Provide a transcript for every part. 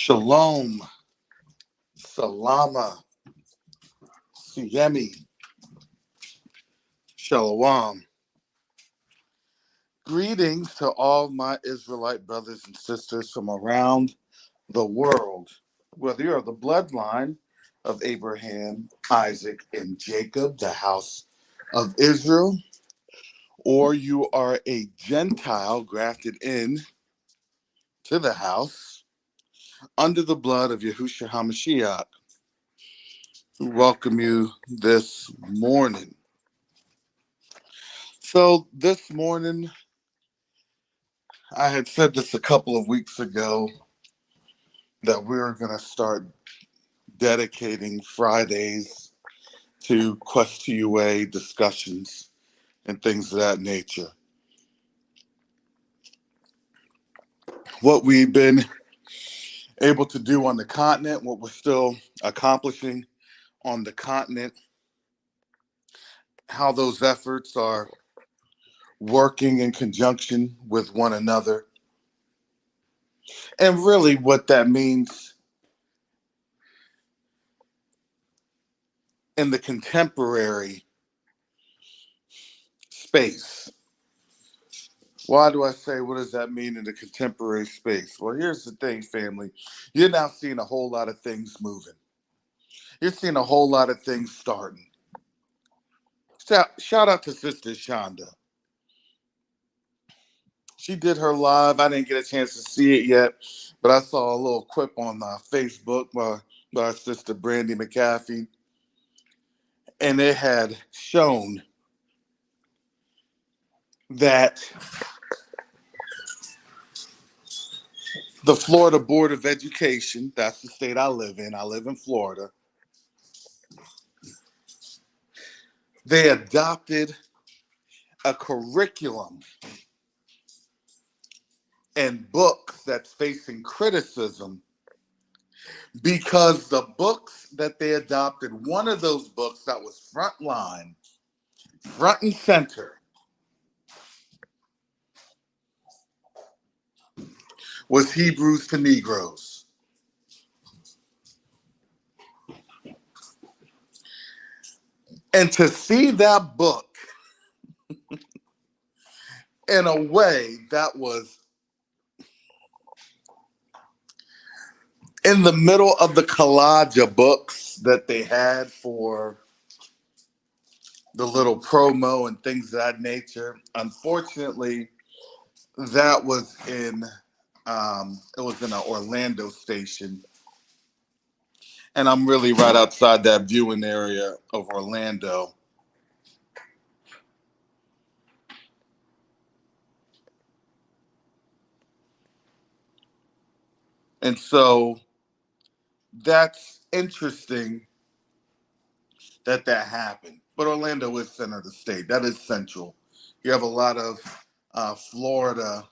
Shalom, Salama, Suyemi, Shalom. Greetings to all my Israelite brothers and sisters from around the world. Whether you're of the bloodline of Abraham, Isaac, and Jacob, the house of Israel, or you are a Gentile grafted in to the house under the blood of Yahushua HaMashiach, we welcome you this morning. So this morning, I had said this a couple of weeks ago that we were going to start dedicating Fridays to Q2UA discussions and things of that nature. What we've been able to do on the continent, what we're still accomplishing on the continent, how those efforts are working in conjunction with one another, and really what that means in the contemporary space. Why do I say, what does that mean in the contemporary space? Well, here's the thing, family. You're now seeing a whole lot of things moving. You're seeing a whole lot of things starting. Shout out to Sister Shonda. She did her live. I didn't get a chance to see it yet, but I saw a little quip on Facebook by our sister Brandy McAfee, and it had shown that the Florida Board of Education, that's the state I live in Florida, they adopted a curriculum and books that's facing criticism because the books that they adopted, one of those books that was front and center, was Hebrews to Negroes. And to see that book in a way that was in the middle of the collage of books that they had for the little promo and things of that nature. Unfortunately, that was in it was in an Orlando station, and I'm really right outside that viewing area of Orlando. And so that's interesting that happened. But Orlando is center of the state. That is central. You have a lot of Florida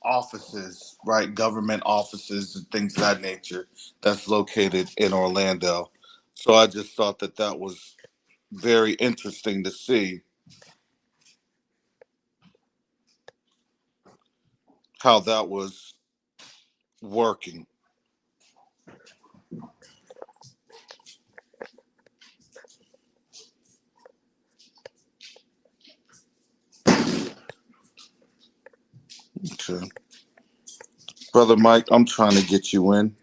offices, right? Government offices and things of that nature that's located in Orlando. So I just thought that was very interesting to see how that was working. Okay. Brother Mike, I'm trying to get you in.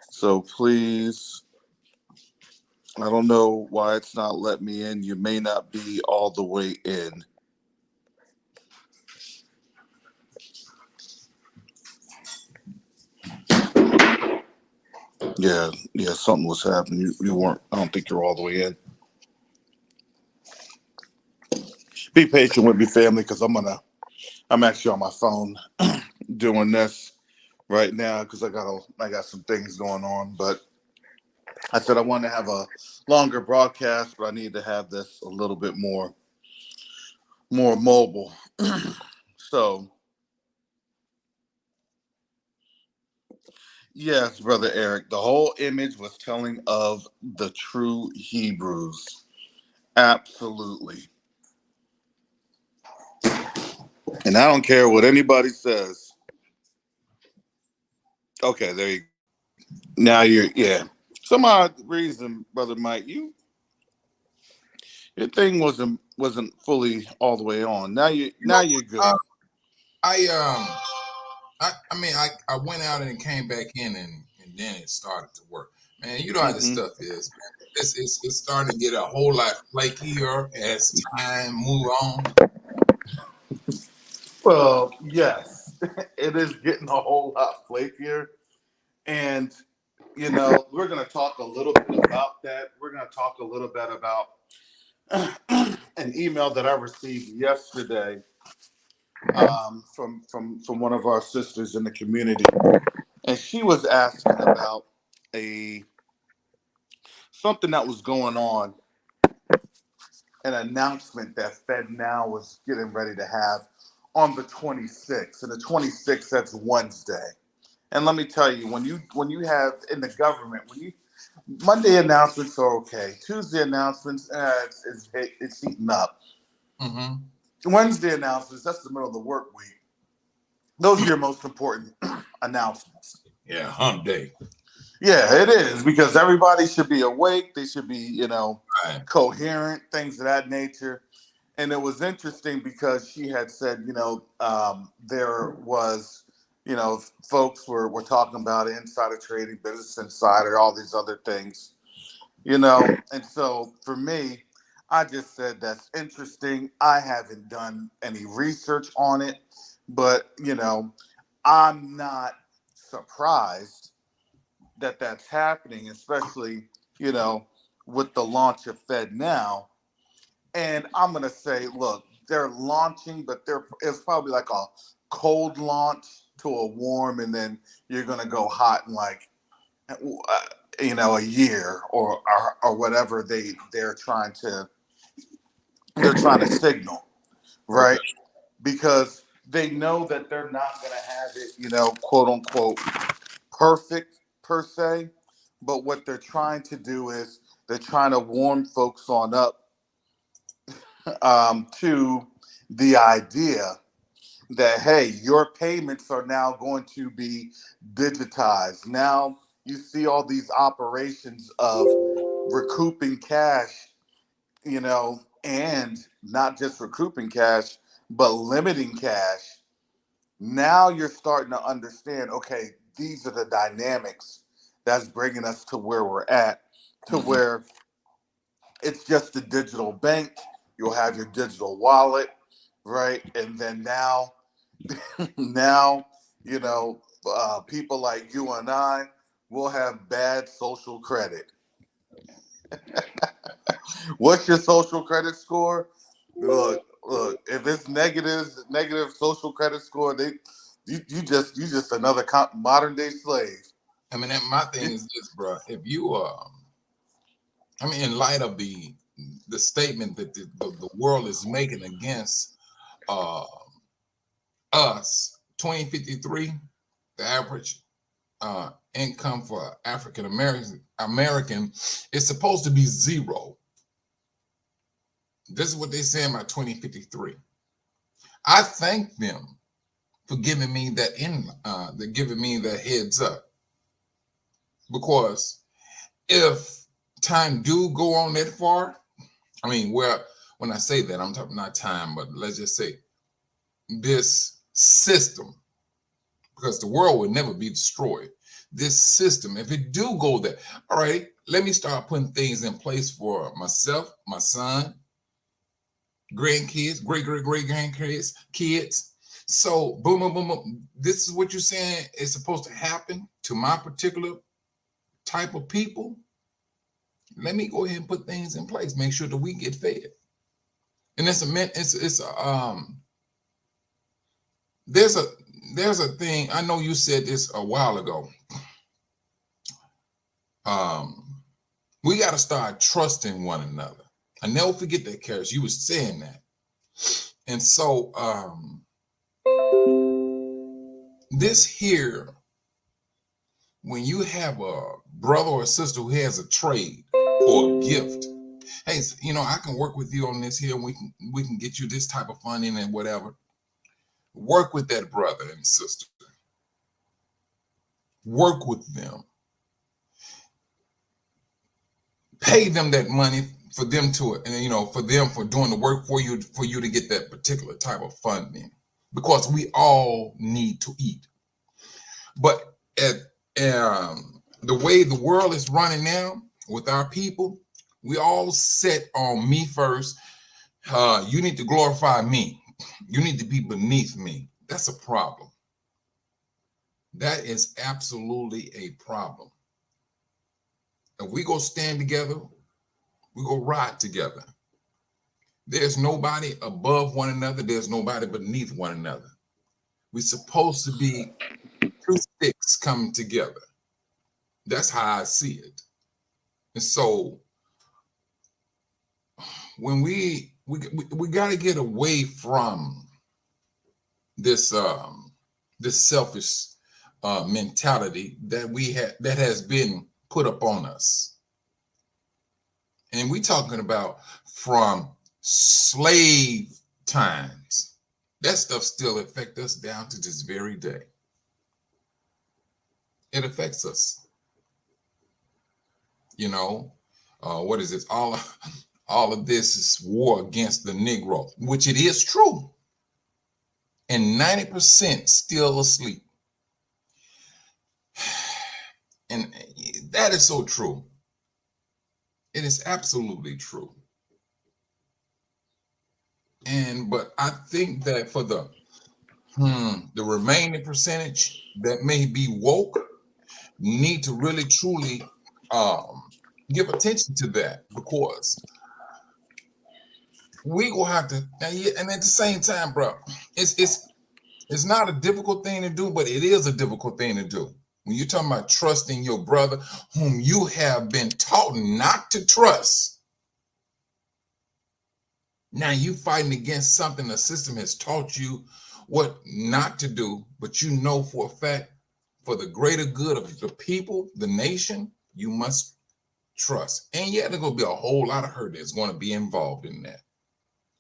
So please, I don't know why it's not letting me in. You may not be all the way in. Yeah, something was happening. You weren't, I don't think you're all the way in. Be patient with me, family, because I'm actually on my phone doing this right now because I got some things going on. But I said I wanted to have a longer broadcast, but I need to have this a little bit more mobile. So yes, Brother Eric, the whole image was telling of the true Hebrews. Absolutely. And I don't care what anybody says. Okay, there you go. Now you're, yeah. Some odd reason, brother Mike, your thing wasn't fully all the way on. You know, You're good. I I mean, I went out and came back in, and then it started to work. Man, you know how this Hmm. stuff is, man. It's starting to get a whole lot flakier as time move on. Well, yes, it is getting a whole lot flakier, and we're going to talk a little bit about that. We're going to talk a little bit about an email that I received yesterday from one of our sisters in the community, and she was asking about a something that was going on, an announcement that FedNow was getting ready to have on the 26th, and the 26th, that's Wednesday. And let me tell you, when you have in the government, when you Monday announcements are okay. Tuesday announcements, it's heating up. Mm-hmm. Wednesday announcements, that's the middle of the work week. Those are your most important announcements. Yeah, hump day. Yeah, it is because everybody should be awake. They should be, Right. coherent, things of that nature. And it was interesting because she had said, there was, folks were talking about insider trading, business insider, all these other things, And so for me, I just said that's interesting. I haven't done any research on it, but, I'm not surprised that that's happening, especially, you know, with the launch of Fed Now. And I'm gonna say, look, they're launching, but it's probably like a cold launch to a warm, and then you're gonna go hot in like, a year or whatever they're trying to signal, Okay. right? Because they know that they're not gonna have it, quote unquote perfect per se, but what they're trying to do is they're trying to warm folks on up to the idea that, hey, your payments are now going to be digitized. Now you see all these operations of recouping cash, and not just recouping cash, but limiting cash. Now you're starting to understand, okay, these are the dynamics that's bringing us to where we're at, to Mm-hmm. where it's just a digital bank. You'll have your digital wallet, right? And then now, now, people like you and I will have bad social credit. What's your social credit score? Look. If it's negative social credit score, you just another modern day slave. I mean, my thing is this, bro. If you I mean, in light of the statement that the world is making against uh us, 2053, the average income for African American is supposed to be zero. This is what they say about 2053. I thank them for giving me they're giving me the heads up, because if time do go on that far, I mean, well, when I say that, I'm talking not time, but let's just say this system, because the world will never be destroyed. This system, if it do go there, all right, let me start putting things in place for myself, my son, grandkids, great grandkids, kids. So boom, boom, boom, boom. This is what you're saying is supposed to happen to my particular type of people. Let me go ahead and put things in place. Make sure that we get fed. And there's a there's a thing. I know you said this a while ago. Um, we got to start trusting one another. I never forget that, Karis. You was saying that. And so this here, when you have a brother or a sister who has a trade or a gift, hey, I can work with you on this here. We can get you this type of funding and whatever. Work with that brother and sister. work with them, pay them that money for them to, and for them for doing the work for you to get that particular type of funding, because we all need to eat. But the way the world is running now with our people, we all set on me first. You need to glorify me. You need to be beneath me. That's a problem. That is absolutely a problem. If we go stand together, we go ride together. There's nobody above one another. There's nobody beneath one another. We're supposed to be two sticks coming together. That's how I see it. And so when we got to get away from this this selfish mentality that has been put upon us. And we talking about from slave times. That stuff still affects us down to this very day. It affects us. What is this? All of this is war against the Negro, which it is true. And 90% still asleep. And that is so true. It is absolutely true. But I think that for the remaining percentage that may be woke, need to really truly give attention to that, because we gonna have to. And at the same time, bro, it's not a difficult thing to do, but it is a difficult thing to do. When you're talking about trusting your brother, whom you have been taught not to trust. Now you fighting against something the system has taught you what not to do, but you know for a fact, for the greater good of the people, the nation, you must trust. And yeah, there's going to be a whole lot of hurt that's going to be involved in that.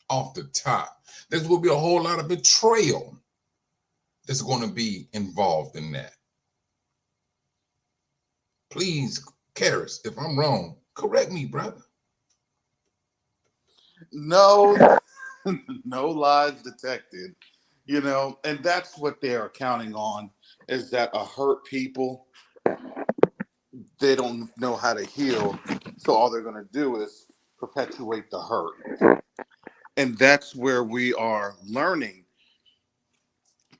Off the top, there's going to be a whole lot of betrayal that's going to be involved in that. Please, Karis, if I'm wrong, correct me, brother. No, no lies detected. And that's what they are counting on, is that a hurt people, they don't know how to heal. So all they're going to do is perpetuate the hurt. And that's where we are learning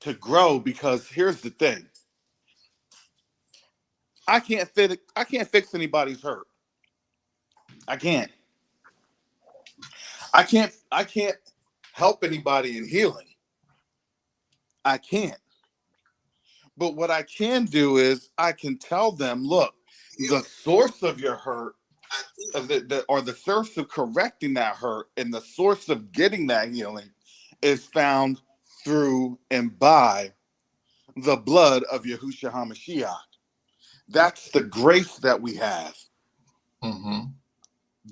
to grow, because here's the thing. I can't fix anybody's hurt. I can't. I can't help anybody in healing. I can't. But what I can do is I can tell them, look, the source of your hurt, or the source of correcting that hurt, and the source of getting that healing is found through and by the blood of Yahushua HaMashiach. That's the grace that we have. Mm-hmm.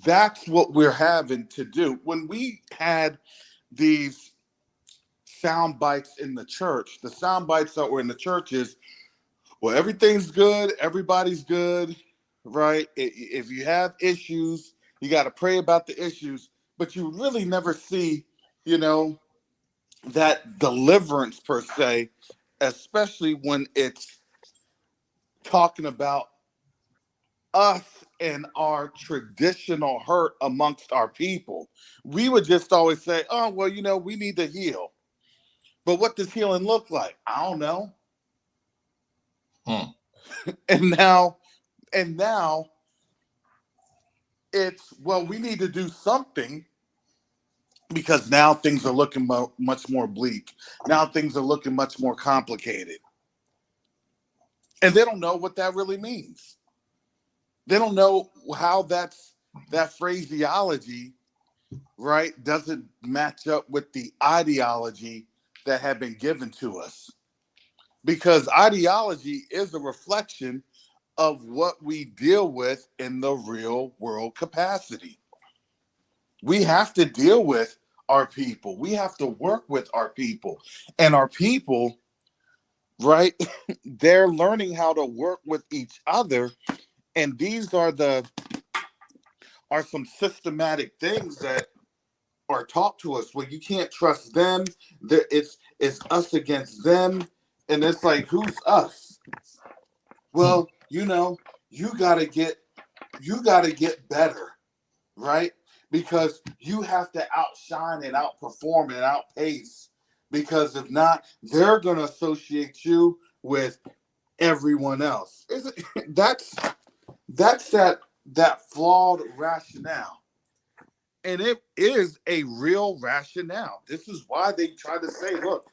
That's what we're having to do. When we had these sound bites in the church, the sound bites that were in the church is, well, everything's good, everybody's good, right? If you have issues, you got to pray about the issues, but you really never see, that deliverance per se, especially when it's talking about us and our traditional hurt amongst our people. We would just always say, oh, well, we need to heal. But what does healing look like? I don't know. And now it's, well, we need to do something, because now things are looking much more bleak. Now things are looking much more complicated. And they don't know what that really means. They don't know how that phraseology, right, doesn't match up with the ideology that had been given to us. Because ideology is a reflection of what we deal with in the real world capacity. We have to deal with our people. We have to work with our people. And our people, right? They're learning how to work with each other, and these are some systematic things that are taught to us where you can't trust them. It's us against them, and it's like, who's us? Hmm. Well, you gotta get better, right? Because you have to outshine and outperform and outpace. Because if not, they're gonna associate you with everyone else. Is it, that's that flawed rationale. And it is a real rationale. This is why they try to say, look,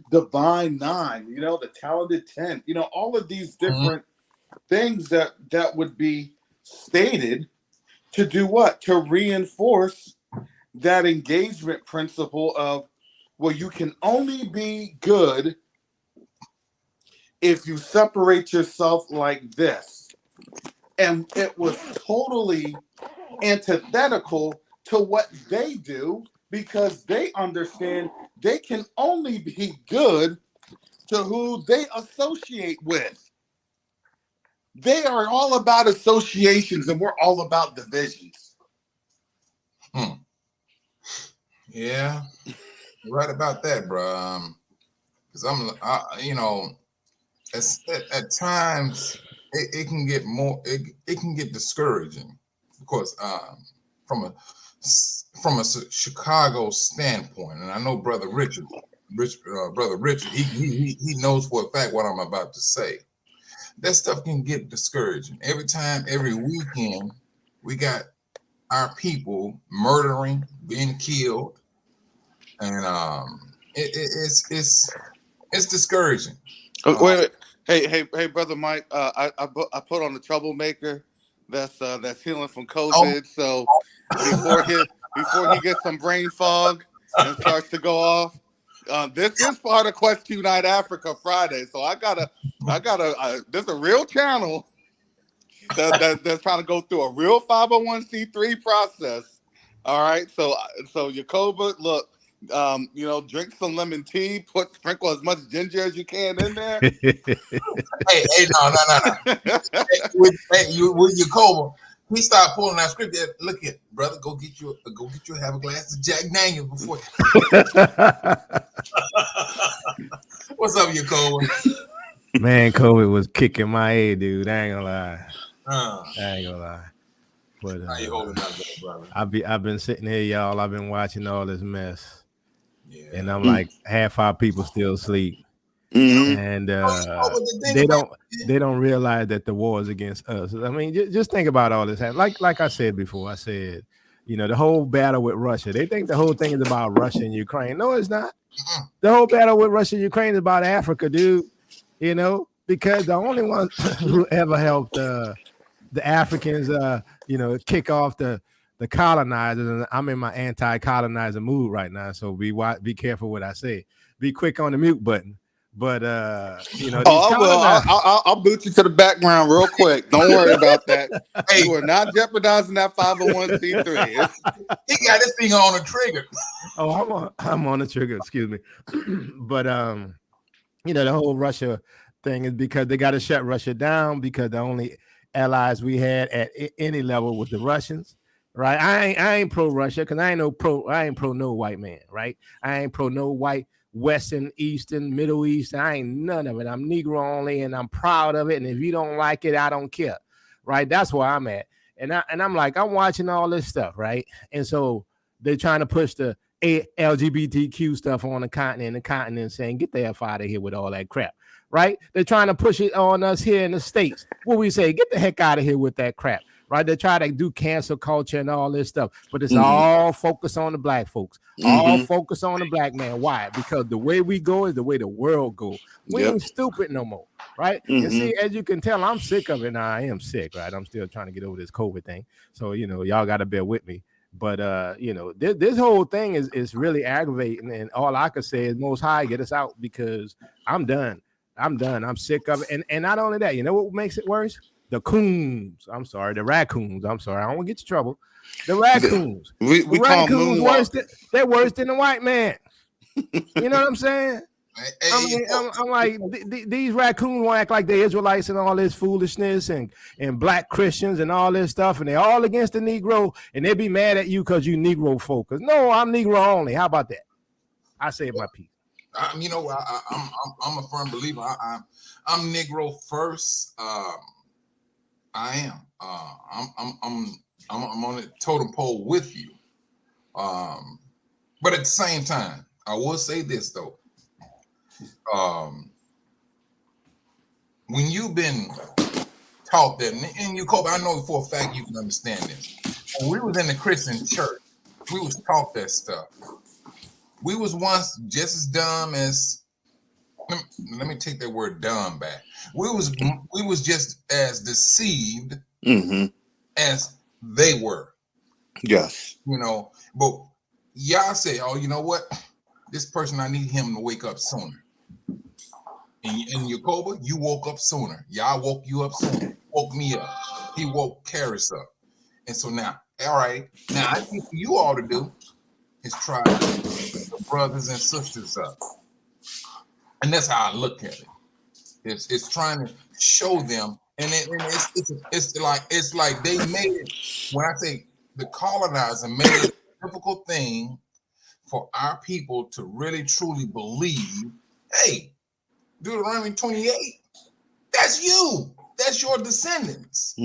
divine nine, the talented 10, all of these Mhm. different things that would be stated to do what? To reinforce that engagement principle of, well, you can only be good if you separate yourself like this. And it was totally antithetical to what they do because they understand they can only be good to who they associate with. They are all about associations and we're all about divisions. Hmm. Yeah, you're right about that, bro. Because at times it can get it can get discouraging because from a Chicago standpoint, and I know brother Richard, he knows for a fact what I'm about to say. That stuff can get discouraging. Every weekend, we got our people murdering, being killed, and it's discouraging. Wait, wait. Hey, brother Mike. I put on the troublemaker. That's healing from Oh, COVID. So before he gets some brain fog and starts to go off, this is part of Quest Q Night Africa Friday. So there's a real channel that's trying to go through a real 501c3 process. All right. So Jacoba, look, drink some lemon tea, sprinkle as much ginger as you can in there. hey, no. With your Cobra, he started pulling that script. Look at brother, go get you have a glass of Jack Daniels before. What's up, your Cobra? Man, COVID was kicking my head, dude. I ain't gonna lie. Uh, I ain't gonna lie. But how you holding up, brother? I've been sitting here, y'all. I've been watching all this mess, and Yeah. I'm like, half our people still asleep, Mm-hmm. and But the thing they about don't realize that the war is against us. I mean, just think about all this. Like I said before, I said, the whole battle with Russia. They think the whole thing is about Russia and Ukraine. No, it's not. The whole battle with Russia and Ukraine is about Africa, dude. Because the only ones who ever helped the Africans, kick off the colonizers. And I'm in my anti-colonizer mood right now, so be careful what I say. Be quick on the mute button. But these Oh, I will. colonizers. I'll boot you to the background real quick. Don't worry about that. hey, You are not jeopardizing that 501c3. he got this thing on the trigger. Oh, I'm on the trigger. Excuse me. But the whole Russia thing is because they got to shut Russia down because the only allies we had at any level was the Russians, right? I ain't pro Russia because I ain't pro no white man, right? I ain't pro no white Western, Eastern, Middle East. I ain't none of it. I'm Negro only, and I'm proud of it. And if you don't like it, I don't care, right? That's where I'm at. And I'm like, I'm watching all this stuff, right? And so they're trying to push the LGBTQ stuff on the continent saying, get the F out of here with all that crap, right? They're trying to push it on us here in the States. What we say, get the heck out of here with that crap, right? They try to do cancel culture and all this stuff, but it's all focused on the black folks, all focused on the black man. Why? Because the way we go is the way the world go. We ain't stupid no more, right? And see, as you can tell, I'm sick of it now. I am sick, right? I'm still trying to get over this COVID thing. So, y'all got to bear with me. But this whole thing is really aggravating, and all I could say is, Most High, get us out because I'm done. I'm sick of it. And not only that, you know what makes it worse? The raccoons. I'm sorry. I don't want to get you trouble. The raccoons. We the call them raccoons moonwalkers. they're worse than the white man. You know what I'm saying? I mean, I'm like, these raccoons won't act like they Israelites and all this foolishness and black Christians and all this stuff, and they're all against the Negro, and they be mad at you because you Negro focused. No, I'm Negro only. How about that? I say my piece. You know, I'm a firm believer. I'm Negro first. I am. I'm on the totem pole with you. But at the same time, I will say this though. When you've been taught that, and you, Kobe, I know for a fact you can understand this. When we was in the Christian church, we was taught that stuff. We was once just as dumb as, let me take that word dumb back. We was just as deceived as they were. Yes. You know, but y'all say, oh, you know what? This person, I need him to wake up sooner. And Yakoba, you woke up sooner. Y'all woke you up sooner. Woke me up. He woke Karis up. And so now, all right, now I think you ought to do is try to wake your brothers and sisters up. And that's how I look at it. It's trying to show them, and it's like they made it. When I say the colonizer made it a difficult thing for our people to really truly believe, hey, Deuteronomy 28, that's you. That's your descendants.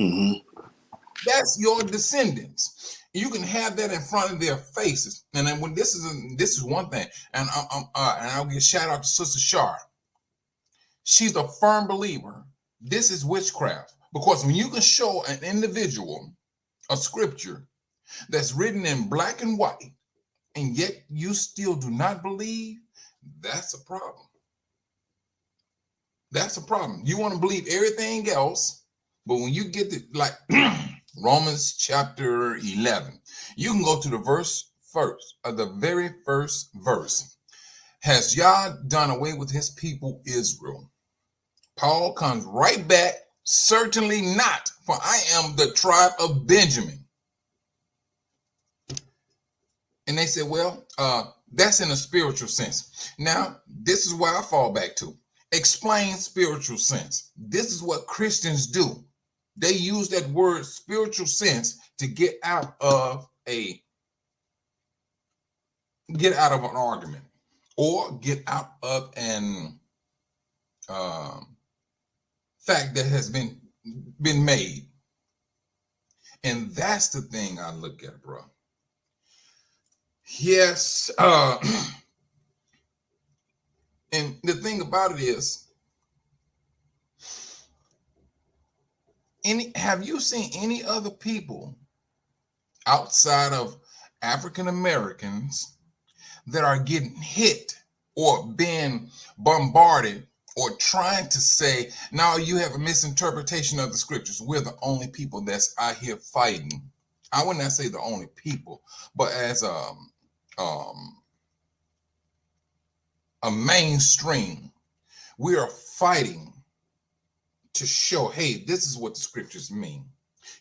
That's your descendants. You can have that in front of their faces. And then when this is one thing, and I'll give a shout out to Sister Shar. She's a firm believer. This is witchcraft, because when you can show an individual a scripture that's written in black and white, and yet you still do not believe, that's a problem. That's a problem. You want to believe everything else, but when you get to like Romans chapter 11, you can go to the verse first, the very first verse. Has Yah done away with his people Israel? Paul comes right back. Certainly not, for I am the tribe of Benjamin. And they said, well, that's in a spiritual sense. Now, this is where I fall back to. Explain spiritual sense. This is what Christians do. They use that word spiritual sense to get out of an argument, or get out of an fact that has been made. And that's the thing I look at, bro. Yes. And the thing about it is, have you seen any other people outside of African Americans that are getting hit or being bombarded or trying to say, now you have a misinterpretation of the scriptures? We're the only people that's out here fighting. I would not say the only people, but as a mainstream, we are fighting to show, hey, this is what the scriptures mean.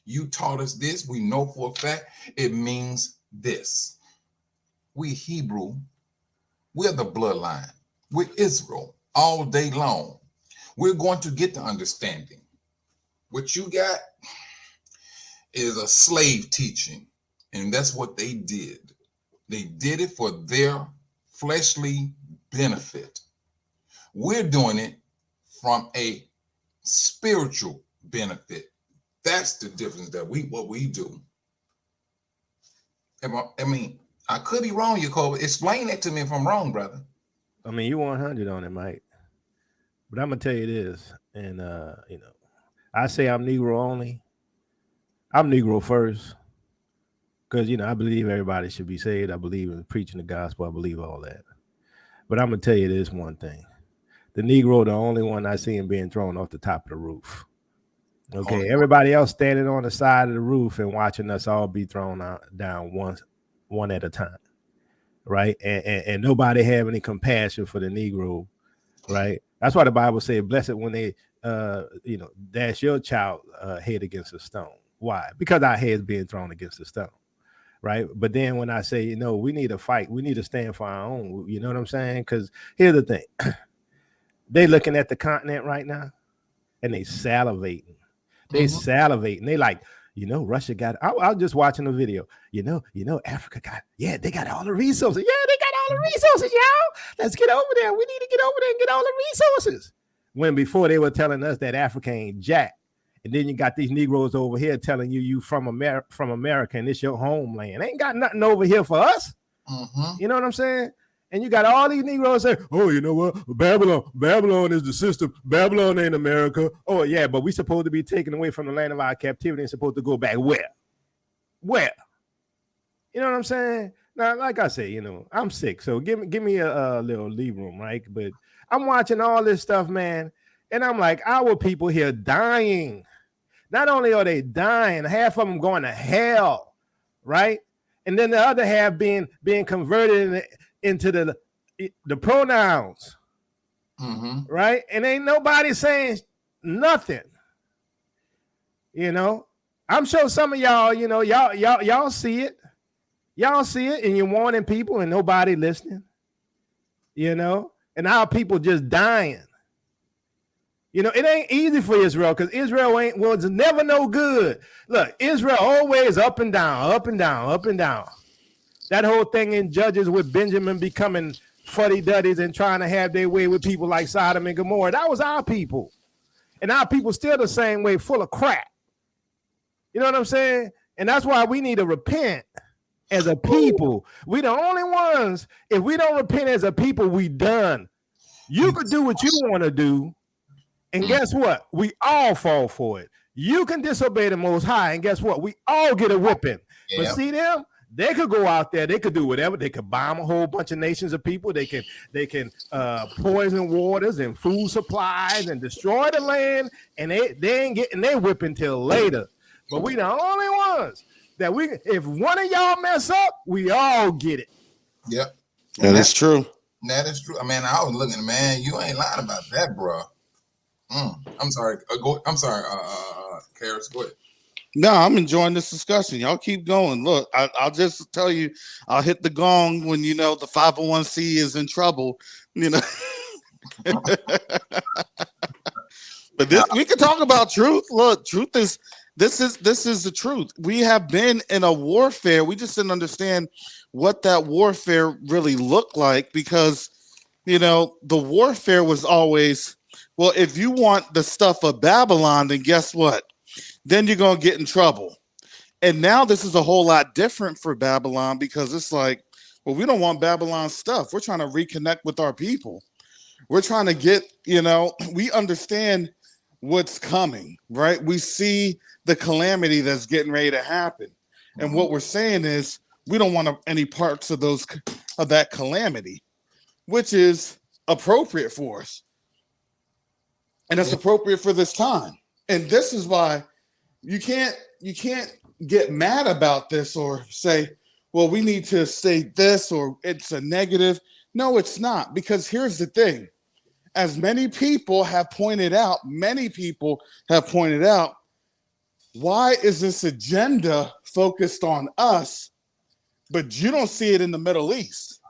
You taught us this. We know for a fact it means this. We Hebrew, we're the bloodline. We're Israel all day long. We're going to get the understanding. What you got is a slave teaching, and that's what they did. They did it for their fleshly benefit. We're doing it from a spiritual benefit. That's the difference that what we do. I mean, I could be wrong, Jacob. Explain that to me if I'm wrong, brother. I mean, you 100 on it, Mike. But I'm gonna tell you this, and I say I'm Negro only. I'm Negro first, because I believe everybody should be saved. I believe in preaching the gospel. I believe all that. But I'm gonna tell you this one thing: the Negro, the only one I see him being thrown off the top of the roof. Okay, everybody else standing on the side of the roof and watching us all be thrown down one at a time, right? And nobody have any compassion for the Negro, right? That's why the Bible says, "Blessed when they, dash your child head against a stone." Why? Because our head's being thrown against a stone, right? But then when I say, you know, we need to fight, we need to stand for our own, you know what I'm saying? Because here's the thing. They looking at the continent right now and they salivating. They salivating. They like, you know, Russia got, I was just watching a video, you know, Africa got, yeah, they got all the resources. Yeah, they got all the resources, y'all. Let's get over there. We need to get over there and get all the resources. When before they were telling us that Africa ain't jack. And then you got these Negroes over here telling you from America and it's your homeland. Ain't got nothing over here for us. You know what I'm saying? And you got all these Negroes say, oh, you know what? Babylon is the system. Babylon ain't America. Oh, yeah, but we supposed to be taken away from the land of our captivity and supposed to go back where? Where? You know what I'm saying? Now, like I say, you know, I'm sick. So give me a little leave room, right? But I'm watching all this stuff, man. And I'm like, our people here dying. Not only are they dying, half of them going to hell, right? And then the other half being converted into the pronouns, right? And ain't nobody saying nothing. You know, I'm sure some of y'all, you know, y'all see it. Y'all see it, and you're warning people, and nobody listening. You know, and our people just dying. You know, it ain't easy for Israel because Israel was never no good. Look, Israel always up and down, up and down, up and down. That whole thing in Judges with Benjamin becoming fuddy-duddies and trying to have their way with people like Sodom and Gomorrah. That was our people. And our people still the same way, full of crap. You know what I'm saying? And that's why we need to repent as a people. We the only ones, if we don't repent as a people, we done. You could do what you want to do. And guess what? We all fall for it. You can disobey the Most High, and guess what? We all get a whipping. But see them? They could go out there. They could do whatever. They could bomb a whole bunch of nations of people. They can poison waters and food supplies and destroy the land. And they ain't getting their whipping till later. But we the only ones that if one of y'all mess up, we all get it. Yep. That is true. That is true. I mean, I was looking, man, you ain't lying about that, bro. I'm sorry. I'm sorry, Karis, go ahead. No, I'm enjoying this discussion. Y'all keep going. Look, I'll just tell you, I'll hit the gong when you know the 501c is in trouble. You know, but we can talk about truth. Look, truth is this is the truth. We have been in a warfare. We just didn't understand what that warfare really looked like because you know the warfare was always. Well, if you want the stuff of Babylon, then guess what? Then you're going to get in trouble. And now this is a whole lot different for Babylon because it's like, well, we don't want Babylon stuff. We're trying to reconnect with our people. We're trying to get, you know, we understand what's coming, right? We see the calamity that's getting ready to happen. And what we're saying is we don't want any parts of that calamity, which is appropriate for us. And it's appropriate for this time. And this is why you can't get mad about this or say, well, we need to say this or it's a negative. No, it's not. Because here's the thing. As many people have pointed out, why is this agenda focused on us, but you don't see it in the Middle East?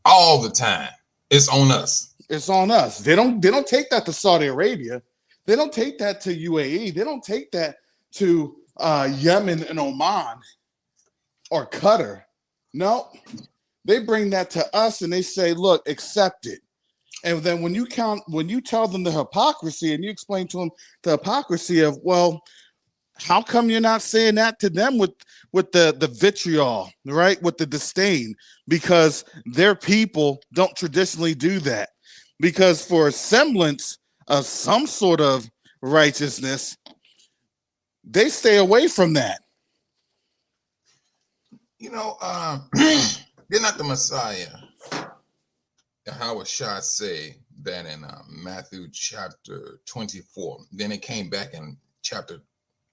All the time. It's on us. It's on us. They don't take that to Saudi Arabia. They don't take that to UAE. They don't take that to Yemen and Oman or Qatar. No, they bring that to us and they say, look, accept it. And then when you tell them the hypocrisy and you explain to them the hypocrisy of, well, how come you're not saying that to them with the vitriol, right? With the disdain, because their people don't traditionally do that. Because for a semblance of some sort of righteousness, they stay away from that. You know, they're not the Messiah. Howard Shah say that in Matthew chapter 24. Then it came back in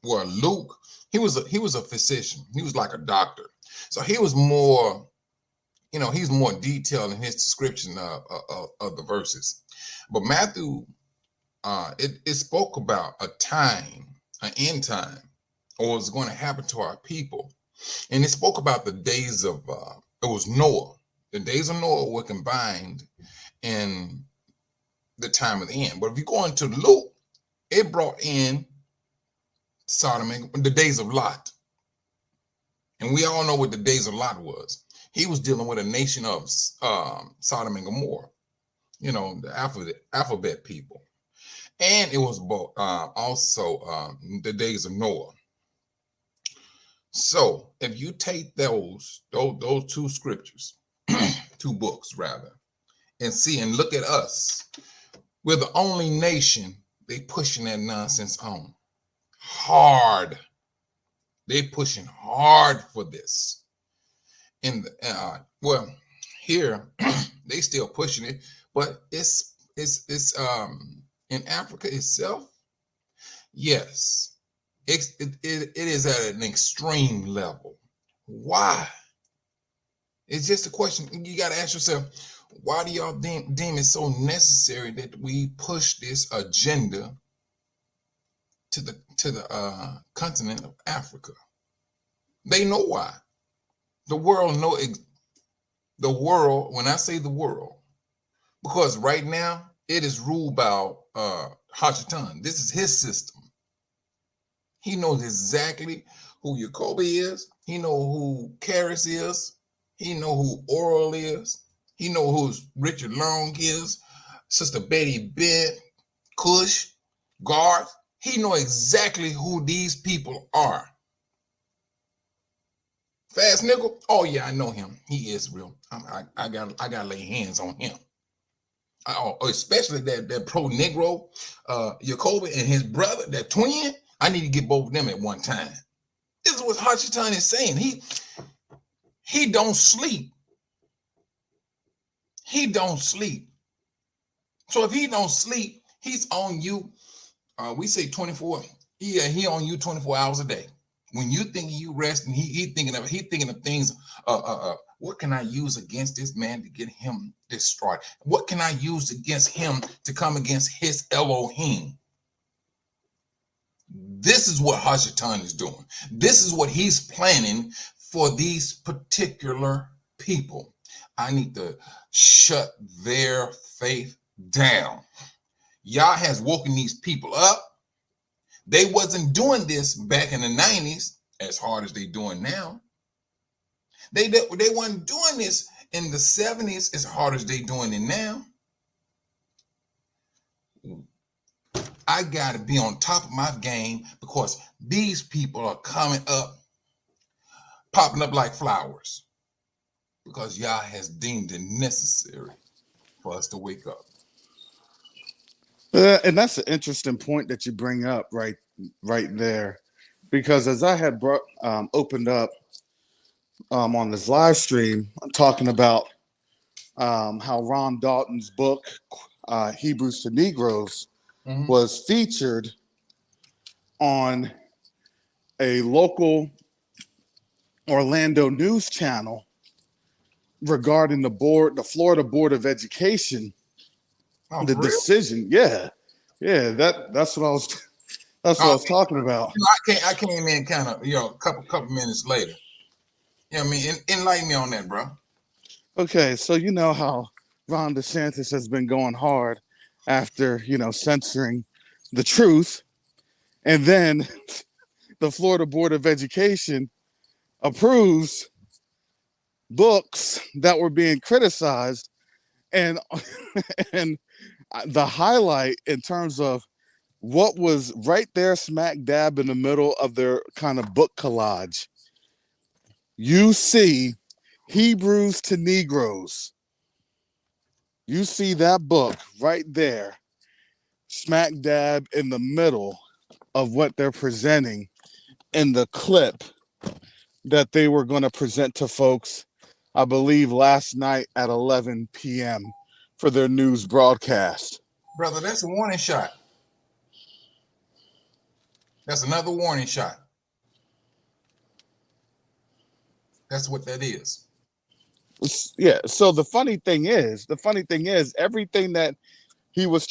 Luke, he was a physician. He was like a doctor. So he was more, you know, he's more detailed in his description of the verses. But Matthew, it spoke about a time, an end time, or what's going to happen to our people. And it spoke about the days of it was Noah. The days of Noah were combined in the time of the end. But if you go into Luke, it brought in Sodom and the days of Lot. And we all know what the days of Lot was. He was dealing with a nation of Sodom and Gomorrah, you know, the alphabet people. And it was also the days of Noah. So if you take those two scriptures, two books rather, and see and look at us, we're the only nation they pushing that nonsense on hard. They pushing hard for this. And well, here they still pushing it, but it's in Africa itself. Yes, it is at an extreme level. Why? It's just a question you got to ask yourself. Why do y'all deem it so necessary that we push this agenda to the continent of Africa? They know why. The world know the world. When I say the world, because right now it is ruled by Hashatan. This is his system. He knows exactly who Jacoby is. He knows who Karis is. He knows who Oral is. He knows who Richard Long is. Sister Betty Bent, Cush, Garth. He knows exactly who these people are. Fast Nickel. Oh yeah, I know him. He is real. I gotta lay hands on him. Especially that pro Negro, Jacoby and his brother, that twin. I need to get both of them at one time. This is what Hashatan is saying. He don't sleep. He don't sleep. So if he don't sleep, he's on you. We say 24. Yeah, he on you 24 hours a day. When you think you resting, he thinking of things. What can I use against this man to get him destroyed? What can I use against him to come against his Elohim? This is what Hashatan is doing. This is what he's planning for these particular people. I need to shut their faith down. Yah has woken these people up. They wasn't doing this back in the 90s as hard as they doing now. They weren't doing this in the 70s as hard as they doing it now. I got to be on top of my game because these people are coming up, popping up like flowers, because Yah has deemed it necessary for us to wake up. And that's an interesting point that you bring up right there, because as I had opened up on this live stream, I'm talking about how Ron Dalton's book, Hebrews to Negroes, was featured on a local Orlando news channel regarding the Florida Board of Education, the really? decision. Yeah, that's what I was talking about. You know, I came in kind of, a couple minutes later. You know what I mean? Enlighten me on that, bro. Okay, so you know how Ron DeSantis has been going hard after, censoring the truth. And then the Florida Board of Education approves books that were being criticized. And and the highlight in terms of what was right there smack dab in the middle of their kind of book collage, you see Hebrews to Negroes. You see that book right there, smack dab in the middle of what they're presenting in the clip that they were going to present to folks, I believe, last night at 11 p.m. for their news broadcast. Brother, that's a warning shot. That's another warning shot. That's what that is. Yeah. So the funny thing is, everything that he was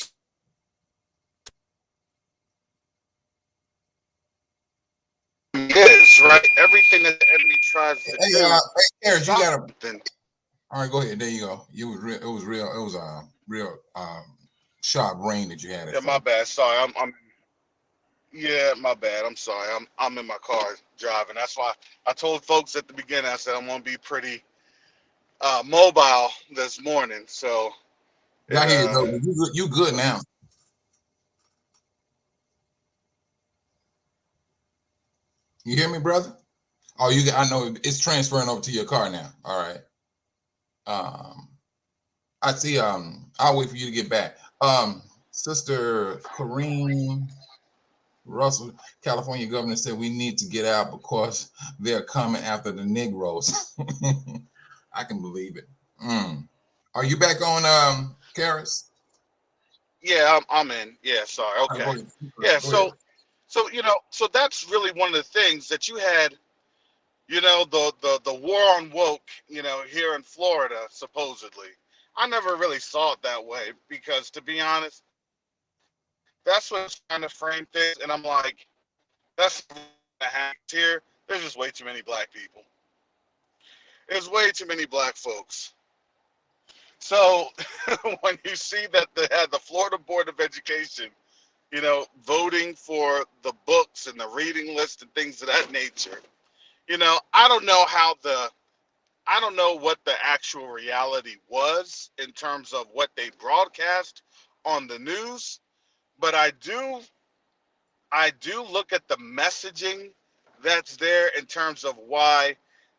is news, right? Everything that the enemy tries to do. Hey, Terrence, you got something. All right, go ahead. There you go. It was real sharp brain that you had. Yeah, my bad. Sorry, yeah, my bad. I'm sorry. I'm in my car driving. That's why I told folks at the beginning. I said I'm gonna be pretty mobile this morning. So I hear you, though. You good now? You hear me, brother? Oh, I know it's transferring over to your car now. All right. I see. I'll wait for you to get back. Sister Kareem Russell, California governor, said we need to get out because they're coming after the Negroes. I can believe it. Are you back on, Karis? Yeah, I'm in. Yeah, sorry. Okay. Go ahead. Yeah. Go ahead. So that's really one of the things that you had. The war on woke. Here in Florida, supposedly. I never really saw it that way because, to be honest, that's what's trying to frame things, and I'm like, that's here. There's just way too many black people. There's way too many black folks. So when you see that they had the Florida Board of Education, voting for the books and the reading list and things of that nature, I don't know what the actual reality was in terms of what they broadcast on the news, but I do look at the messaging that's there in terms of why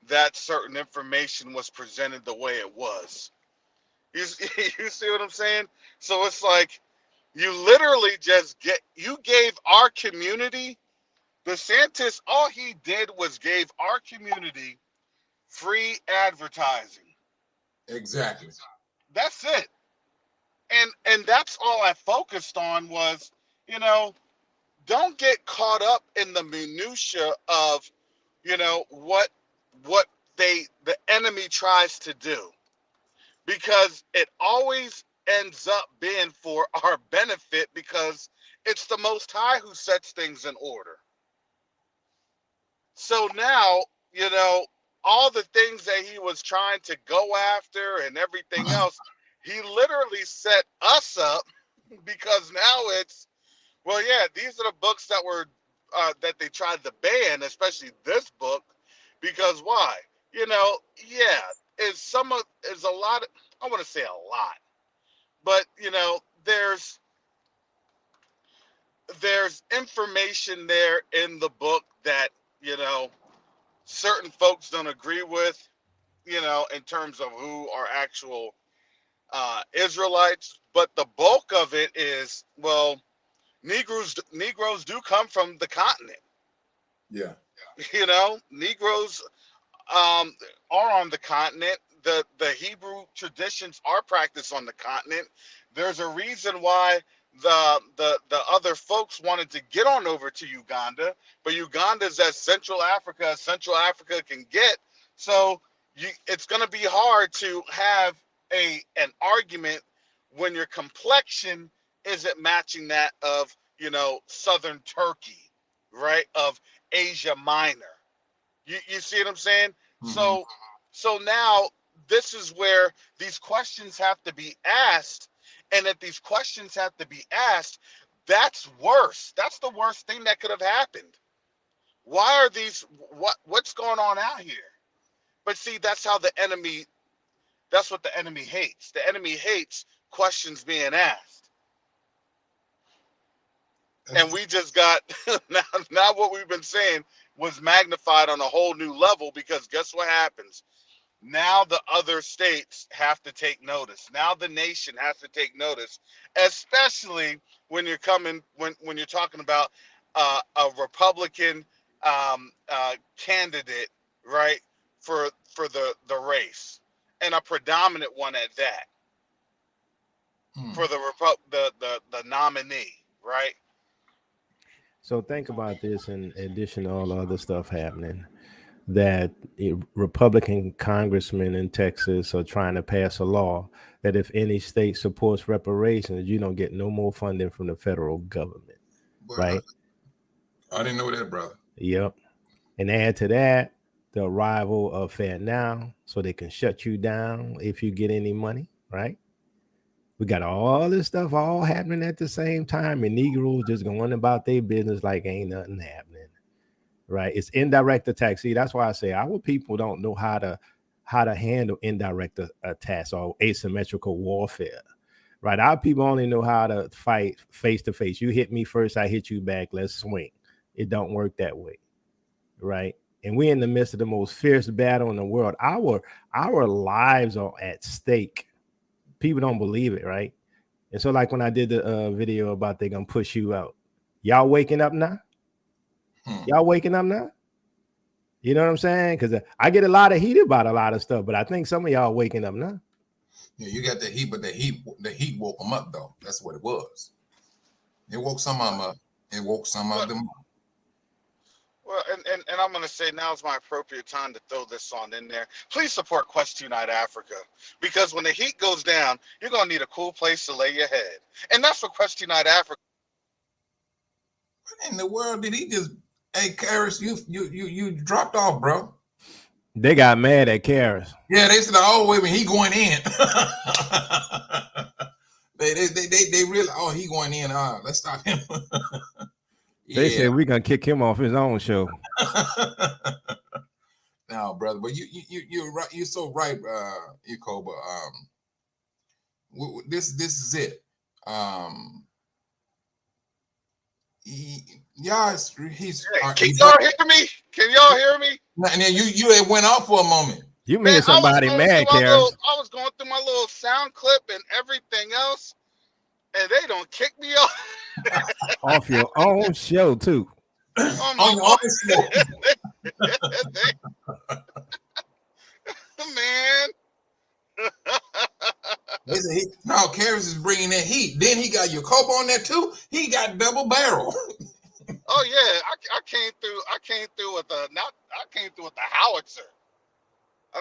that certain information was presented the way it was. You see what I'm saying? So it's like you literally you gave our community, DeSantis, all he did was gave our community free advertising. Exactly. That's it. And that's all I focused on was, don't get caught up in the minutia of, what the enemy tries to do, because it always ends up being for our benefit because it's the Most High who sets things in order. So now, all the things that he was trying to go after and everything else, he literally set us up because now it's, well, yeah, these are the books that were that they tried to ban, especially this book, because why? Yeah, is a lot of, I want to say a lot, but there's information there in the book that certain folks don't agree with, in terms of who are actual Israelites, but the bulk of it is, well, Negroes do come from the continent. Yeah. Negroes are on the continent. The Hebrew traditions are practiced on the continent. There's a reason why the other folks wanted to get on over to Uganda, but Uganda's as Central Africa can get. So it's going to be hard to have an argument when your complexion isn't matching that of southern Turkey, right? Of Asia Minor. You see what I'm saying? Mm-hmm. So now this is where these questions have to be asked, and if these questions have to be asked, that's worse. That's the worst thing that could have happened. Why are these? What's going on out here? But see, that's what the enemy hates. The enemy hates questions being asked. And we just got now what we've been saying was magnified on a whole new level, because guess what happens? Now the other states have to take notice. Now the nation has to take notice, especially when you're talking about a Republican candidate, right, for the race, and a predominant one at that, for the nominee, right? So think about this in addition to all the other stuff happening, that Republican congressmen in Texas are trying to pass a law that if any state supports reparations, you don't get no more funding from the federal government, right? I didn't know that, brother. Yep. And add to that the arrival of Fed Now, so they can shut you down if you get any money, right? We got all this stuff all happening at the same time, and Negroes just going about their business like ain't nothing happening, right? It's indirect attacks. See, that's why I say our people don't know how to handle indirect attacks or asymmetrical warfare, right? Our people only know how to fight face to face. You hit me first, I hit you back. Let's swing. It don't work that way, right? And we're in the midst of the most fierce battle in the world. Our lives are at stake. People don't believe it, right? And so, like when I did the video about they gonna push you out, y'all waking up now? Y'all waking up now? You know what I'm saying? Because I get a lot of heat about a lot of stuff, but I think some of y'all waking up now. Yeah, you got the heat, but the heat woke them up though. That's what it was. It woke some of them up. It woke some of them up. Well, and I'm going to say now is my appropriate time to throw this on in there. Please support Q2UA Africa, because when the heat goes down, you're going to need a cool place to lay your head. And that's what Q2UA Africa. What in the world did he just? Hey, Karis, you dropped off, bro. They got mad at Karis. Yeah, they said, "Oh, wait a minute, he going in." they really, oh, he going in. Let's stop him. They said we're gonna kick him off his own show. No, brother, but you're right. You're so right, Yakoba. This is it. He's. Can y'all hear me? Can y'all hear me? And then you went off for a moment. You made somebody mad, Karis. I was going through my little sound clip and everything else, and they don't kick me off. Off your own show too. On your own show. Man. No, Karis is bringing that heat. Then he got Yakoba on there too. He got double barrel. Oh yeah, I came through with a howitzer.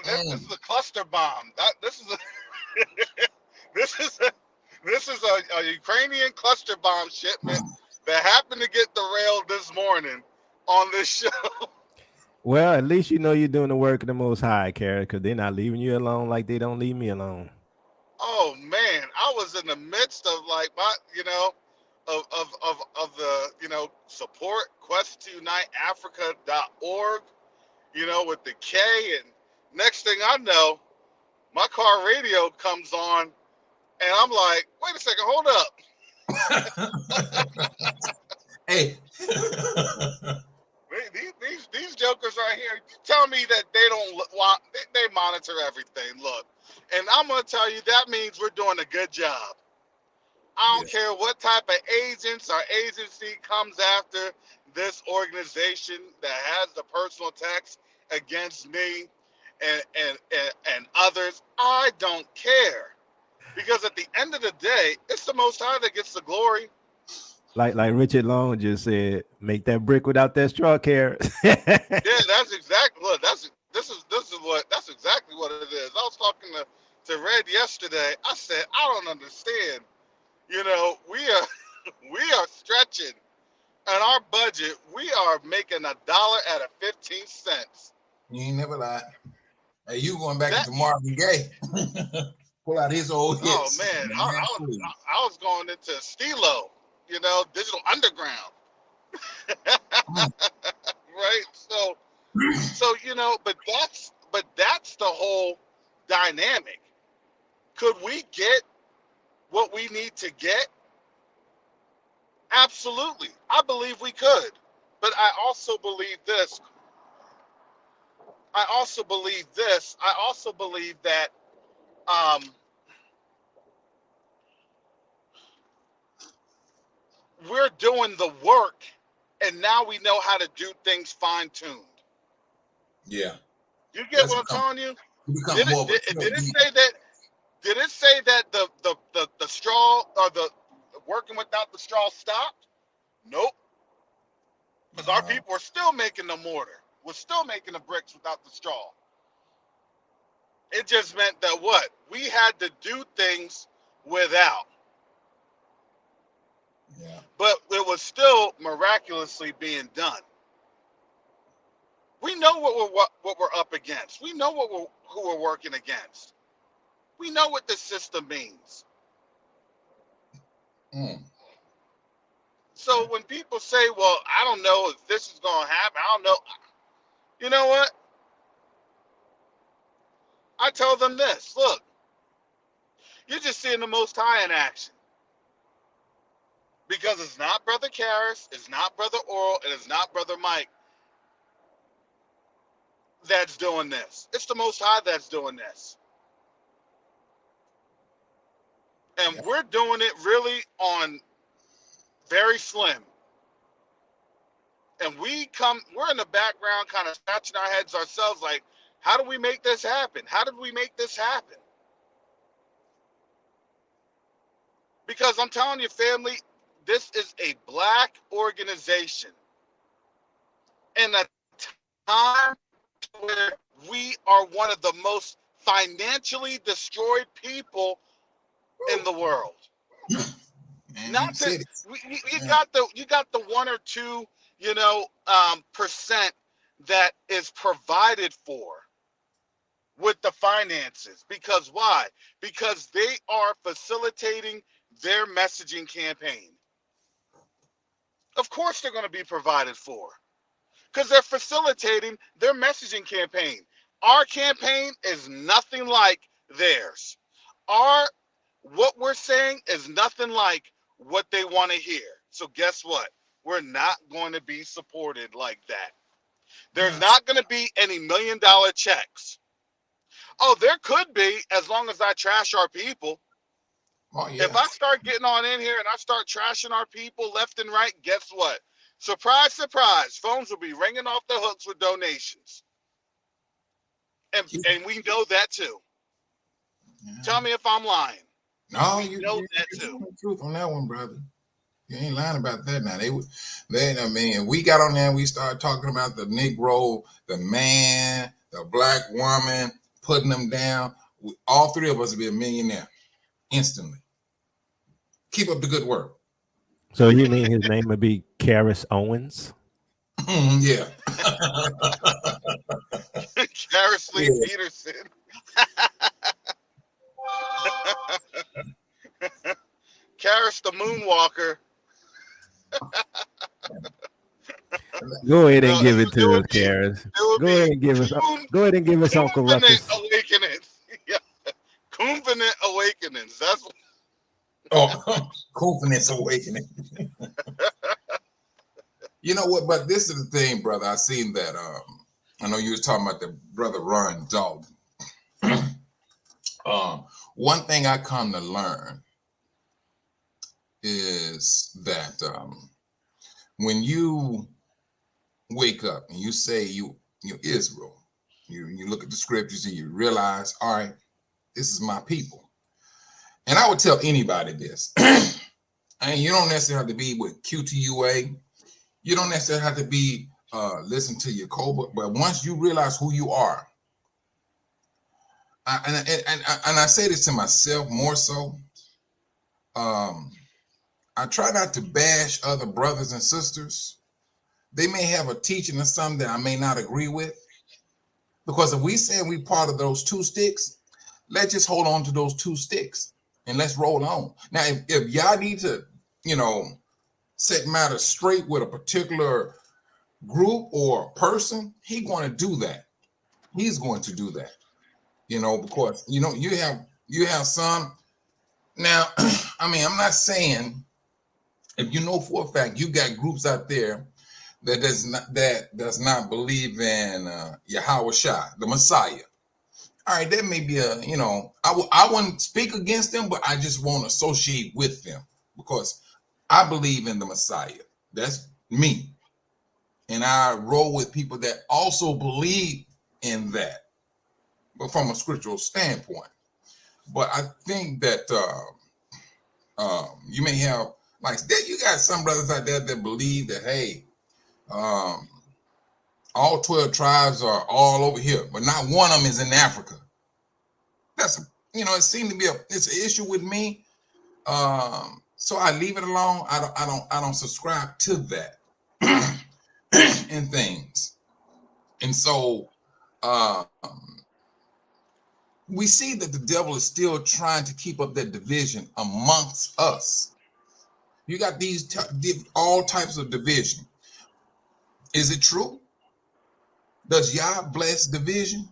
This is a cluster bomb. This is a Ukrainian cluster bomb shipment that happened to get derailed this morning on this show. Well, at least you know you're doing the work of the Most High, Karis, because they're not leaving you alone like they don't leave me alone. Oh man, I was in the midst of like my, of the, support Q2UAFrica.org, with the K, and next thing I know, my car radio comes on, and I'm like, wait a second, hold up. Hey. These jokers right here, you tell me that they don't want, they monitor everything. Look, and I'm going to tell you, that means we're doing a good job. I don't care what type of agents or agency comes after this organization that has the personal attacks against me and others. I don't care, because at the end of the day, it's the Most High that gets the glory. Like Richard Long just said, make that brick without that straw, Karis. Yeah, that's exactly what that's exactly what it is. I was talking to Red yesterday. I said, I don't understand. We are stretching on our budget. We are making $1 out of 15 cents. You ain't never lied. Hey, you going back to Marvin Gaye? Pull out his old hits. Oh man, I was going into Stilo. Digital Underground. Right? So but that's the whole dynamic. Could we get what we need to get? Absolutely. I believe we could. But I also believe this. I also believe that we're doing the work, and now we know how to do things fine-tuned. Yeah. You get what I'm telling you? Did it say that the straw or the working without the straw stopped? Nope. Because our people are still making the mortar. We're still making the bricks without the straw. It just meant that what? We had to do things without. Yeah. But it was still miraculously being done. We know what we're up against. We know who we're working against. We know what this system means. Mm. So when people say, "Well, I don't know if this is going to happen," I don't know. You know what? I tell them this: look, you're just seeing the Most High in action, because it's not Brother Karras, it's not Brother Oral, and it's not Brother Mike that's doing this. It's the Most High that's doing this. And Yep. we're doing it really on very slim. And we're in the background kind of scratching our heads ourselves like, how do we make this happen? How did we make this happen? Because I'm telling you, family, this is a black organization. In a time where we are one of the most financially destroyed people in the world. Man, Not to cities. you got the 1 or 2 percent that is provided for with the finances. Because why? Because they are facilitating their messaging campaign. Of course they're going to be provided for, because they're facilitating their messaging campaign. Our campaign is nothing like theirs. What we're saying is nothing like what they want to hear. So guess what? We're not going to be supported like that. There's not going to be any $1 million checks. Oh, there could be, as long as I trash our people. Oh, If yeah. I start getting on in here and I start trashing our people left and right, guess what? Surprise, surprise, phones will be ringing off the hooks with donations. And we know that too. Yeah. Tell me if I'm lying. No, We know that you're too. telling the truth on that one, brother. You ain't lying about that now. I mean, we got on there and we started talking about the Negro, the man, the black woman, putting them down. All three of us would be a millionaire instantly. Keep up the good work. So you mean his name would be Karras Owens? Yeah. Karras Lee Yeah. Peterson. Karras the Moonwalker. Go ahead and No, give it it to us, would be Karras. it would Go ahead be and give us. Go ahead and give us Uncle Covenant Ruckus. Awakenings. Yeah. Covenant Awakenings. That's what. Oh, confidence awakening. You know what? But this is the thing, brother. I seen that. I know you was talking about the brother Ron Dalton. One thing I come to learn is that when you wake up and you say you're Israel, you look at the scriptures and you realize, all right, this is my people. And I would tell anybody this. And you don't necessarily have to be with Q2UA. You don't necessarily have to be listen to your Cobra, but once you realize who you are, and I say this to myself more so. I try not to bash other brothers and sisters. They may have a teaching or something that I may not agree with, because if we say we part of those 2 sticks, let's just hold on to those 2 sticks and let's roll on. Now, if y'all need to, set matters straight with a particular group or person, he's going to do that. He's going to do that, because you have some. Now, I mean, I'm not saying, if you know for a fact you got groups out there that does not believe in Yahweh Shai, the Messiah. All right, that may be I wouldn't speak against them, but I just won't associate with them, because I believe in the Messiah. That's me. And I roll with people that also believe in that, but from a scriptural standpoint. But I think that you may have, like, you got some brothers out there that believe that, hey, all 12 tribes are all over here, but not one of them is in Africa. That's, it seemed to be it's an issue with me. So I leave it alone. I don't subscribe to that and things. And so we see that the devil is still trying to keep up that division amongst us. You got these all types of division. Is it true? Does Yah bless division?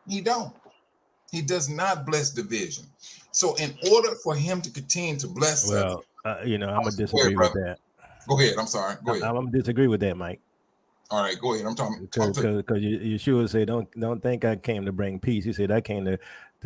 He don't. He does not bless division. So in order for him to continue to bless us, Well, I'm gonna go ahead, disagree with brother. that. Go ahead. I'm sorry. Go ahead. I'm gonna disagree with that, Mike. All right, go ahead. I'm talking. Talk to Because Yeshua said, don't think I came to bring peace. He said, I came to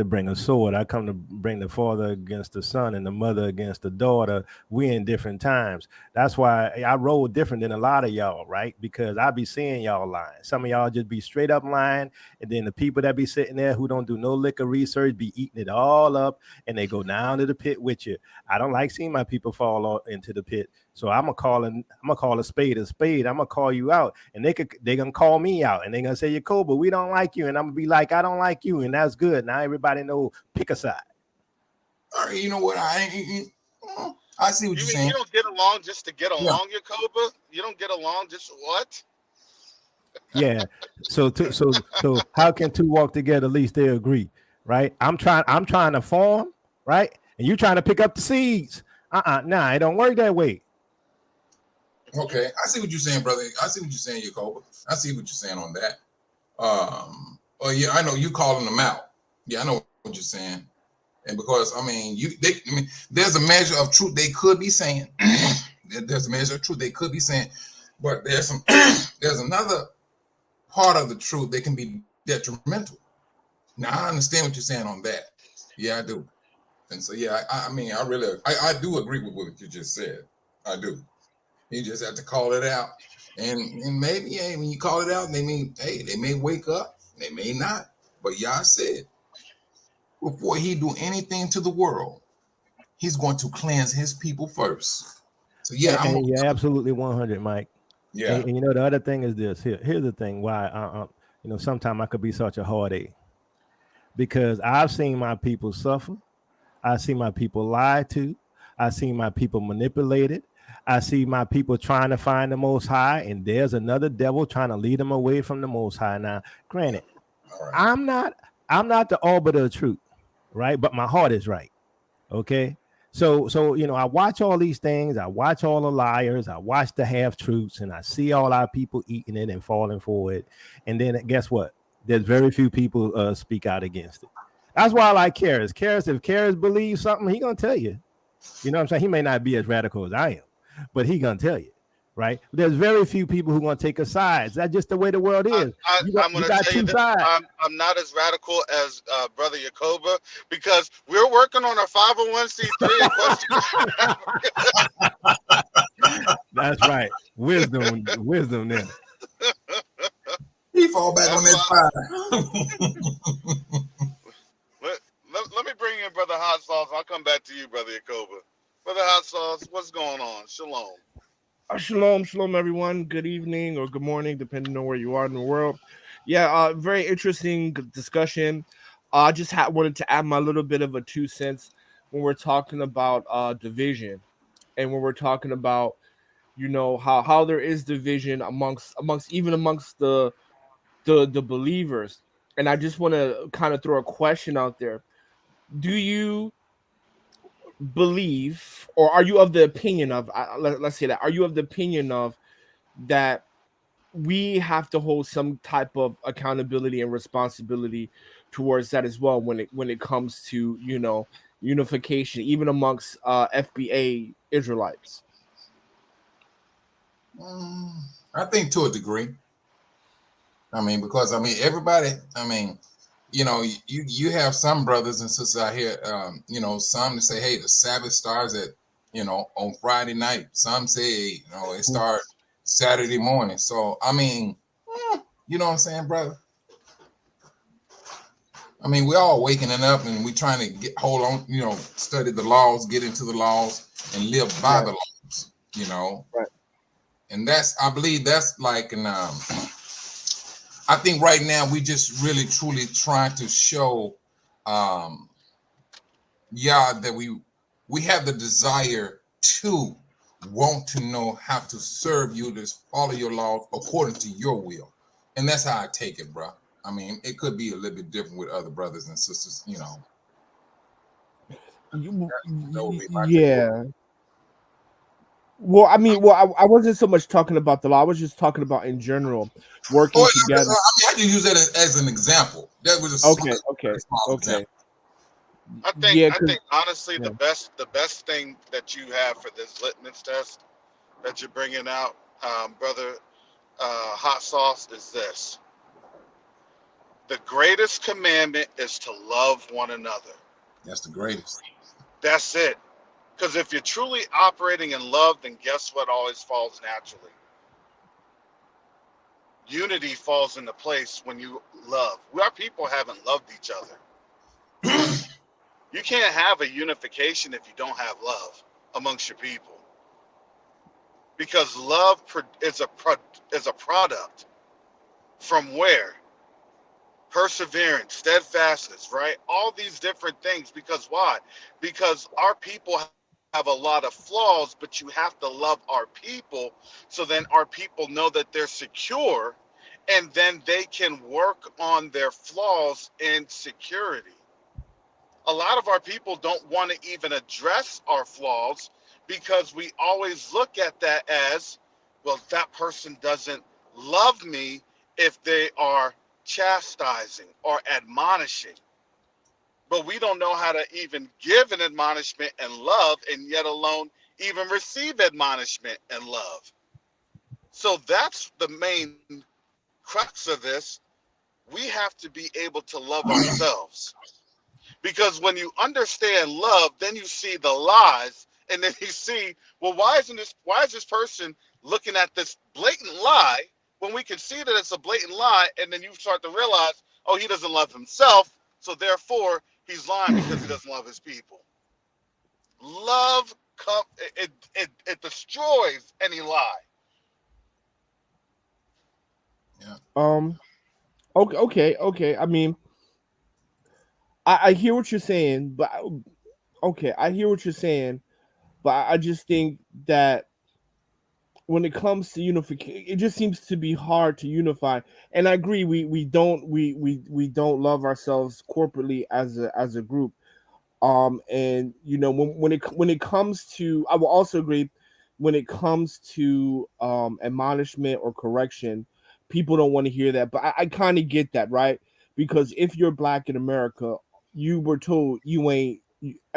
bring a sword. I come to bring the father against the son and the mother against the daughter. We in different times. That's why I roll different than a lot of y'all, right? Because I be seeing y'all lying. Some of y'all just be straight up lying, and then the people that be sitting there who don't do no liquor research be eating it all up, and they go down to the pit with you. I don't like seeing my people fall into the pit. So I'm gonna call a spade a spade. I'm gonna call you out, and they gonna call me out, and they gonna say, Jacoba, we don't like you, and I'm gonna be like, I don't like you, and that's good. Now everybody know, pick a side. all right, you know what? I see what you're saying. You don't get along just to get along, Jacoba? You don't get along just what? Yeah. So how can two walk together? At least they agree, right? I'm trying to form, right, and you trying to pick up the seeds. Nah, it don't work that way. Okay, I see what you're saying, brother. I see what you're saying, Jacoba. I see what you're saying on that. Oh yeah, I know you calling them out. Yeah, I know what you're saying. And because there's a measure of truth they could be saying. There's a measure of truth they could be saying, but there's another part of the truth that can be detrimental. Now I understand what you're saying on that. Yeah, I do. And so yeah, I do agree with what you just said. I do. You just have to call it out. And maybe, hey, when you call it out, they may wake up, they may not. But Yah said, before he do anything to the world, he's going to cleanse his people first. So yeah, you're absolutely 100, Mike. Yeah. And the other thing is this. Here's the thing why sometimes I could be such a heartache, because I've seen my people suffer. I see my people lied to. I see my people manipulated. I see my people trying to find the Most High, and there's another devil trying to lead them away from the Most High. Now, granted, I'm not the arbiter of truth, right? But my heart is right. Okay. So I watch all these things. I watch all the liars. I watch the half truths, and I see all our people eating it and falling for it. And then guess what? There's very few people speak out against it. That's why I like Karis. If Karis believes something, he gonna tell you. You know what I'm saying? He may not be as radical as I am, but he gonna tell you, right? There's very few people who gonna take a side. That's just the way the world is. I'm gonna tell you this. I'm not as radical as Brother Jacoba, because we're working on our 501c3 question. That's right. Wisdom then. He fall back on that fire. Let me bring in Brother Hot Sauce. I'll come back to you, Brother Jacoba. Brother Hot Sauce, what's going on? Shalom. Shalom, everyone. Good evening or good morning, depending on where you are in the world. Yeah, very interesting discussion. I just wanted to add my little bit of a 2 cents when we're talking about division, and when we're talking about, how there is division amongst the believers. And I just want to kind of throw a question out there. Do you believe, or are you of the opinion of, let's say that, are you of the opinion of that we have to hold some type of accountability and responsibility towards that as well when it comes to, unification, even amongst FBA Israelites? I think to a degree. Because everybody, you have some brothers and sisters out here, some that say, hey, the Sabbath starts at, on Friday night. Some say, it starts Saturday morning. So, you know what I'm saying, brother? We're all waking up and we trying to hold on, study the laws, get into the laws, and live by the laws, Right. And I believe that's like I think right now we just really truly trying to show that we have the desire to want to know how to serve you, to follow your laws according to your will. And that's how I take it, bro. I mean, it could be a little bit different with other brothers and sisters, you know. That would be my take. Yeah. Well, I mean, I wasn't so much talking about the law. I was just talking about in general, working Oh, together. I just use that as an example. That was a Okay, very small okay. example. Yeah, I think honestly yeah. the best thing that you have for this litmus test that you're bringing out, brother Hot Sauce, is this: the greatest commandment is to love one another. That's the greatest. That's it. Because if you're truly operating in love, then guess what always falls naturally? Unity falls into place when you love. Our people haven't loved each other. You can't have a unification if you don't have love amongst your people. Because love is a product from where? Perseverance, steadfastness, right? All these different things. Because why? Because our people have a lot of flaws, but you have to love our people so then our people know that they're secure, and then they can work on their flaws in security. A lot of our people don't want to even address our flaws because we always look at that as, well, that person doesn't love me if they are chastising or admonishing. But we don't know how to even give an admonishment and love, and yet alone even receive admonishment and love. So that's the main crux of this. We have to be able to love ourselves. Because when you understand love, then you see the lies, and then you see, well, why is this person looking at this blatant lie when we can see that it's a blatant lie, and then you start to realize, oh, he doesn't love himself, so therefore he's lying because he doesn't love his people. Love it destroys any lie. Yeah. Okay. I mean, I hear what you're saying, but okay, I hear what you're saying, but I just think that when it comes to unification, it just seems to be hard to unify. And I agree, we don't love ourselves corporately as a group. And you know, when it comes to, I will also agree, when it comes to admonishment or correction, people don't want to hear that. But I kind of get that, right? Because if you're black in America, you were told you ain't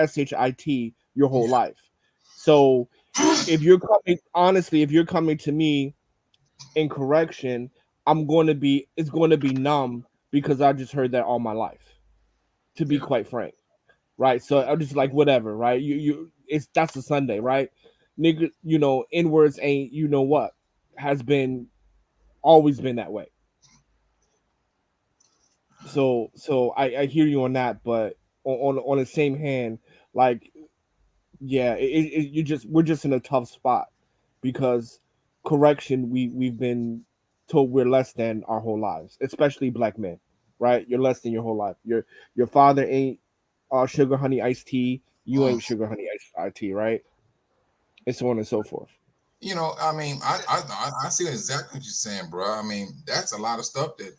shit your whole life. So if you're coming, honestly, if you're coming to me in correction, it's going to be numb because I just heard that all my life, to be Yeah. quite frank, right? So I'm just like, whatever, right? It's that's a Sunday, right? Nigga, you know, N words ain't, you know what, has been always been that way. So I hear you on that, but on the same hand, like, yeah, you just, we're just in a tough spot because correction, we've been told we're less than our whole lives, especially black men, right? You're less than your whole life. Your father ain't sugar honey iced tea, you Mm. ain't sugar honey iced tea, right? And so on and so forth. You know, I mean, I see exactly what you're saying, bro. I mean, that's a lot of stuff that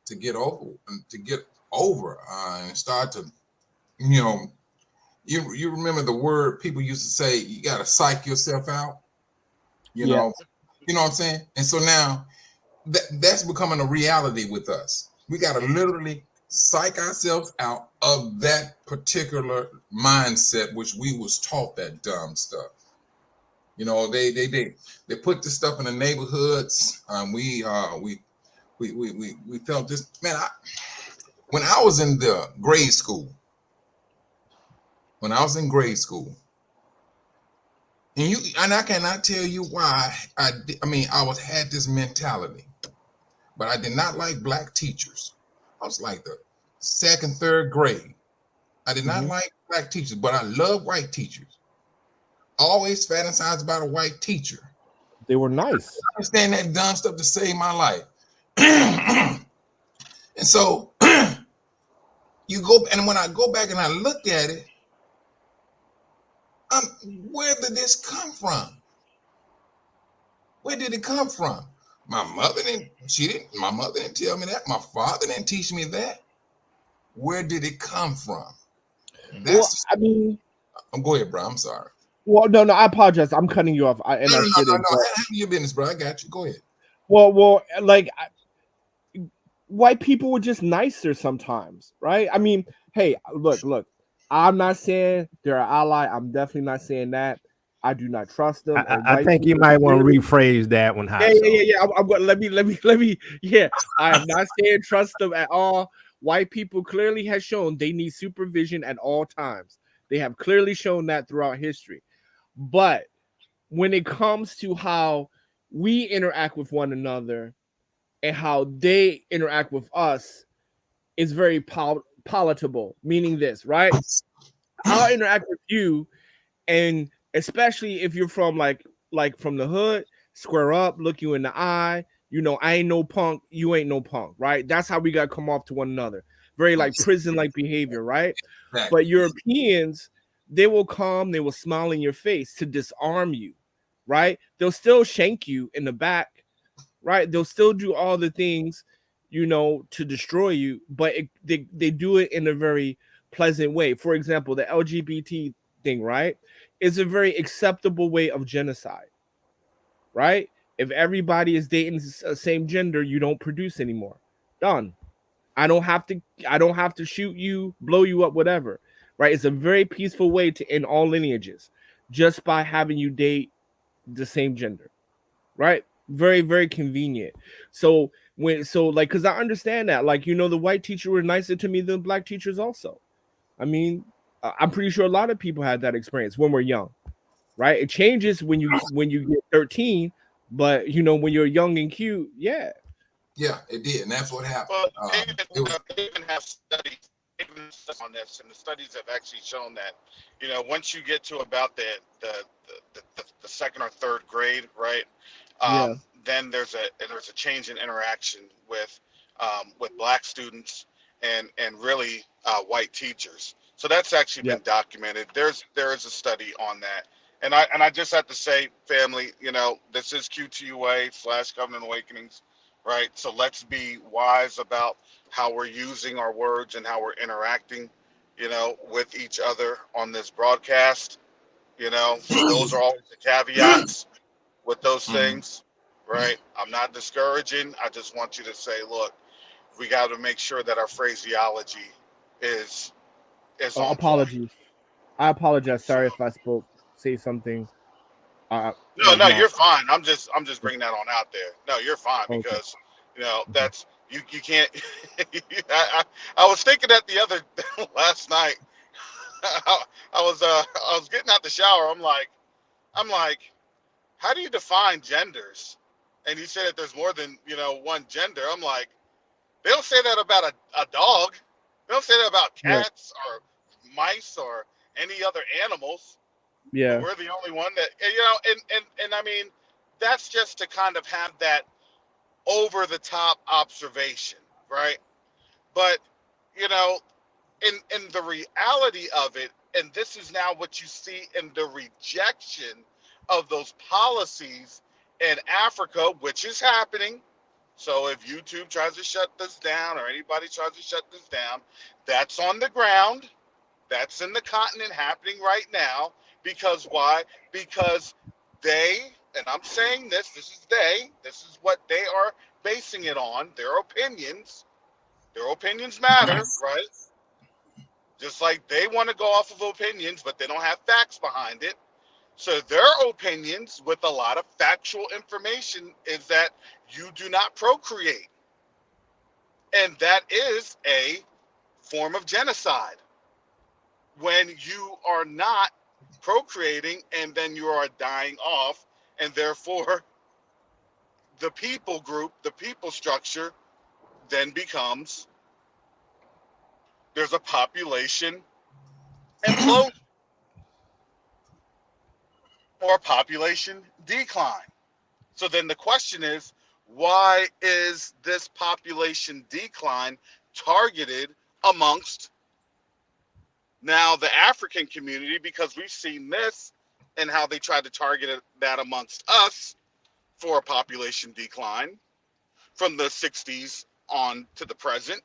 to get over and start to, you know, you remember the word people used to say, you got to psych yourself out, you Yeah. know, what I'm saying? And so now that's becoming a reality with us. We got to literally psych ourselves out of that particular mindset, which we was taught that dumb stuff. You know, they put this stuff in the neighborhoods. We felt this, man. When I was in the grade school, and I cannot tell you why I mean, had this mentality, but I did not like black teachers. I was like the second, third grade. I did not like black teachers, but I love white teachers. Always fantasized about a white teacher. They were nice. I understand that dumb stuff to save my life. And so you go, and when I go back and I look at it, where did this come from? Where did it come from? My mother didn't tell me that. My father didn't teach me that. Where did it come from? Well, That's I mean, go ahead, bro. I'm sorry. well, no, I apologize. I'm cutting you off, and No, I shouldn't. no. Handle your business, bro. I got you. Go ahead. Well, like white people were just nicer sometimes, right? I mean, hey, look. I'm not saying they're an ally. I'm definitely not saying that. I do not trust them. And I white think you people might want to clearly, rephrase that one, Hot. yeah. I'm going. Let me. Yeah, I am not saying trust them at all. White people clearly has shown they need supervision at all times. They have clearly shown that throughout history. But when it comes to how we interact with one another and how they interact with us, is very palatable. Meaning this, right? I'll interact with you, and especially if you're from like from the hood, square up, look you in the eye. You know, I ain't no punk, you ain't no punk, right? That's how we got to come off to one another. Very like prison like behavior, right? Exactly. But Europeans, they will come, they will smile in your face to disarm you, right? They'll still shank you in the back, right? They'll still do all the things, you know, to destroy you, but they do it in a very pleasant way. For example, the LGBT thing, right, is a very acceptable way of genocide, right? If everybody is dating the same gender, you don't produce anymore. Done. I don't have to shoot you, blow you up, whatever. Right? It's a very peaceful way to end all lineages just by having you date the same gender. Right? Very, very convenient. So because I understand that, like, you know, the white teacher were nicer to me than black teachers also. I mean, I'm pretty sure a lot of people had that experience when we're young, right? It changes when you get 13, but you know, when you're young and cute, yeah. Yeah, it did, and that's what happened. Well, they even have studies on this, and the studies have actually shown that, you know, once you get to about the second or third grade, right, Yeah. then there's a change in interaction with black students and really white teachers. So that's actually Yep. been documented. There is a study on that, and I just have to say, family, you know, this is Q2UA / Covenant Awakenings. Right. So let's be wise about how we're using our words and how we're interacting, you know, with each other on this broadcast, you know. So those are always the caveats with those things, right? I'm not discouraging. I just want you to say, look, we got to make sure that our phraseology is on point. Apologies. I apologize. So Sorry if I say something no, like not you're fine. I'm just bringing that on out there. No, you're fine okay. because you know that's you can't. I was thinking that the other last night. I was getting out the shower. I'm like, how do you define genders? And you said that there's more than, you know, one gender. I'm like, they don't say that about a dog. They don't say that about Yeah. cats or mice or any other animals. But Yeah. we're the only one that, you know, and I mean, that's just to kind of have that over the top observation, right? But you know, in the reality of it, and this is now what you see in the rejection of those policies in Africa, which is happening. So if YouTube tries to shut this down or anybody tries to shut this down, that's on the ground. That's in the continent happening right now. Because why? Because they, and I'm saying this is what they are basing it on, their opinions. Their opinions matter, right? Just like they want to go off of opinions, but they don't have facts behind it. So their opinions with a lot of factual information is that you do not procreate. And that is a form of genocide. When you are not procreating and then you are dying off, and therefore the people group, the people structure then becomes there's a population implosion or population decline. So then the question is, why is this population decline targeted amongst now the African community? Because we've seen this and how they tried to target that amongst us for a population decline from the 60s on to the present,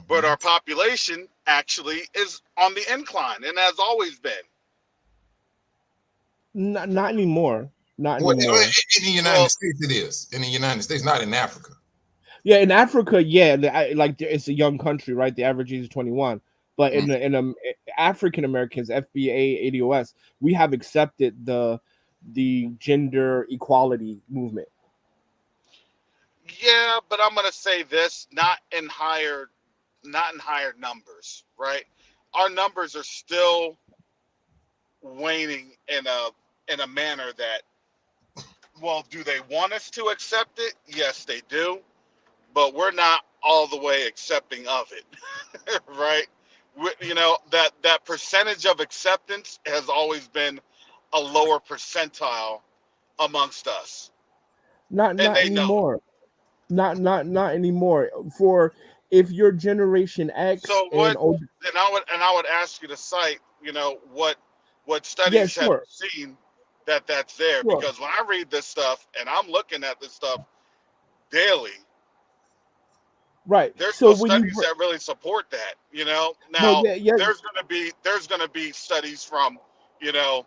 but our population actually is on the incline and has always been. Not anymore. Not Well, anymore. in the United States, it is. In the United States, not in Africa. Yeah, in Africa, yeah, like it's a young country, right? The average age is 21. But in African Americans, FBA, ADOS, we have accepted the gender equality movement. Yeah, but I'm gonna say this: not in higher numbers, right? Our numbers are still waning in a manner that, well, do they want us to accept it? Yes, they do, but we're not all the way accepting of it, right? You know, that percentage of acceptance has always been a lower percentile amongst us, Not and they know it. anymore. Not anymore. For if you're Generation X So and what? older, And I would ask you to cite, you know, what yeah, studies have sure, seen that's there, sure, because when I read this stuff and I'm looking at this stuff daily, right. there's So no when you, studies that really support that. You know, well, now yeah, yeah, there's gonna be studies from, you know,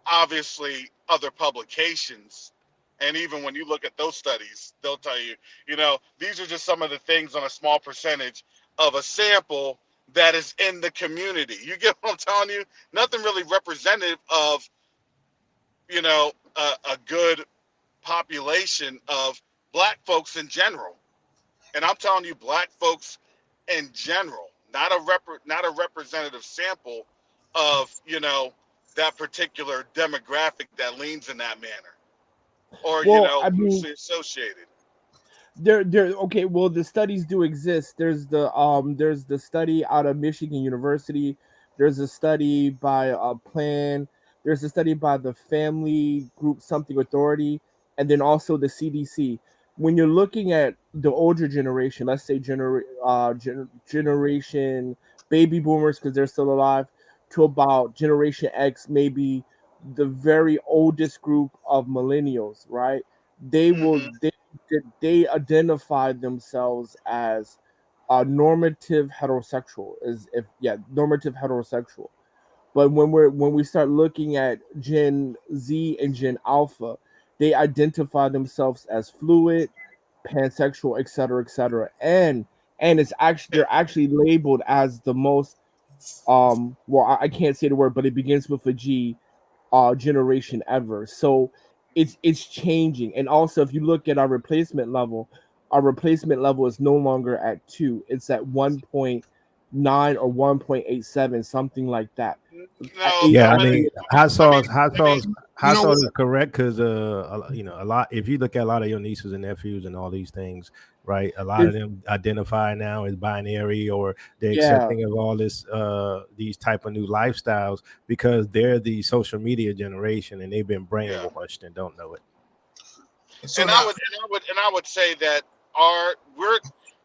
obviously other publications. And even when you look at those studies, they'll tell you, you know, these are just some of the things on a small percentage of a sample that is in the community. You get what I'm telling you? Nothing really representative of, you know, a good population of black folks in general. And I'm telling you, black folks in general, not a representative sample of, you know, that particular demographic that leans in that manner, or, you well, know, I mean, loosely associated. there okay, well, the studies do exist. There's the study out of Michigan University. There's a study by Plan. There's a study by the Family Group Something Authority, and then also the CDC. When you're looking at the older generation, let's say generation baby boomers, because they're still alive, to about Generation X, maybe the very oldest group of millennials, right? They will Hmm. they identify themselves as normative heterosexual, is if yeah, normative heterosexual. But when we start looking at Gen Z and Gen Alpha, they identify themselves as fluid, pansexual, etc., etc. And it's actually Yeah. they're actually labeled as the most well, I can't say the word, but it begins with a G, generation ever. So it's changing. And also, if you look at our replacement level is no longer at 2. It's at 1.9 or 1.87, something like that. No, Yeah, I let me mean, hot let me sauce, hot let me. sauce, You hot know sauce what? is correct because you know, a lot. If you look at a lot of your nieces and nephews and all these things, right? A lot of It's, them identify now as binary, or they're yeah. accepting of all this, these type of new lifestyles because they're the social media generation and they've been Yeah. brainwashed and don't know it. So And now, I would say that our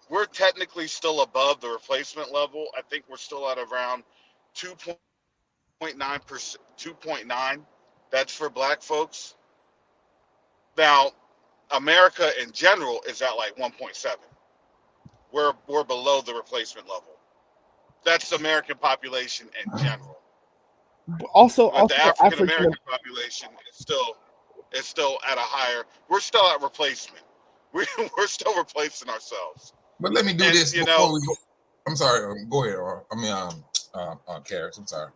we're technically still above the replacement level. I think we're still at around 2.9%, 2.9. That's for black folks. Now, America in general is at like 1.7. We're below the replacement level. That's the American population in general. But the Also African African. American population is still at a higher. We're still at replacement. We're still replacing ourselves. but let me do And this you know, before we. I'm sorry. Go ahead. Karis, I'm sorry.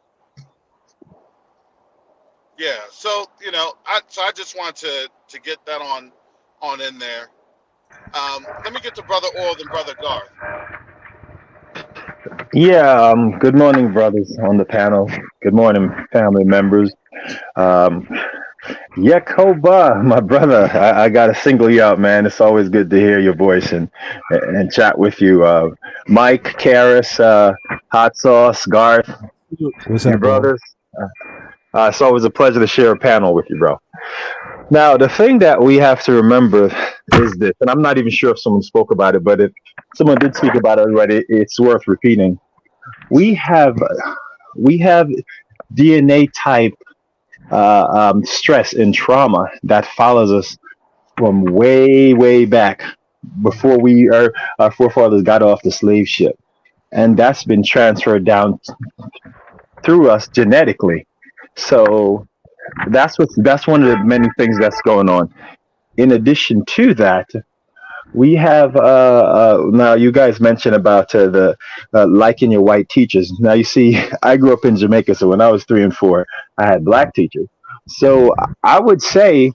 yeah. So you know, I just wanted to get that on in there. Let me get to Brother Oil and Brother Garth. Yeah, good morning, brothers on the panel. Good morning, family members. Um, Yakoba, my brother, I got to single you out, man. It's always good to hear your voice and chat with you. Mike, Karis, Hot Sauce, Garth, What's you up, bro? brothers. It's always a pleasure to share a panel with you, bro. Now, the thing that we have to remember is this, and I'm not even sure if someone spoke about it, but if someone did speak about it already, it's worth repeating. We have we have DNA type stress and trauma that follows us from way, way back before our forefathers got off the slave ship, and that's been transferred down through us genetically. So that's one of the many things that's going on. In addition to that, we have now you guys mentioned about the liking your white teachers. Now you see, I grew up in Jamaica, so when I was 3 and 4, I had black teachers. So I would say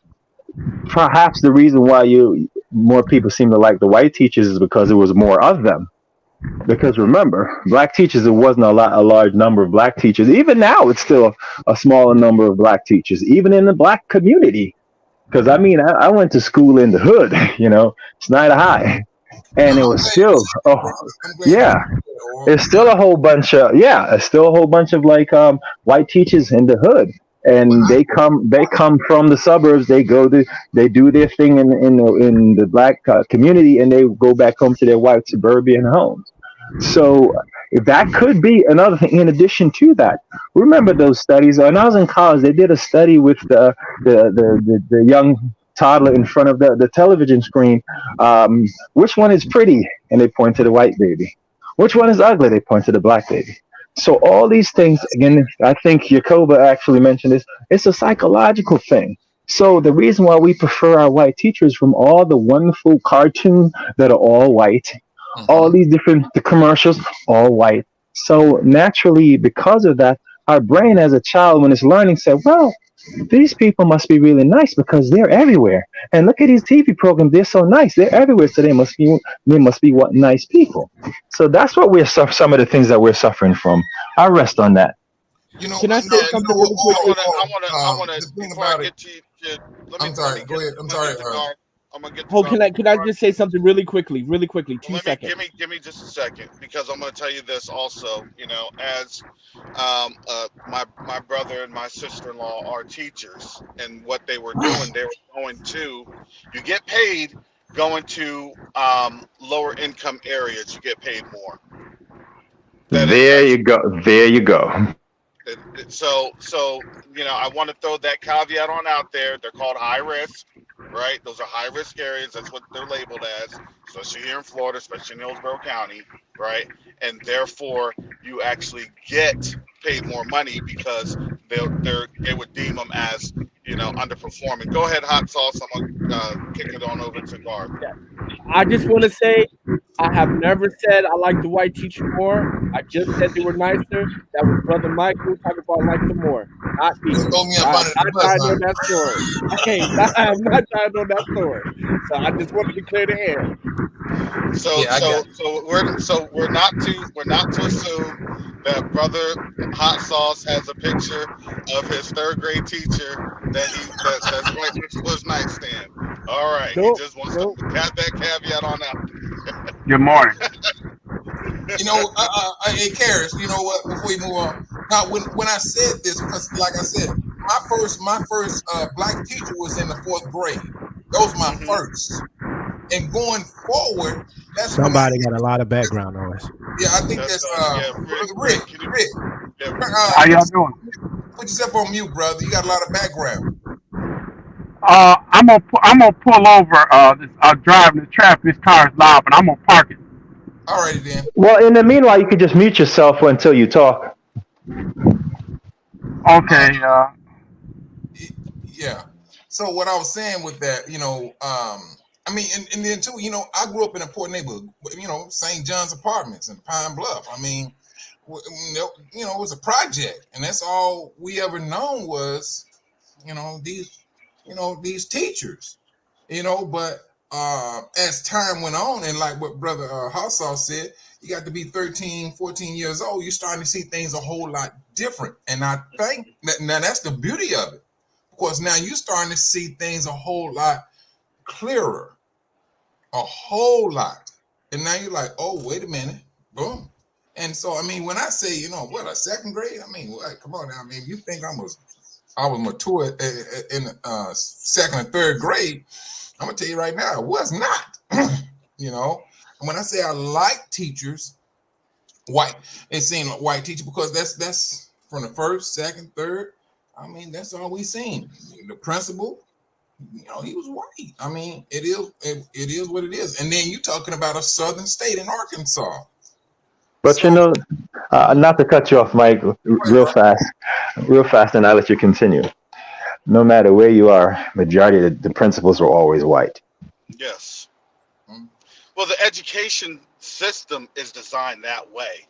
perhaps the reason why you more people seem to like the white teachers is because there was more of them. Because remember, black teachers, there wasn't a large number of black teachers. Even now, it's still a smaller number of black teachers, even in the black community. Because I mean, I went to school in the hood, Snyder High, No, and it I'm was glad you still, said that, oh, brother. I'm glad you yeah, said that, or it's still a whole bunch of, it's still a whole bunch of like white teachers in the hood, but and they come from the suburbs. They do their thing in the black community, and they go back home to their white suburban homes. So that could be another thing. In addition to that, remember those studies? When I was in college, they did a study with the young toddler in front of the television screen. Which one is pretty? And they point to the white baby. Which one is ugly? They point to the black baby. So all these things, again, I think Jacoba actually mentioned this. It's a psychological thing. So the reason why we prefer our white teachers from all the wonderful cartoons that are all white, all mm-hmm. these different the commercials, all white. So naturally, because of that, our brain as a child, when it's learning, said, "Well, these people must be really nice because they're everywhere. And look at these TV programs; they're so nice. They're everywhere, so they must be what nice people." So that's what some of the things that we're suffering from. I rest on that. Can I No, say Yeah, something really quickly? I wanna. the thing Before I about it, get to I'm let me sorry. Go get, ahead. I'm I'm gonna sorry. get to guard. I'm gonna get to Oh, guard. can I just say something really quickly? Really quickly, two Let me seconds. give me just a second because I'm going to tell you this also. As my brother and my sister-in-law are teachers, and what they were doing, they were going to. You get paid going to lower income areas. You get paid more. There That's you go. There you go. so I want to throw that caveat on out there. They're called high risk, right? Those are high risk areas. That's what they're labeled as, especially here in Florida, especially in Hillsborough County, right? And therefore, you actually get paid more money because they would deem them as underperforming. Go ahead, hot sauce. I'm gonna kick it on over to Garth. I just want to say I have never said I like the white teacher more. I just said they were nicer. That was Brother Michael talking about like them more, not me. You throw me up I'm under the not bus, trying huh? on that story. I'm not trying on that story. So I just wanted to clear the air. So Yeah, I got so so we're not to assume that brother hot sauce has a picture of his third grade teacher that's right next to his nightstand. All right, he Nope, just wants to nope. have that caveat on out. Good morning. Hey, Karis, you know what? Before we move on, now when I said this, because like I said, my first black teacher was in the fourth grade. That was my Hmm. first, and going forward, that's when I Somebody got a lot of background noise. I think That's that's yeah, Brother Rick, Rick. can you Rick, yeah, How y'all doing? put yourself on mute, brother. You got a lot of background. I'm gonna pull over. Driving the traffic. This car is loud, but I'm gonna park it. All righty then. Well, in the meanwhile, you could just mute yourself until you talk. Uh, Okay. yeah. So what I was saying with that, I mean, and then too, I grew up in a poor neighborhood, St. John's Apartments in Pine Bluff. I mean, it was a project, and that's all we ever known was, these, these teachers, but as time went on, and like what Brother Hossaw said, you got to be 13, 14 years old, you're starting to see things a whole lot different. And I think that now that's the beauty of it. Of course, now you're starting to see things a whole lot clearer, a whole lot. And now you're like, oh, wait a minute, boom. And so, I mean, when I say, a second grade, I mean, come on now. I mean, if you think I was mature in second and third grade, I'm gonna tell you right now, I was not. And when I say I like teachers, white, it seemed like white teacher because that's from the first, second, third. I mean, that's all we seen. The principal, he was white. I mean, it is what it is. And then you talking about a southern state in Arkansas. But So, not to cut you off, Mike, real fast, and I'll let you continue. No matter where you are, majority of the principals are always white. Yes. Well, the education system is designed that way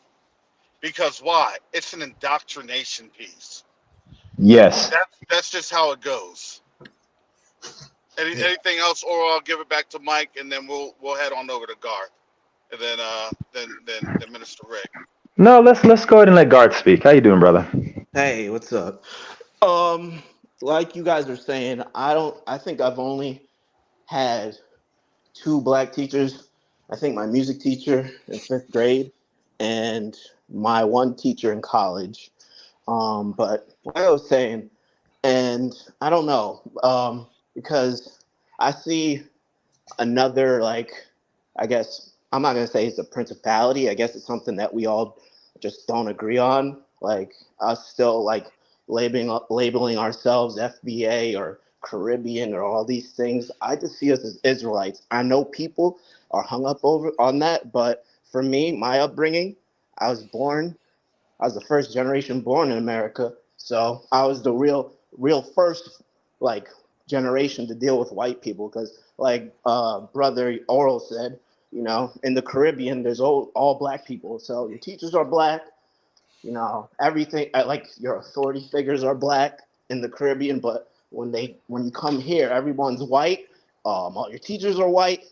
because why? It's an indoctrination piece. Yes. That's just how it goes. Anything else, or I'll give it back to Mike, and then we'll head on over to Garth, and then Minister Rick. No, let's go ahead and let Garth speak. How you doing, brother? Hey, what's up? Like you guys are saying, I think I've only had two black teachers. I think my music teacher in 5th grade and my one teacher in college. But like I was saying, and I don't know, because I see another, like, I guess I'm not gonna say it's a principality. I guess it's something that we all just don't agree on. Like us still like labeling ourselves FBA or Caribbean or all these things. I just see us as Israelites. I know people are hung up over on that, but for me, my upbringing, I was the first generation born in America, so I was the real first like generation to deal with white people. Because like brother Oral said, in the Caribbean, there's all black people. So your teachers are black, everything, like your authority figures are black in the Caribbean. But when you come here, everyone's white. All your teachers are white,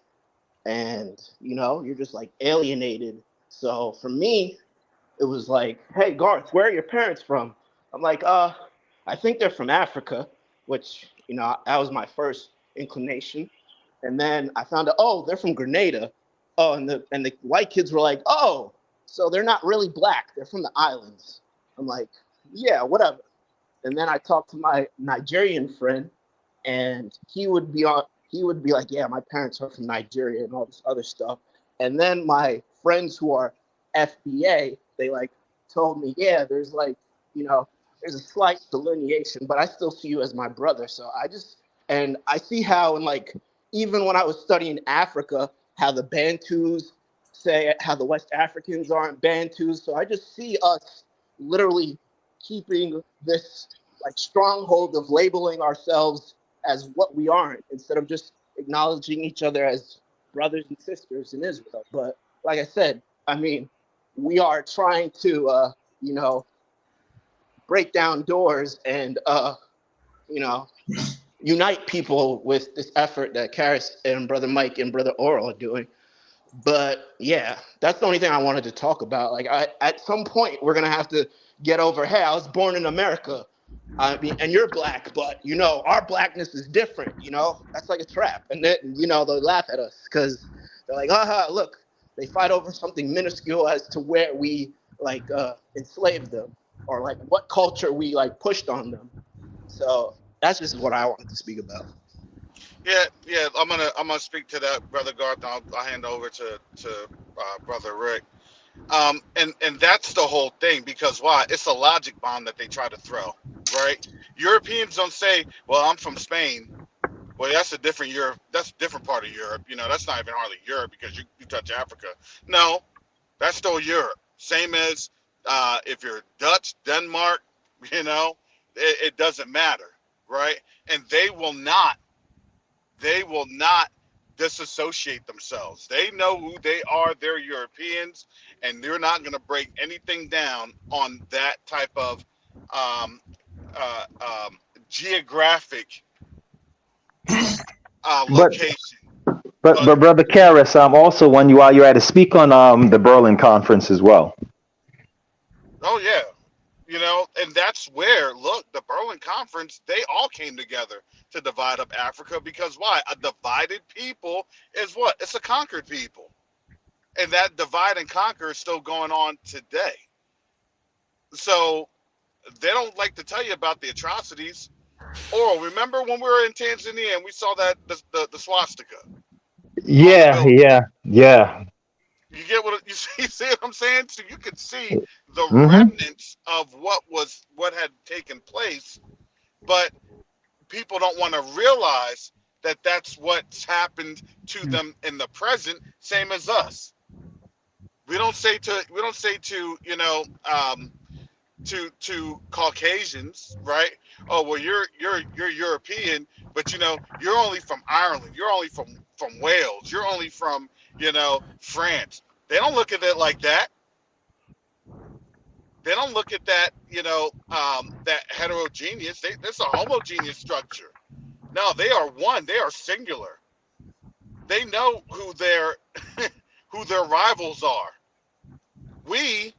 and you're just like alienated. So for me, it was like, hey, Garth, where are your parents from? I'm like, I think they're from Africa, which, that was my first inclination. And then I found out, oh, they're from Grenada. Oh, and the white kids were like, oh, so they're not really black. They're from the islands. I'm like, yeah, whatever. And then I talked to my Nigerian friend, and he would be like, yeah, my parents are from Nigeria and all this other stuff. And then my friends who are FBA, they like told me, yeah, there's like, there's a slight delineation, but I still see you as my brother. So I see how, and like, even when I was studying Africa, how the Bantus say how the West Africans aren't Bantus. So I just see us literally keeping this like stronghold of labeling ourselves as what we aren't, instead of just acknowledging each other as brothers and sisters in Israel. But like I said, I mean, we are trying to, break down doors and, unite people with this effort that Karis and Brother Mike and Brother Oral are doing. But yeah, that's the only thing I wanted to talk about. Like, at some point, we're gonna have to get over. Hey, I was born in America. I mean, and you're black, but our blackness is different. That's like a trap. And then they laugh at us because they're like, haha, look, they fight over something minuscule as to where we like enslaved them, or like what culture we like pushed on them. So that's just what I wanted to speak about. Yeah. I'm gonna speak to that, Brother Garth. I'll hand over to Brother Rick. And that's the whole thing, because why? It's a logic bomb that they try to throw, right? Europeans don't say, "Well, I'm from Spain." Well, that's a different Europe. That's a different part of Europe. That's not even hardly Europe because you touch Africa. No, that's still Europe. Same as if you're Dutch, Denmark. It doesn't matter, right? And they will not disassociate themselves. They know who they are. They're Europeans, and they're not going to break anything down on that type of um, geographic But location. but brother Karis, also when while you're at to speak on the Berlin conference as well. Oh yeah, and that's where, look, the Berlin Conference, they all came together to divide up Africa, because why? A divided people is what? It's a conquered people. And that divide and conquer is still going on today. So they don't like to tell you about the atrocities. Or remember when we were in Tanzania and we saw that the swastika on the Yeah, building? yeah, yeah. You get what you see? See what I'm saying? So you could see the Hmm. remnants of what had taken place. but people don't want to realize that that's what's happened to them in the present, same as us. We don't say to to Caucasians, right? Oh well, you're European, but you're only from Ireland, you're only from Wales, you're only from France. They don't look at it like that. They don't look at that that heterogeneous. There's a homogeneous structure. No, they are one. They are singular. They know who their who their rivals are. We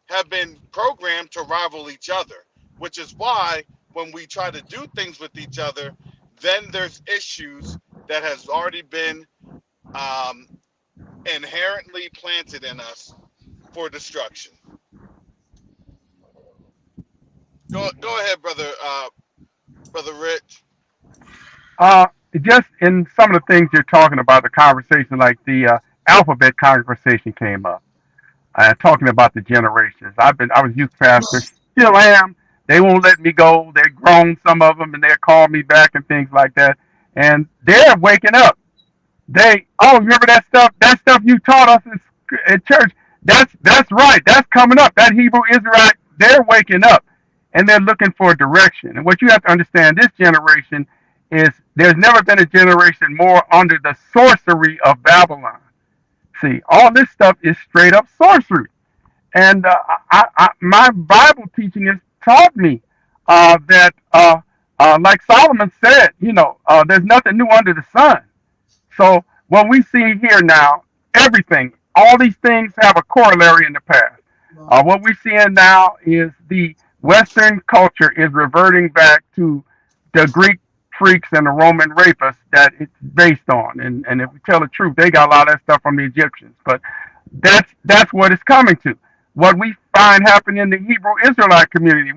have been programmed to rival each other, which is why when we try to do things with each other, then there's issues that has already been um, inherently planted in us for destruction. Go ahead, brother Rich. Just in some of the things you're talking about, the conversation, like the alphabet conversation came up, talking about the generations. I was youth pastor, still am. They won't let me go. They're grown, some of them, and they'll call me back and things like that. And they're waking up. Remember that stuff? That stuff you taught us in church. That's right. That's coming up. That Hebrew Israelite, they're waking up, and they're looking for direction. And what you have to understand, this generation is there's never been a generation more under the sorcery of Babylon. See, all this stuff is straight up sorcery. And my Bible teaching has taught me that, like Solomon said, there's nothing new under the sun. So what we see here now, everything, all these things have a corollary in the past. What we're seeing now is the Western culture is reverting back to the Greek freaks and the Roman rapists that it's based on. And if we tell the truth, they got a lot of that stuff from the Egyptians. But that's what it's coming to. What we find happening in the Hebrew Israelite community,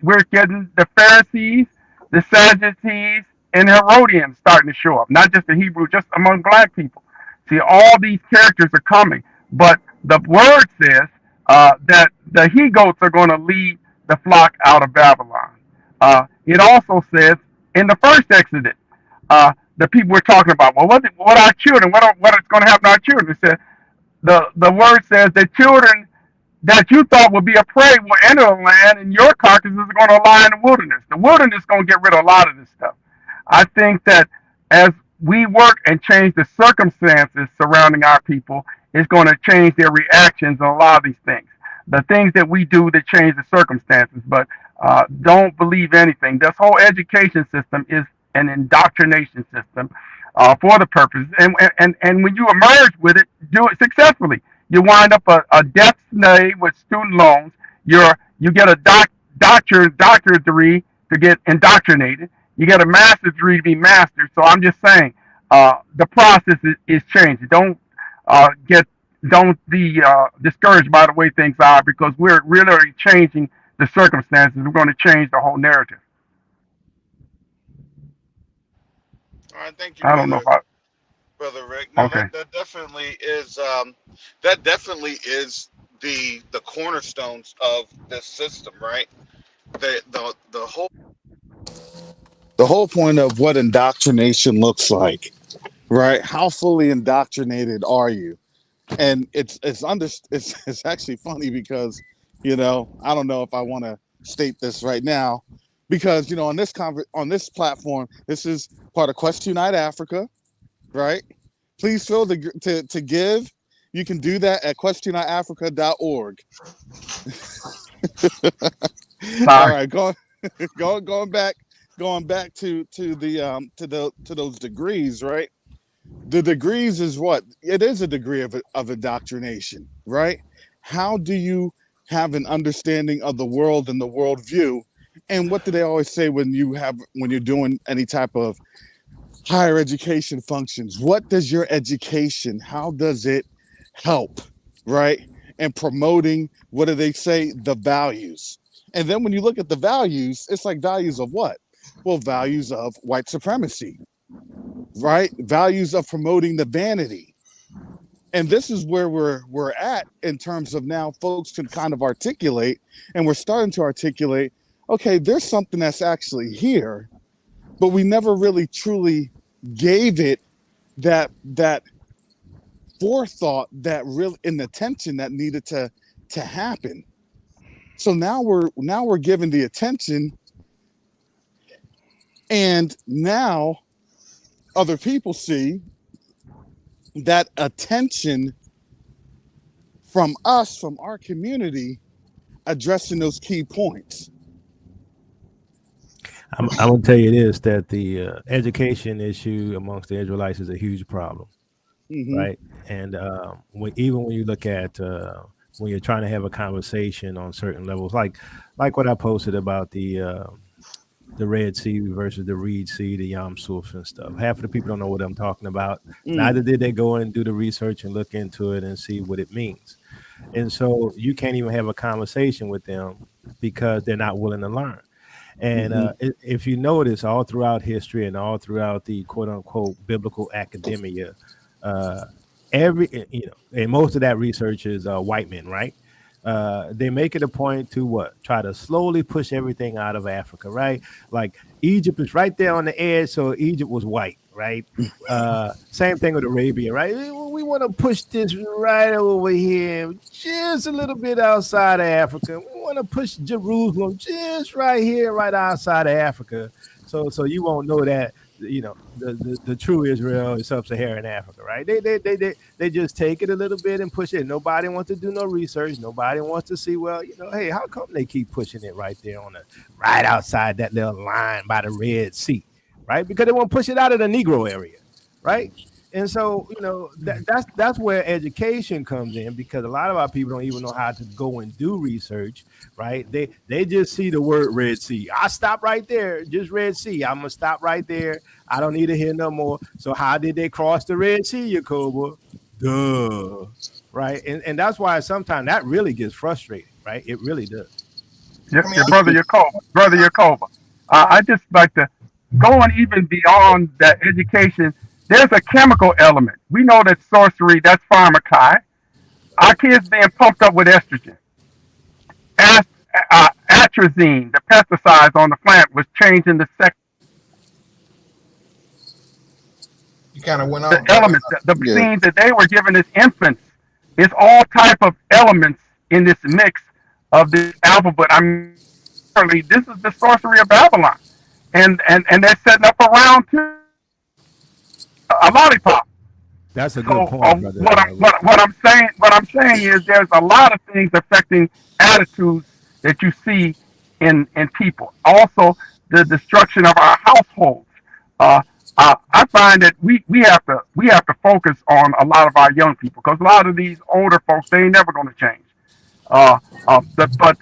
we're getting the Pharisees, the Sadducees, and Herodians starting to show up. Not just the Hebrew, just among black people. See, all these characters are coming. But the word says that the he goats are going to lead the flock out of Babylon. It also says in the first Exodus, the people we're talking about, well, what are our children? What is going to happen to our children? It said, the word says that children that you thought would be a prey will enter the land, and your carcasses are going to lie in the wilderness. The wilderness is going to get rid of a lot of this stuff. I think that as we work and change the circumstances surrounding our people, it's going to change their reactions on a lot of these things. The things that we do to change the circumstances, but don't believe anything. This whole education system is an indoctrination system for the purpose. And when you emerge with it, do it successfully. You wind up a death slave with student loans. You get a doctorate degree to get indoctrinated. You get a master's degree to be mastered. So I'm just saying, the process is changing. Don't be discouraged by the way things are, because we're really changing the circumstances. We're going to change the whole narrative. All right, thank you, I don't know if I. brother Rick. No, Okay. that definitely is the cornerstones of this system, right? The whole point of what indoctrination looks like, right? How fully indoctrinated are you? And it's actually funny because I don't know if I want to state this right now, because on on this platform, this is part of Q2UA Africa, right? Please feel to give. You can do that at q2uaafrica.org. All right, going back to those degrees, right? The degrees is what it is, a degree of indoctrination, right? How do you have an understanding of the world and the worldview? And what do they always say when you're doing any type of higher education functions? What does your education, how does it help, right? And promoting, what do they say? The values. And then when you look at the values, it's like values of what? Well, values of white supremacy, right? Values of promoting the vanity. And this is where we're at in terms of now folks can kind of articulate, and we're starting to articulate okay, there's something that's actually here, but we never really truly gave it that forethought, that real and attention that needed to happen. So now we're giving the attention, and now other people see that attention from us, from our community, addressing those key points. I'm gonna tell you this: that the education issue amongst the Israelites is a huge problem, Mm-hmm. right? And even when you look at when you're trying to have a conversation on certain levels, like what I posted about the Red Sea versus the Reed Sea, the Yam Suf and stuff. Half of the people don't know what I'm talking about. Mm. Neither did they go and do the research and look into it and see what it means. And so you can't even have a conversation with them because they're not willing to learn. And Mm-hmm. if you notice, all throughout history and all throughout the quote unquote biblical academia, uh, and most of that research is white men, right? They make it a point to what? Try to slowly push everything out of Africa, right? Like Egypt is right there on the edge, so Egypt was white, right? Same thing with Arabia, right? We want to push this right over here, just a little bit outside of Africa. We want to push Jerusalem just right here, right outside of Africa. So you won't know that the true Israel is sub-Saharan Africa, right? They just take it a little bit and push it. Nobody wants to do no research. Nobody wants to see, well, hey, how come they keep pushing it right there right outside that little line by the Red Sea, right? Because they want to push it out of the Negro area, right? And so, that's where education comes in, because a lot of our people don't even know how to go and do research, right? They just see the word Red Sea. I stop right there, just Red Sea. I'm gonna stop right there. I don't need to hear no more. So how did they cross the Red Sea, Yakoba? Duh. Right. And that's why sometimes that really gets frustrating, right? It really does. Your, I mean, your brother Yakoba, brother Yakoba. I just like to go on even beyond that education. There's a chemical element. We know that sorcery, that's pharmakai. Our kids being pumped up with estrogen. Ast- Atrazine, the pesticides on the plant, was changing the sex. you kind of went The out, brother. elements, the Yeah. vaccines that they were giving as infants, it's all type of elements in this mix of this alphabet. I mean, literally, this is the sorcery of Babylon, and they're setting up around to a lollipop. That's a good So point, brother. what I'm saying is there's a lot of things affecting attitudes that you see in people. Also, the destruction of our households. Uh, I find that we have to focus on a lot of our young people, because a lot of these older folks, they ain't never going to change. But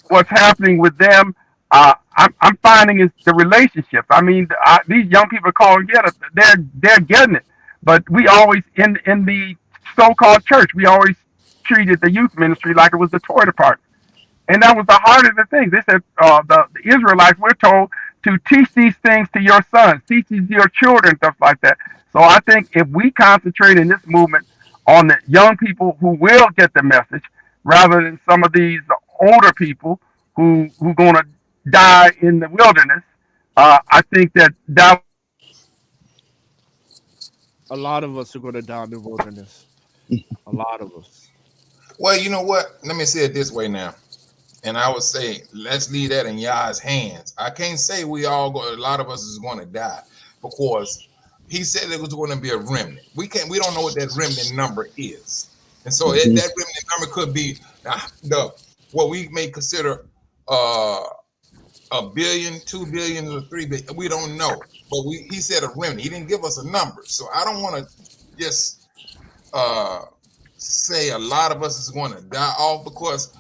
what's happening with them, I'm finding is the relationships. I mean, these young people call, yeah, they're getting it, but we always in the so-called church, we always treated the youth ministry like it was the toy department. And that was the heart of the thing. They said, the Israelites, we're told to teach these things to your sons, teach these to your children, stuff like that. So I think if we concentrate in this movement on the young people who will get the message, rather than some of these older people who going to die in the wilderness, I think that A lot of us are going to die in the wilderness. A lot of us. Well, you know what? Let me say it this way now. And I would say, let's leave that in Yah's hands. I can't say a lot of us is going to die, because he said there was going to be a remnant. We don't know what that remnant number is. And so that Mm-hmm. remnant number could be what we may consider uh, a billion, 2 billion, or 3 billion. We don't know. But he said a remnant. He didn't give us a number. So I don't want to just uh, say a lot of us is going to die off, because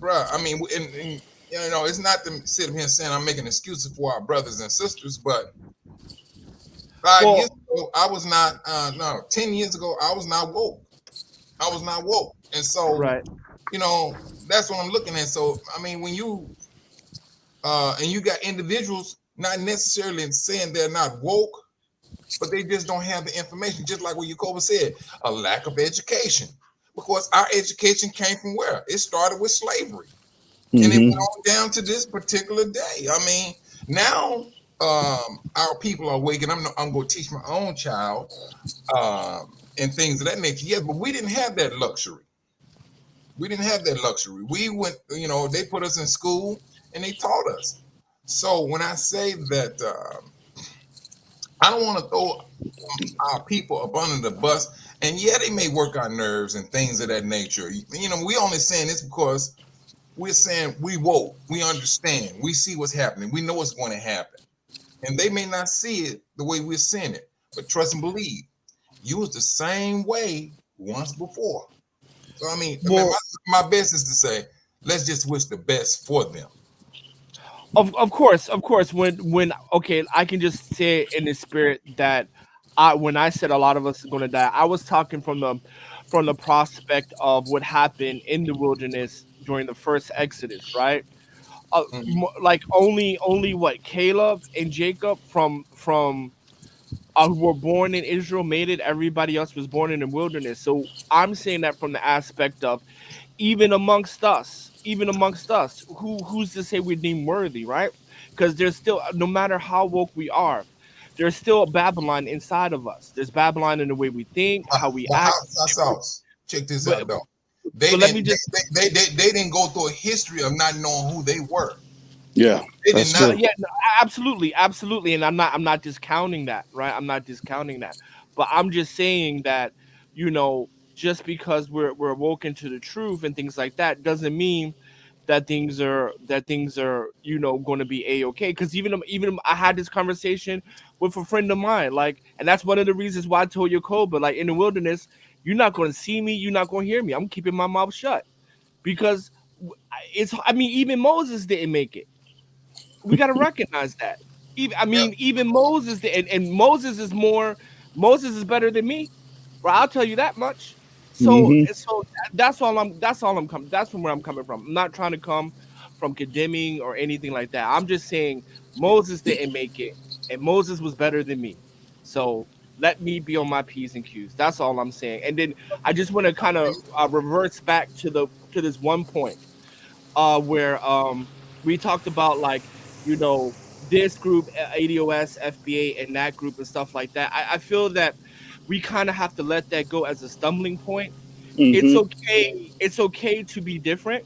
bruh, I mean, and it's not to sit here saying I'm making excuses for our brothers and sisters, but 5 years Well, ago, I was not, no, 10 years ago, I was not woke. I was not woke. And so, right. that's what I'm looking at. So, I mean, when and you got individuals not necessarily saying they're not woke, but they just don't have the information, just like what Yakoba said, a lack of education. Because our education came from where? It started with slavery. And it went Mm-hmm. on down to this particular day. I mean, now our people are waking. I'm going to teach my own child and things of that nature. Yes, but we didn't have that luxury. We didn't have that luxury. We went, they put us in school and they taught us. So when I say that, I don't want to throw our people up under the bus. And yeah, they may work our nerves and things of that nature. We only saying this because we're saying we woke, we understand, we see what's happening, we know what's going to happen. And they may not see it the way we're seeing it, but trust and believe, you was the same way once before. So I mean, Well, my best is to say, let's just wish the best for them. of course, when okay, I can just say in the spirit that when I said a lot of us are going to die, I was talking from the prospect of what happened in the wilderness during the first Exodus, right? Mhm. Like only what Caleb and Jacob from who were born in Israel made it. Everybody else was born in the wilderness. So I'm saying that from the aspect of even amongst us, who's to say we're deemed worthy, right? Because there's still, no matter how woke we are, there's still Babylon inside of us. There's Babylon in the way we think, how we But act. sauce. Check this But out, though. They let me didn't. just They didn't go through a history of not knowing who they were. Yeah, They did that's not. true. yeah, no, absolutely, and I'm not discounting that, right? I'm not discounting that, but I'm just saying that, just because we're woken to the truth and things like that doesn't mean that things are going to be a-okay. Because even I had this conversation with a friend of mine, like, and that's one of the reasons why I told you, Cole, but like in the wilderness, you're not going to see me, you're not going to hear me. I'm keeping my mouth shut because I mean, even Moses didn't make it. We got to recognize that. Yeah. Even Moses did, and Moses is better than me. Well, I'll tell you that much. So Mm-hmm. so that's all I'm coming. That's from where I'm coming from. I'm not trying to come from condemning or anything like that. I'm just saying Moses didn't make it, and Moses was better than me. So let me be on my P's and Q's. That's all I'm saying. And then I just want to kind of reverse back to this one point where we talked about, like, this group, ADOS, FBA, and that group and stuff like that. I feel that we kind of have to let that go as a stumbling point. It's Mm-hmm. okay. It's okay to be different.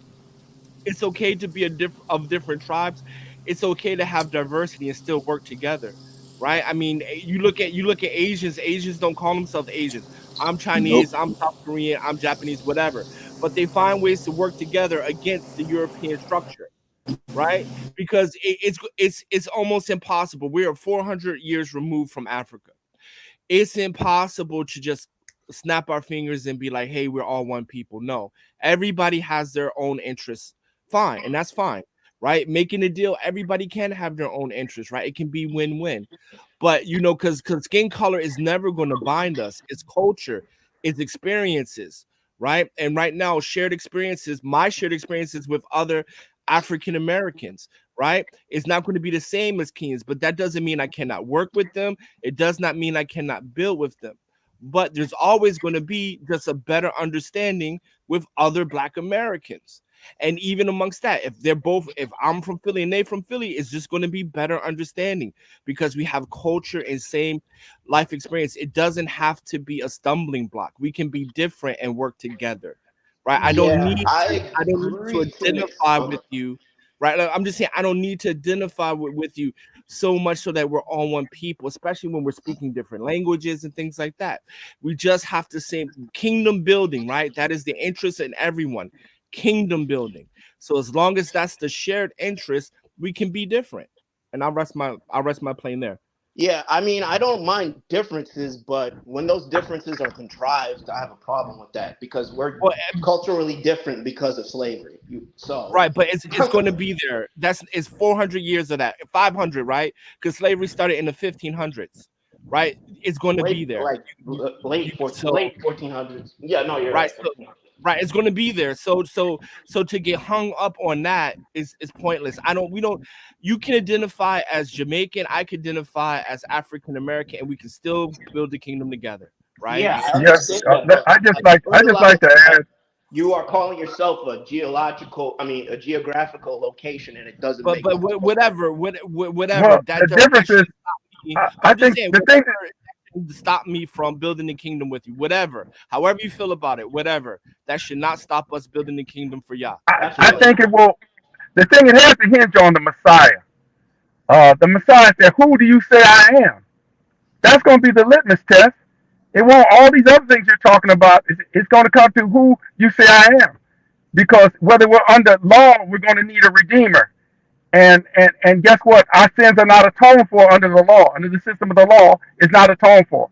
It's okay to be of different tribes. It's okay to have diversity and still work together, right? I mean, you look at Asians. Asians don't call themselves Asians. I'm Nope. Chinese. I'm South Korean. I'm Japanese. Whatever. But they find ways to work together against the European structure, right? Because it's almost impossible. We are 400 years removed from Africa. It's impossible to just snap our fingers and be like, hey, we're all one people. No, everybody has their own interests. Fine, and that's fine, right? Making a deal, everybody can have their own interests, right? It can be win-win. But because skin color is never going to bind us. It's culture, it's experiences, right? And right now, my shared experiences with other African Americans, right? It's not going to be the same as Kenyans, but that doesn't mean I cannot work with them. It does not mean I cannot build with them. But there's always going to be just a better understanding with other Black Americans. And even amongst that, if I'm from Philly and they from Philly, it's just going to be better understanding because we have culture and same life experience. It doesn't have to be a stumbling block. We can be different and work together, right? I don't Yeah, need to. I I don't need to agree to an identify extent. with you, right? Like, I'm just saying I don't need to identify with you so much so that we're all one people, especially when we're speaking different languages and things like that. We just have to say kingdom building, right? That is the interest in everyone. Kingdom building. So as long as that's the shared interest, we can be different. And I'll rest my plane there. Yeah, I mean, I don't mind differences, but when those differences are contrived, I have a problem with that because we're Well, culturally different because of slavery. So, right, but it's going to be there. It's 400 years of that, 500, right? Because slavery started in the 1500s, right? It's going to be late, there. like So late 1400s. Yeah, no, you're right, right. so right, it's going to be there. So to get hung up on that is pointless. We don't. You can identify as Jamaican. I can identify as African American, and we can still build the kingdom together, right? Yeah, I Yes, understand that, but I just I like to realize add. You are calling yourself a geographical location, and it doesn't But make no sense. whatever, Well, that the difference is, shouldn't stop me. I I'm just think saying, the thing. whatever shouldn't stop me from building the kingdom with you. Whatever, however you feel about it, whatever, that should not stop us building the kingdom for Yah. I Absolutely. think it will. The thing, it has to hinge on the Messiah. The Messiah said, "Who do you say I am?" That's going to be the litmus test. It won't. All these other things you're talking about. It's going to come to who you say I am. Because whether we're under law, we're going to need a redeemer. And guess what? Our sins are not atoned for under the law. Under the system of the law, is not atoned for.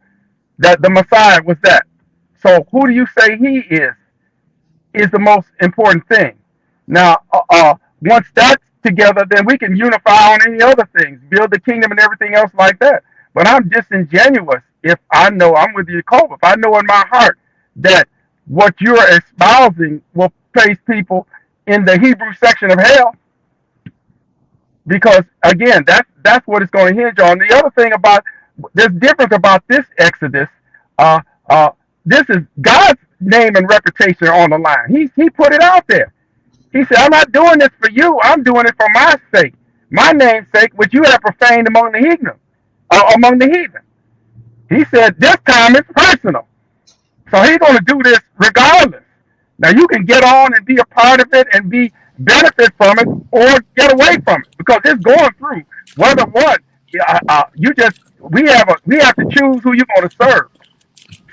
That the Messiah was that. So who do you say he is the most important thing. Now, once that's together, then we can unify on any other things, build the kingdom and everything else like that. But I'm disingenuous if I know, I'm with you, Cole, if I know in my heart that what you're espousing will place people in the Hebrew section of hell, because again, that's what it's going to hinge on. The other thing about, there's difference about this Exodus. Uh, uh, this is God's name and reputation on the line. He put it out there. He said, "I'm not doing this for you. I'm doing it for my sake, my name's sake, which you have profaned among the heathen." Among the heathen, he said, "This time it's personal." So he's going to do this regardless. Now you can get on and be a part of it and be benefit from it, or get away from it, because it's going through. Whether what, you just we have to choose who you're going to serve.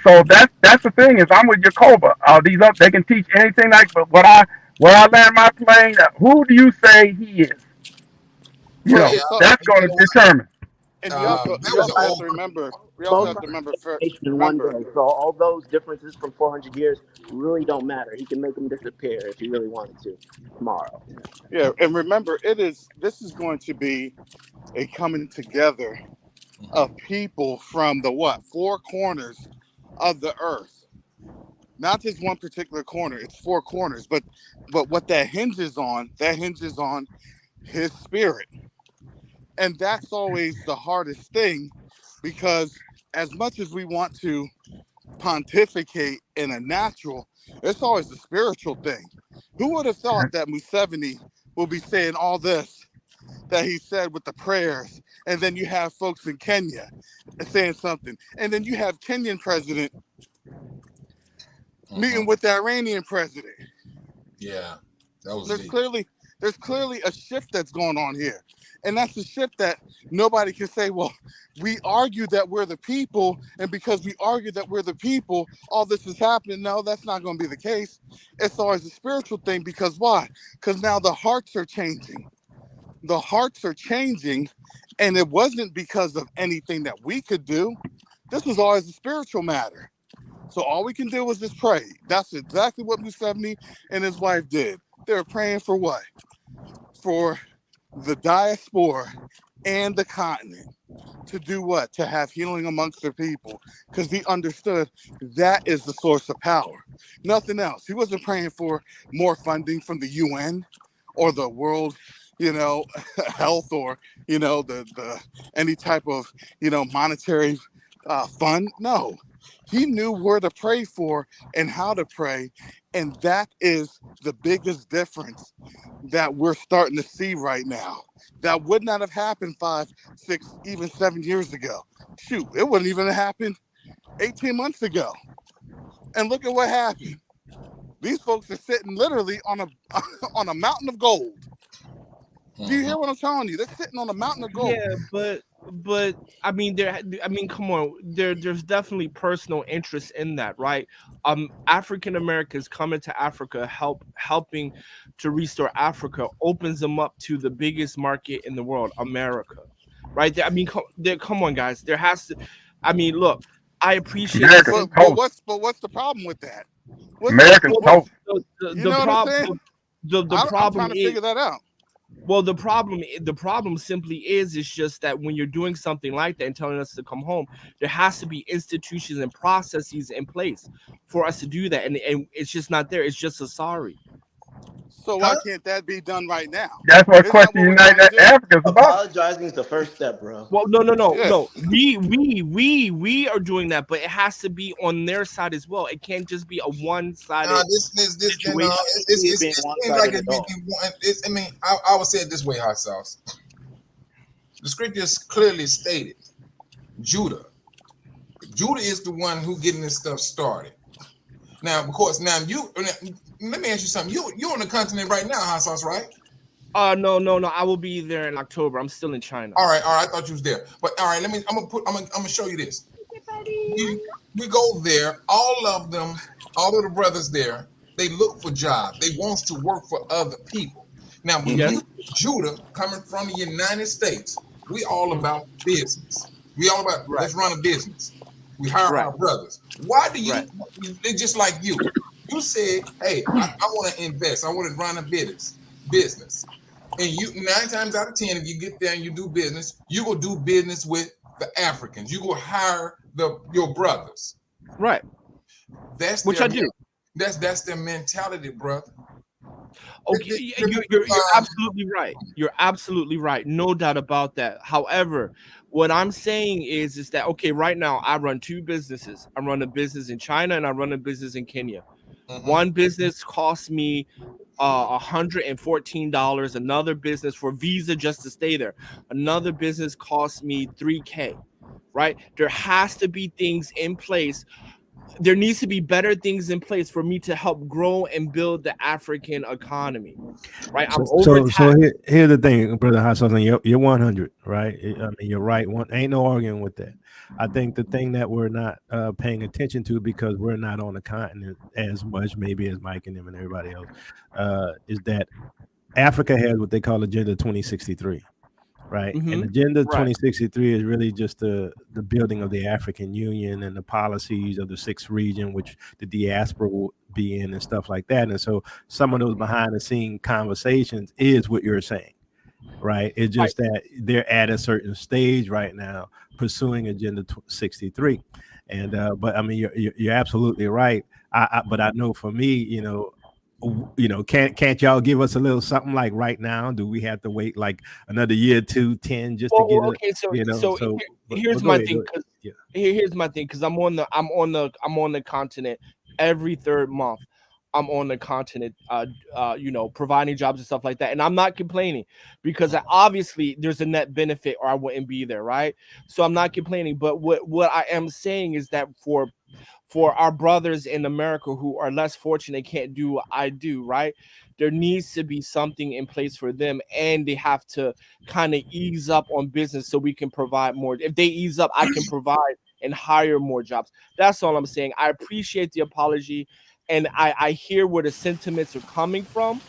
So that's the thing, is I'm with Jacoba. These up, they can teach anything, like, but where I land my plane, who do you say he is? You Well, know, Yeah, it's all, that's going you to know what? determine. and There you was an also have to old. remember. We also Both have to sides remember. in one Remember, day. So all those differences from 400 years really don't matter. He can make them disappear if he really wanted to tomorrow. yeah, and remember, it is. This is going to be a coming together of people from the what, four corners of the earth. Not just one particular corner. It's four corners. But what that hinges on his spirit. And that's always the hardest thing, because as much as we want to pontificate in a natural, it's always a spiritual thing. Who would have thought that Museveni will be saying all this that he said with the prayers, and then you have folks in Kenya saying something, and then you have Kenyan president meeting with the Iranian president. Yeah, that was There's deep. clearly a shift that's going on here. And that's a shift that nobody can say, well, we argue that we're the people, and because we argue that we're the people, all this is happening. No, that's not going to be the case. It's always a spiritual thing, because why? Because now the hearts are changing. The hearts are changing, and it wasn't because of anything that we could do. This was always a spiritual matter. So all we can do was just pray. That's exactly what Museveni and his wife did. They were praying for what? For the diaspora and the continent to do what? To have healing amongst their people, because he understood that is the source of power. Nothing else. He wasn't praying for more funding from the UN or the world, health, or the any type of monetary fund. No, he knew where to pray for and how to pray, and that is the biggest difference that we're starting to see right now. That would not have happened 5, 6, even 7 years ago. Shoot, it wouldn't even have happened 18 months ago. And look at what happened. These folks are sitting literally on a on a mountain of gold. Do you hear what I'm telling you? They're sitting on a mountain of gold. Yeah, but I mean, come on, there's definitely personal interest in that, right? African Americans coming to Africa, helping to restore Africa, opens them up to the biggest market in the world, America, right? I mean, come on, guys, there has to. I mean, look, I appreciate the America's same. toast. What's the problem with that? America's What's toast. you The know what I'm problem, saying? the I'm problem trying to is. figure that out. Well, the problem simply is just that when you're doing something like that and telling us to come home, there has to be institutions and processes in place for us to do that, and it's just not there. It's just a sorry. So why can't that be done right now? That's what Isn't that Question what we're trying to United do? Africa is about. Apologizing is the first step, bro. Well, no. Yeah. We are doing that, but it has to be on their side as well. It can't just be a one-sided This situation. I don't see it being it seems one-sided like at all. I mean, I would say it this way, hot sauce. The scriptures clearly stated Judah. Judah is the one who getting this stuff started. Now, of course, let me ask you something. You're on the continent right now, hot sauce, right? No. I will be there in October. I'm still in China. All right. I thought you was there. But all right, I'm gonna show you this. We go there, all of the brothers there, they look for jobs. They want to work for other people. Now, when you Judah coming from the United States, we all about business. We all about let's run a business. We hire our brothers. Why do you they're just like you? You said, hey, I want to invest, I want to run a business. And you 9 times out of 10, if you get there and you do business, you go do business with the Africans. You go hire your brothers. Right. That's which I do. That's their mentality, brother. Okay, you're absolutely right. You're absolutely right. No doubt about that. However, what I'm saying is that okay, right now I run 2 businesses. I run a business in China and I run a business in Kenya. One business costs me $114. Another business for visa just to stay there. Another business costs me $3,000. Right? There has to be things in place. There needs to be better things in place for me to help grow and build the African economy, right? I'm overtaxed. So here's the thing, brother Hassan, you're 100, right? I mean, you're right. Ain't no arguing with that. I think the thing that we're not paying attention to because we're not on the continent as much, maybe as Mike and them and everybody else, is that Africa has what they call Agenda 2063. Right. And Agenda 2063 is really just the building of the African Union and the policies of the 6th region, which the diaspora will be in and stuff like that. And so some of those behind the scene conversations is what you're saying. Right. It's just that they're at a certain stage right now pursuing Agenda 63. And but I mean, you're absolutely right. But I know for me, can't y'all give us a little something like right now? Do we have to wait like another year, 2, 10 just to get okay, here's my thing. Here's my thing, because I'm on the continent every 3rd month. I'm on the continent, providing jobs and stuff like that. And I'm not complaining because obviously there's a net benefit or I wouldn't be there, right? So I'm not complaining. But what I am saying is that for our brothers in America who are less fortunate, can't do what I do, right? There needs to be something in place for them, and they have to kind of ease up on business so we can provide more. If they ease up, I can provide and hire more jobs. That's all I'm saying. I appreciate the apology, and I hear where the sentiments are coming from,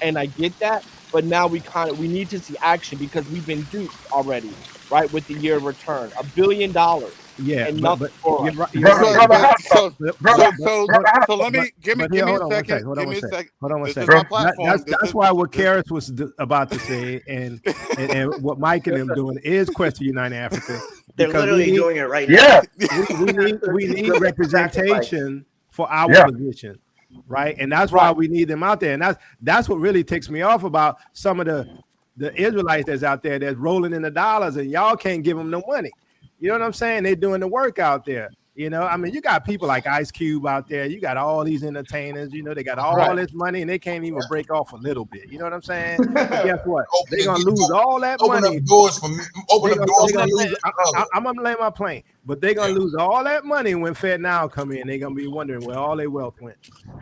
and I get that. But now we need to see action because we've been duped already, right? With the year of return, $1 billion. Yeah, and nothing for us. So let me give me a second. Hold on a second. That's why what Karis was about to say, and what Mike and them doing is Question United Africa. They're literally doing it right now. We need representation for our position, right? And that's why we need them out there. And that's what really ticks me off about some of the Israelites that's out there that's rolling in the dollars, and y'all can't give them no money. You know what I'm saying? They're doing the work out there. I mean, you got people like Ice Cube out there. You got all these entertainers. They got all this money, and they can't even break off a little bit. You know what I'm saying? But guess what? They're gonna lose all that money. Open up doors for me. I'm gonna lay my plane, but they're gonna lose all that money when Fed Now come in. They're gonna be wondering where all their wealth went.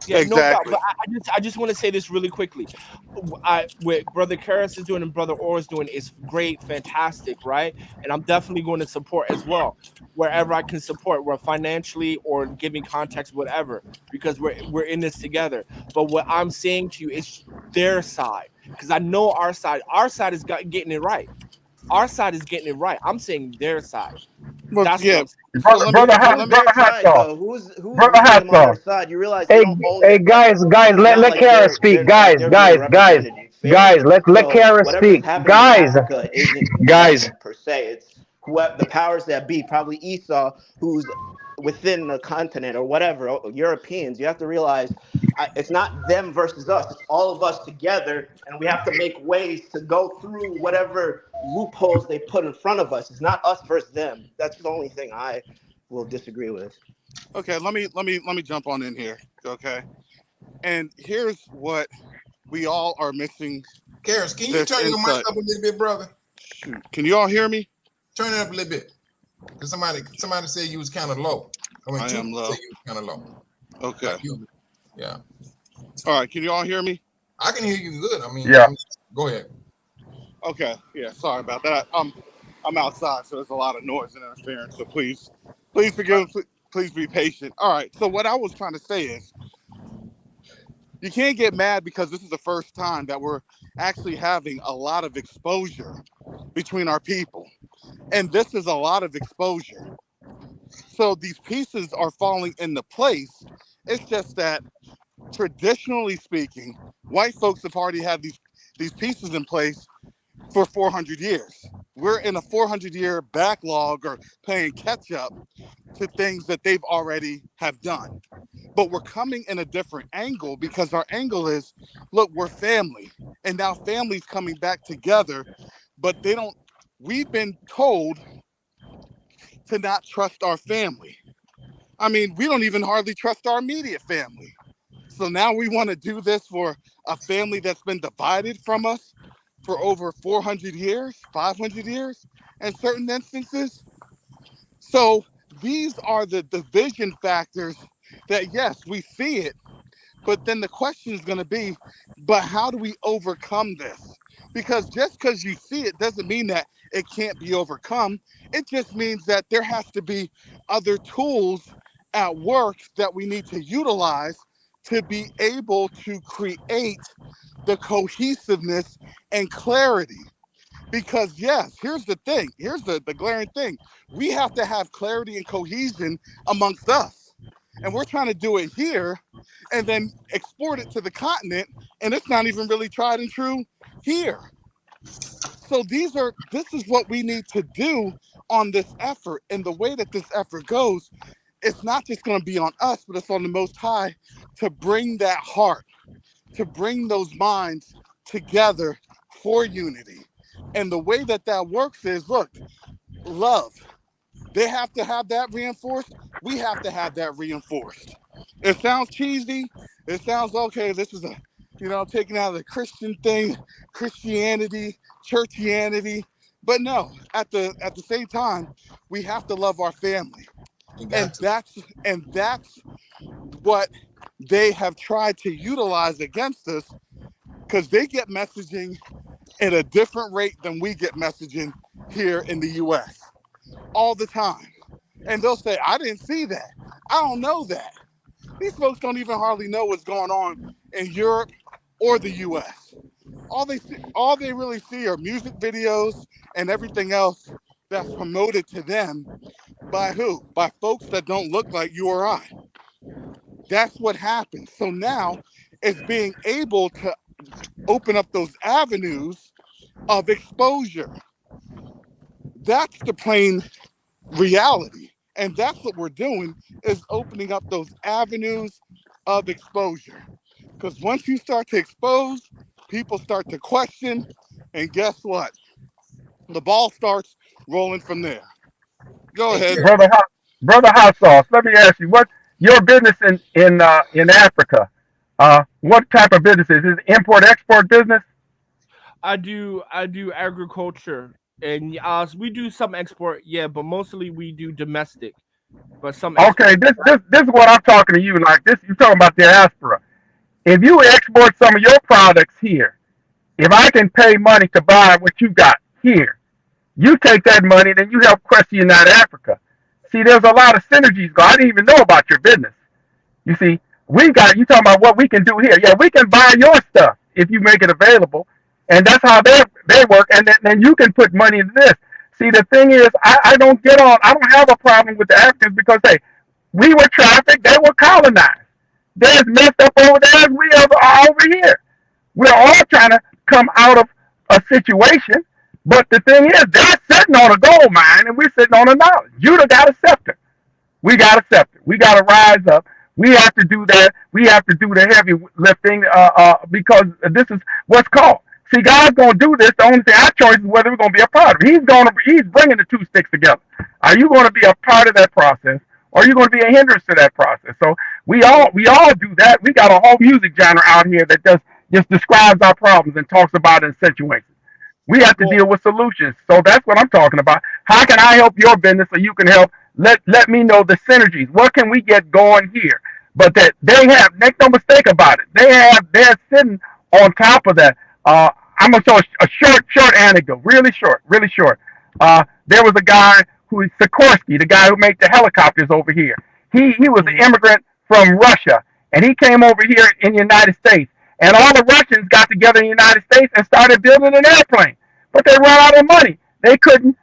Yeah, exactly. No doubt. But I just want to say this really quickly. What Brother Karis is doing and Brother Orr is doing is great, fantastic, right? And I'm definitely going to support as well, wherever I can support, whether financially or giving context, whatever, because we're in this together. But what I'm saying to you is their side, because I know our side is getting it right. Our side is getting it right. I'm saying their side. Well, that's yeah. what Brother Hot. Who's on their side? You realize they don't own hey guys, let Kara speak. Guys, let Kara speak. Guys, per se. It's whoever the powers that be, probably Esau, who's within the continent or whatever, Europeans, you have to realize it's not them versus us. It's all of us together, and we have to make ways to go through whatever loopholes they put in front of us. It's not us versus them. That's the only thing I will disagree with. Okay, let me jump on in here. Okay, and here's what we all are missing. Karis, can you turn your mic up a little bit, brother? Shoot. Can you all hear me? Turn it up a little bit. Because somebody said you was kind of low. I am low. Said you was kind of low. Okay. Yeah. All right. Can you all hear me? I can hear you good. I mean, yeah. Go ahead. Okay. Yeah. Sorry about that. I'm outside, so there's a lot of noise and interference. So please forgive. Please be patient. All right. So what I was trying to say is, you can't get mad because this is the first time that we're actually having a lot of exposure between our people. And this is a lot of exposure. So these pieces are falling into place. It's just that traditionally speaking, white folks have already had these pieces in place for 400 years. We're in a 400-year backlog or playing catch up to things that they've already have done. But we're coming in a different angle because our angle is, look, we're family. And now family's coming back together, but we've been told to not trust our family. I mean, we don't even hardly trust our immediate family. So now we want to do this for a family that's been divided from us for over 400 years, 500 years in certain instances. So these are the division factors that, yes, we see it, but then the question is going to be, but how do we overcome this? Because just because you see it doesn't mean that it can't be overcome. It just means that there has to be other tools at work that we need to utilize to be able to create the cohesiveness and clarity. Because yes, here's the thing. Here's the glaring thing. We have to have clarity and cohesion amongst us. And we're trying to do it here and then export it to the continent. And it's not even really tried and true here. So this is what we need to do on this effort. And the way that this effort goes, it's not just going to be on us, but it's on the Most High to bring that heart, to bring those minds together for unity. And the way that works is, look, love. They have to have that reinforced. We have to have that reinforced. It sounds cheesy. It sounds, okay, this is taking out of the Christian thing, Christianity, churchianity. But no, at the same time, we have to love our family. And that's what they have tried to utilize against us, because they get messaging at a different rate than we get messaging here in the US all the time. And they'll say, I didn't see that. I don't know that. These folks don't even hardly know what's going on in Europe or the US. All they really see are music videos and everything else that's promoted to them by who? By folks that don't look like you or I. That's what happens. So now it's being able to open up those avenues of exposure. That's the plain reality. And that's what we're doing, is opening up those avenues of exposure. Because once you start to expose, people start to question, and guess what? The ball starts rolling from there. Go ahead. Brother Hot Sauce, let me ask you, what your business in Africa? What type of business is it? Import export business? I do agriculture, and we do some export, yeah, but mostly we do domestic. But some okay, this is what I'm talking to you. Like this, you're talking about diaspora. If you export some of your products here, if I can pay money to buy what you got here, you take that money, then you help Christian Africa. See, there's a lot of synergies. I didn't even know about your business. You see, you talking about what we can do here. Yeah, we can buy your stuff if you make it available. And that's how they work. And then you can put money into this. See, the thing is, I don't have a problem with the Africans because, hey, we were trafficked, they were colonized. They're as messed up over there as we are over here. We're all trying to come out of a situation. But the thing is, they're sitting on a gold mine and we're sitting on a knowledge. Judah got a scepter. We got to scepter. We got to rise up. We have to do that. We have to do the heavy lifting because this is what's called. See, God's going to do this. The only thing our choice is whether we're going to be a part of it. He's bringing the two sticks together. Are you going to be a part of that process, or are you going to be a hindrance to that process? So we all do that. We got a whole music genre out here that just describes our problems and talks about it in situations. We have to Well, deal with solutions. So that's what I'm talking about. How can I help your business so you can help? Let me know the synergies. What can we get going here? But that they have, make no mistake about it. They're sitting on top of that. I'm gonna show a short anecdote, really short. There was a guy who is Sikorsky, the guy who made the helicopters over here. He was an mhm. immigrant from Russia, and he came over here in the United States. And all the Russians got together in the United States and started building an airplane, but they ran out of money. They couldn't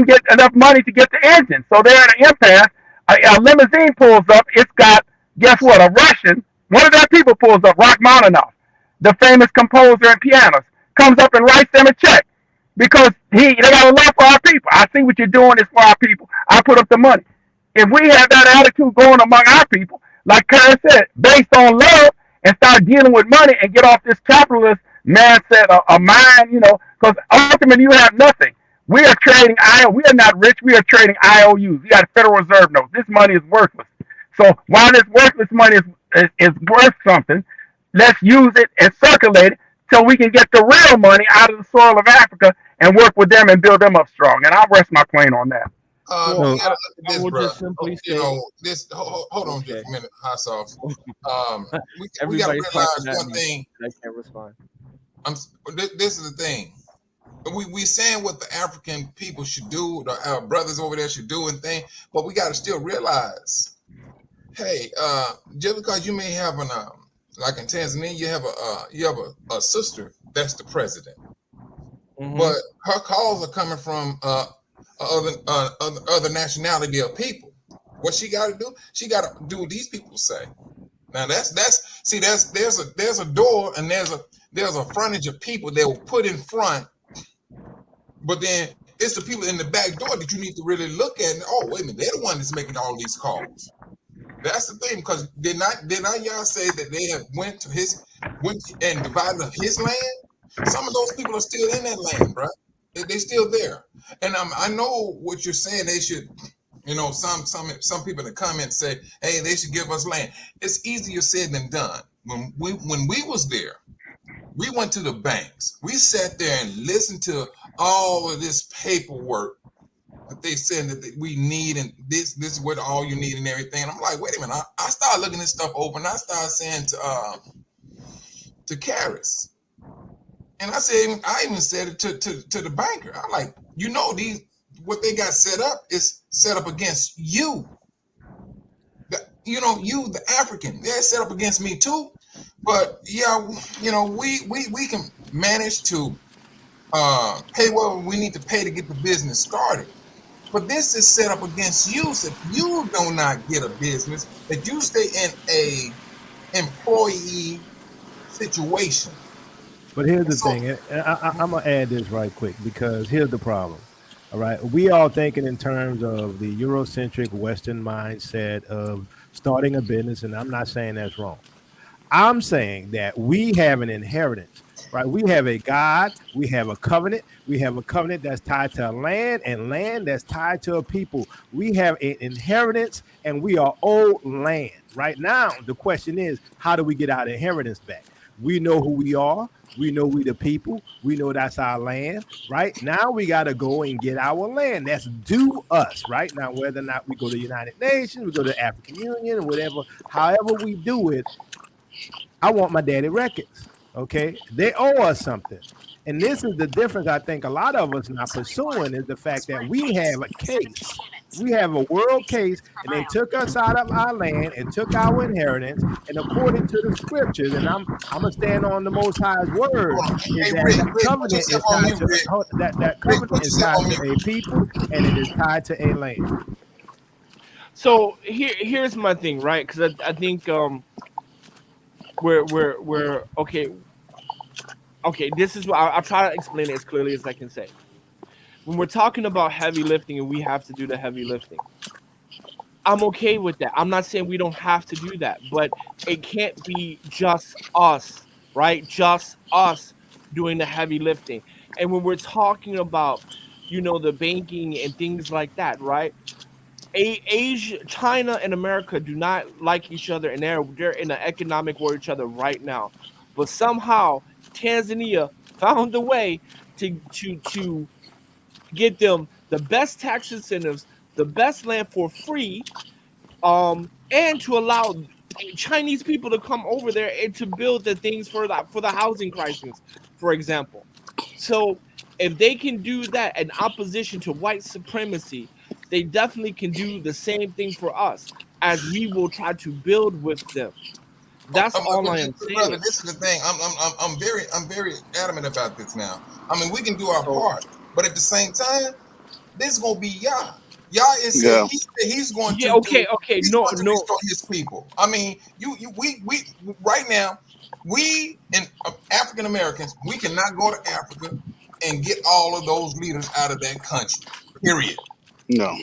get enough money to get the engine, so they're at an impasse. A limousine pulls up. It's got, guess what? A Russian. One of their people pulls up. Rachmaninoff, the famous composer and pianist, comes up and writes them a check because they got a love for our people. I see what you're doing is for our people. I put up the money. If we have that attitude going among our people, like Karen said, based on love, and start dealing with money and get off this capitalist mindset, a mind, because ultimately you have nothing. We are trading IO. We are not rich. We are trading IOUs. We got Federal Reserve notes. This money is worthless. So while this worthless money is worth something, let's use it and circulate it till we can get the real money out of the soil of Africa and work with them and build them up strong. And I'll rest my plane on that. Well, You So gotta look at I this, will bro. just simply You say, know, this. Hold on just okay, a minute, hot sauce. We got to everybody's realize talking at one me, thing. and I can't respond. This is the thing. We saying what the African people should do, our brothers over there should do and thing, but we got to still realize, hey, just because you may have like in Tanzania, you have a sister that's the president, Hmm. but her calls are coming from other nationality of people. What she got to do? She got to do what these people say. Now that's see there's a door and there's a frontage of people that will put in front, but then it's the people in the back door that you need to really look at. And, oh wait a minute, they're the one that's making all these calls. That's the thing, because did not y'all say that they have went and divided up his land? Some of those people are still in that land, bro. They still there, and I know what you're saying. They should, some people in the comments say, hey, they should give us land. It's easier said than done. When we was there, we went to the banks. We sat there and listened to all of this paperwork that they said we need, and this is what all you need and everything. And I'm like, wait a minute. I started looking this stuff over, and I started saying to Karis, and I even said it to the banker. I'm like, these what they got set up is set up against you. You the African, they're set up against me too. But yeah, we can manage to pay what we need to pay to get the business started. But this is set up against you. So if you do not get a business, that you stay in a employee situation. but here's And the so thing, and I'm gonna add this right quick because here's the problem. All right, we all thinking in terms of the Eurocentric Western mindset of starting a business, and I'm not saying that's wrong. I'm saying that we have an inheritance, right? We have a God, we have a covenant, that's tied to land and land that's tied to a people. We have an inheritance and we are owed land. Right now, the question is, how do we get our inheritance back? We know who we are. We know we the people. We know that's our land. Right now, we got to go and get our land. That's due us. Right now, whether or not we go to the United Nations, we go to the African Union, or whatever, however we do it, I want my daddy records. Okay. They owe us something. And this is the difference I think a lot of us not pursuing is the fact that we have a case. We have a world case, and they took us out of our land and took our inheritance. And according to the scriptures, and I'm gonna stand on the Most High's word, hold on. is Hey that Rick, that put covenant yourself is on tied mute, to Rick. that Rick, covenant put is yourself tied on to mute. a people, and it is tied to a land. So here's my thing, right? Because I think we're okay. Okay, this is what I'll try to explain it as clearly as I can say. When we're talking about heavy lifting and we have to do the heavy lifting, I'm okay with that. I'm not saying we don't have to do that, but it can't be just us, right? Just us doing the heavy lifting. And when we're talking about, the banking and things like that, right? Asia, China, and America do not like each other, and they're in an economic war with each other right now. But somehow Tanzania found a way to get them the best tax incentives, the best land for free, and to allow Chinese people to come over there and to build the things for the housing crisis, for example. So if they can do that in opposition to white supremacy, they definitely can do the same thing for us, as we will try to build with them. That's all I am Brother, saying. this is the thing. I'm very adamant about this now. I mean, we can do our So part, but at the same time, this is gonna be Yah. Yah is said Yeah. he said he's going yeah, to do. okay, He's no, going to no. restore his people. I mean, we right now, we in African Americans, we cannot go to Africa and get all of those leaders out of that country. Period. No.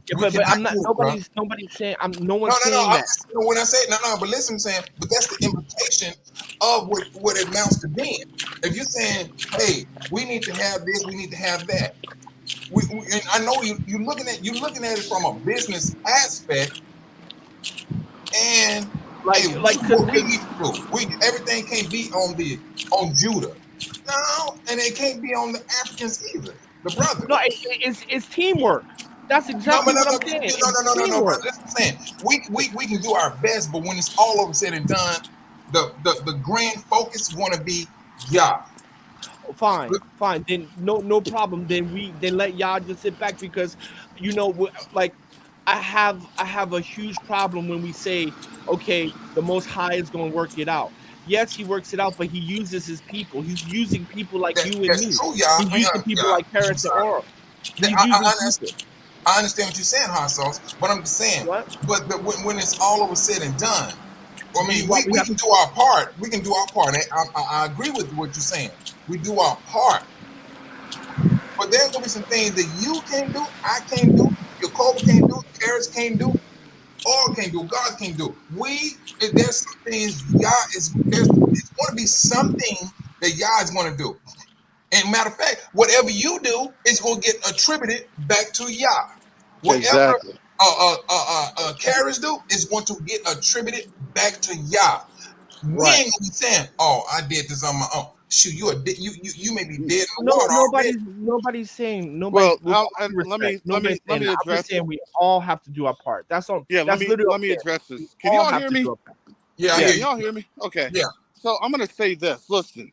Yeah, We but cannot I'm not. do it, bro. Nobody's saying. No No, one's no, no. saying I'm that. just, when I say no, but listen, I'm saying, but that's the implication of what it amounts to being. If you're saying, hey, we need to have this, we need to have that. And I know you're looking at it from a business aspect, and hey, Cause what we need to do, everything can't be on Judah, no, and it can't be on the Africans either, the no, brothers. it's teamwork. That's No, but exactly no, what no, I'm no, saying. It's no, brother. teamwork. That's what I'm saying. We can do our best, but when it's all over said and done, the grand focus want to be Yah. Fine, fine. Then no problem. Then let y'all just sit back, because like I have a huge problem when we say, okay, the Most High is going to work it out. Yes, he works it out, but he uses his people. He's using people like you and That's me. true, Yah. He's I mean, using people Yah. like I'm Paris and sorry. Oral. That- He's I, I, using I people. I understand what you're saying, hot sauce, but I'm just saying. What? But when it's all over said and done, I mean, What we we have? can do our part. We can do our part. I agree with what you're saying. We do our part. But there's gonna be some things that you can't do, I can't do, Jacob can't do, Paris can't do, all can't do, God can't do. There's some things there's going to be something that Yah is going to do. And matter of fact, whatever you do is going to get attributed back to Yah. Whatever Exactly. Karis do is going to get attributed back to Yah. We Right. ain't gonna be saying, "Oh, I did this on my own." Shoot, you may be dead in the No, water already. nobody's saying, Well, with all due let respect, me nobody's saying that. I'm just address. saying we all have to do our part. That's all. Yeah, That's literally all let I'm me saying. address We this. Can all y'all have hear to do me? our part. Yeah, I Yeah, hear can you. y'all hear me? Okay. Yeah, So I'm gonna say this. Listen,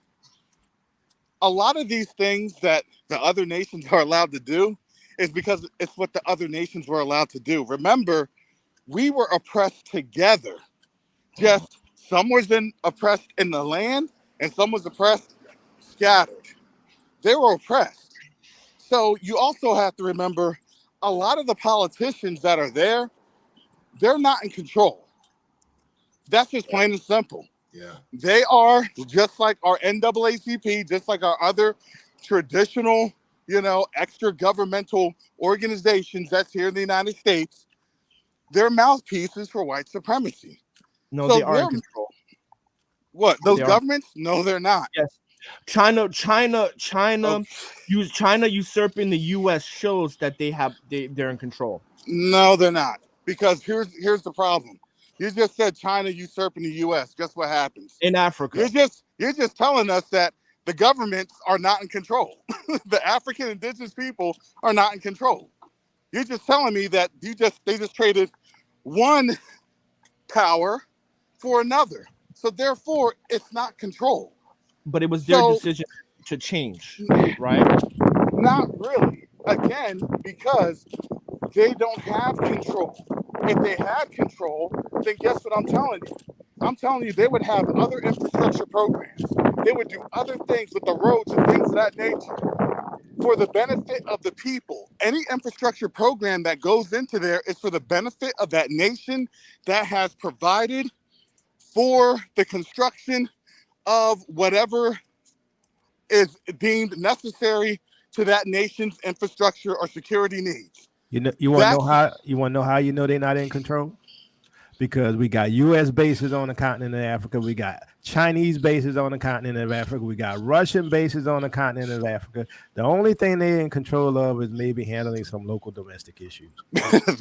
a lot of these things that the other nations are allowed to do is because it's what the other nations were allowed to do. Remember, we were oppressed together. Just some was oppressed in the land, and some was oppressed scattered. They were oppressed. So you also have to remember, a lot of the politicians that are there, they're not in control. That's just plain and simple. yeah. They are just like our NAACP, just like our other traditional, extra governmental organizations that's here in the United States. They're mouthpieces for white supremacy. No, So they are they're in control. what? Those They are. governments? No, they're not. Yes. China Okay. China usurping the U.S. shows that they're in control. No, they're not. Because here's the problem. You just said China usurping the U.S. Guess what happens? In Africa. You're just telling us that the governments are not in control. The African indigenous people are not in control. You're just telling me that they just traded one power for another. So therefore, it's not control. But it was their So decision to change, right? not really. Again, because they don't have control. If they had control, then guess what I'm telling you? I'm telling you, they would have other infrastructure programs. They would do other things with the roads and things of that nature for the benefit of the people. Any infrastructure program that goes into there is for the benefit of that nation that has provided for the construction of whatever is deemed necessary to that nation's infrastructure or security needs. You want to know how? You want to know how you know they're not in control? Because we got U.S. bases on the continent of Africa. We got Chinese bases on the continent of Africa. We got Russian bases on the continent of Africa. The only thing they're in control of is maybe handling some local domestic issues.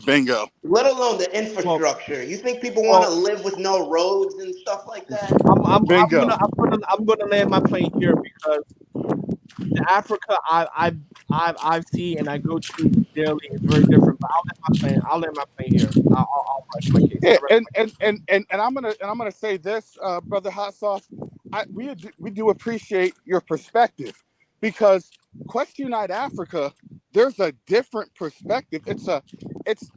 Bingo. Let alone the infrastructure. You think people want to live with no roads and stuff like that? I'm Bingo. gonna land my plane here because the Africa I've seen and I go to daily is very different. But I'll land my plane here. I'll rest my case. Yeah, and I'm gonna say this, brother Hot Sauce. We do appreciate your perspective, because Quest Unite Africa, there's a different perspective. It's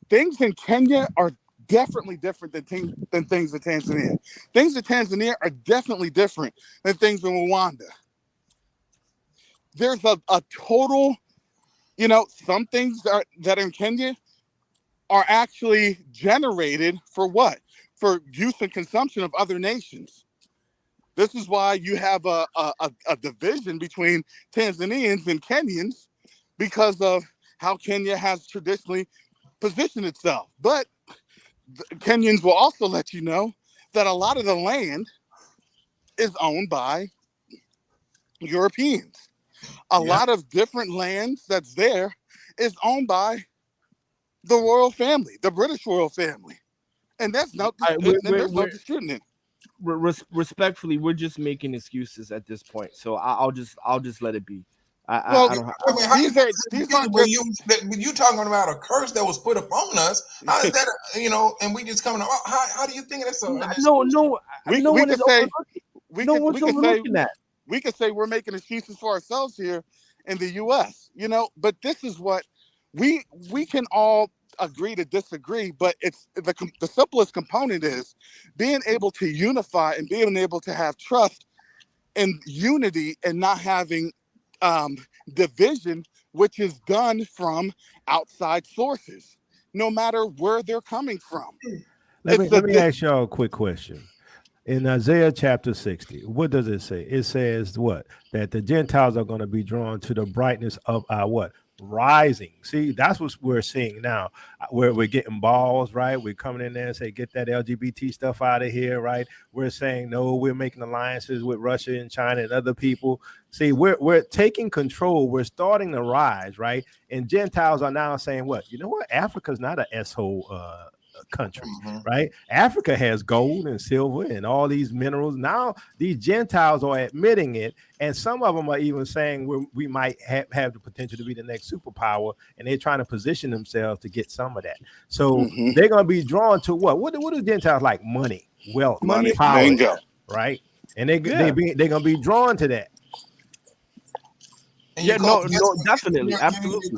things in Kenya are definitely different than things in Tanzania. Things in Tanzania are definitely different than things in Rwanda. There's a total, some things that are in Kenya are actually generated for what? For use and consumption of other nations. This is why you have a division between Tanzanians and Kenyans, because of how Kenya has traditionally positioned itself. But Kenyans will also let you know that a lot of the land is owned by Europeans. A lot of different lands that's there is owned by the royal family, the British royal family. And there's no disputing it. Respectfully, we're just making excuses at this point. So I'll just let it be. When you talking about a curse that was put upon us, how is that? And we just coming. How do you think that's? No one is overlooking that. We could say we're making excuses for ourselves here in the U.S. But this is what we can all agree to disagree, but it's the simplest component is being able to unify and being able to have trust and unity, and not having division, which is done from outside sources, no matter where they're coming from. Let me ask y'all a quick question. In Isaiah chapter 60, what does it say? It says what? That the Gentiles are going to be drawn to the brightness of our what? Rising. See, that's what we're seeing now, where we're getting balls, right? We're coming in there and say, get that LGBT stuff out of here, right? We're saying, no, we're making alliances with Russia and China and other people. See, we're taking control. We're starting to rise, right? And Gentiles are now saying, what? You know what? Africa's not an S-hole country, right? Africa has gold and silver and all these minerals. Now these Gentiles are admitting it, and some of them are even saying we might have the potential to be the next superpower, and they're trying to position themselves to get some of that. So they're going to be drawn to what do Gentiles like? Money, wealth, money, power, bingo. right? And they're going to be drawn to that. And definitely, absolutely.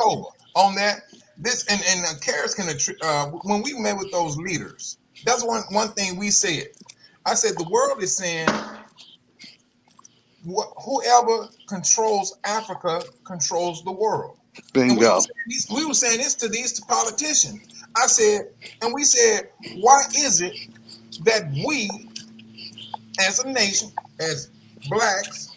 On that. This and Karis can when we met with those leaders, that's one thing we said. I said the world is saying whoever controls Africa controls the world. Bingo. We were saying this to these politicians. I said, and we said, why is it that we, as a nation, as blacks,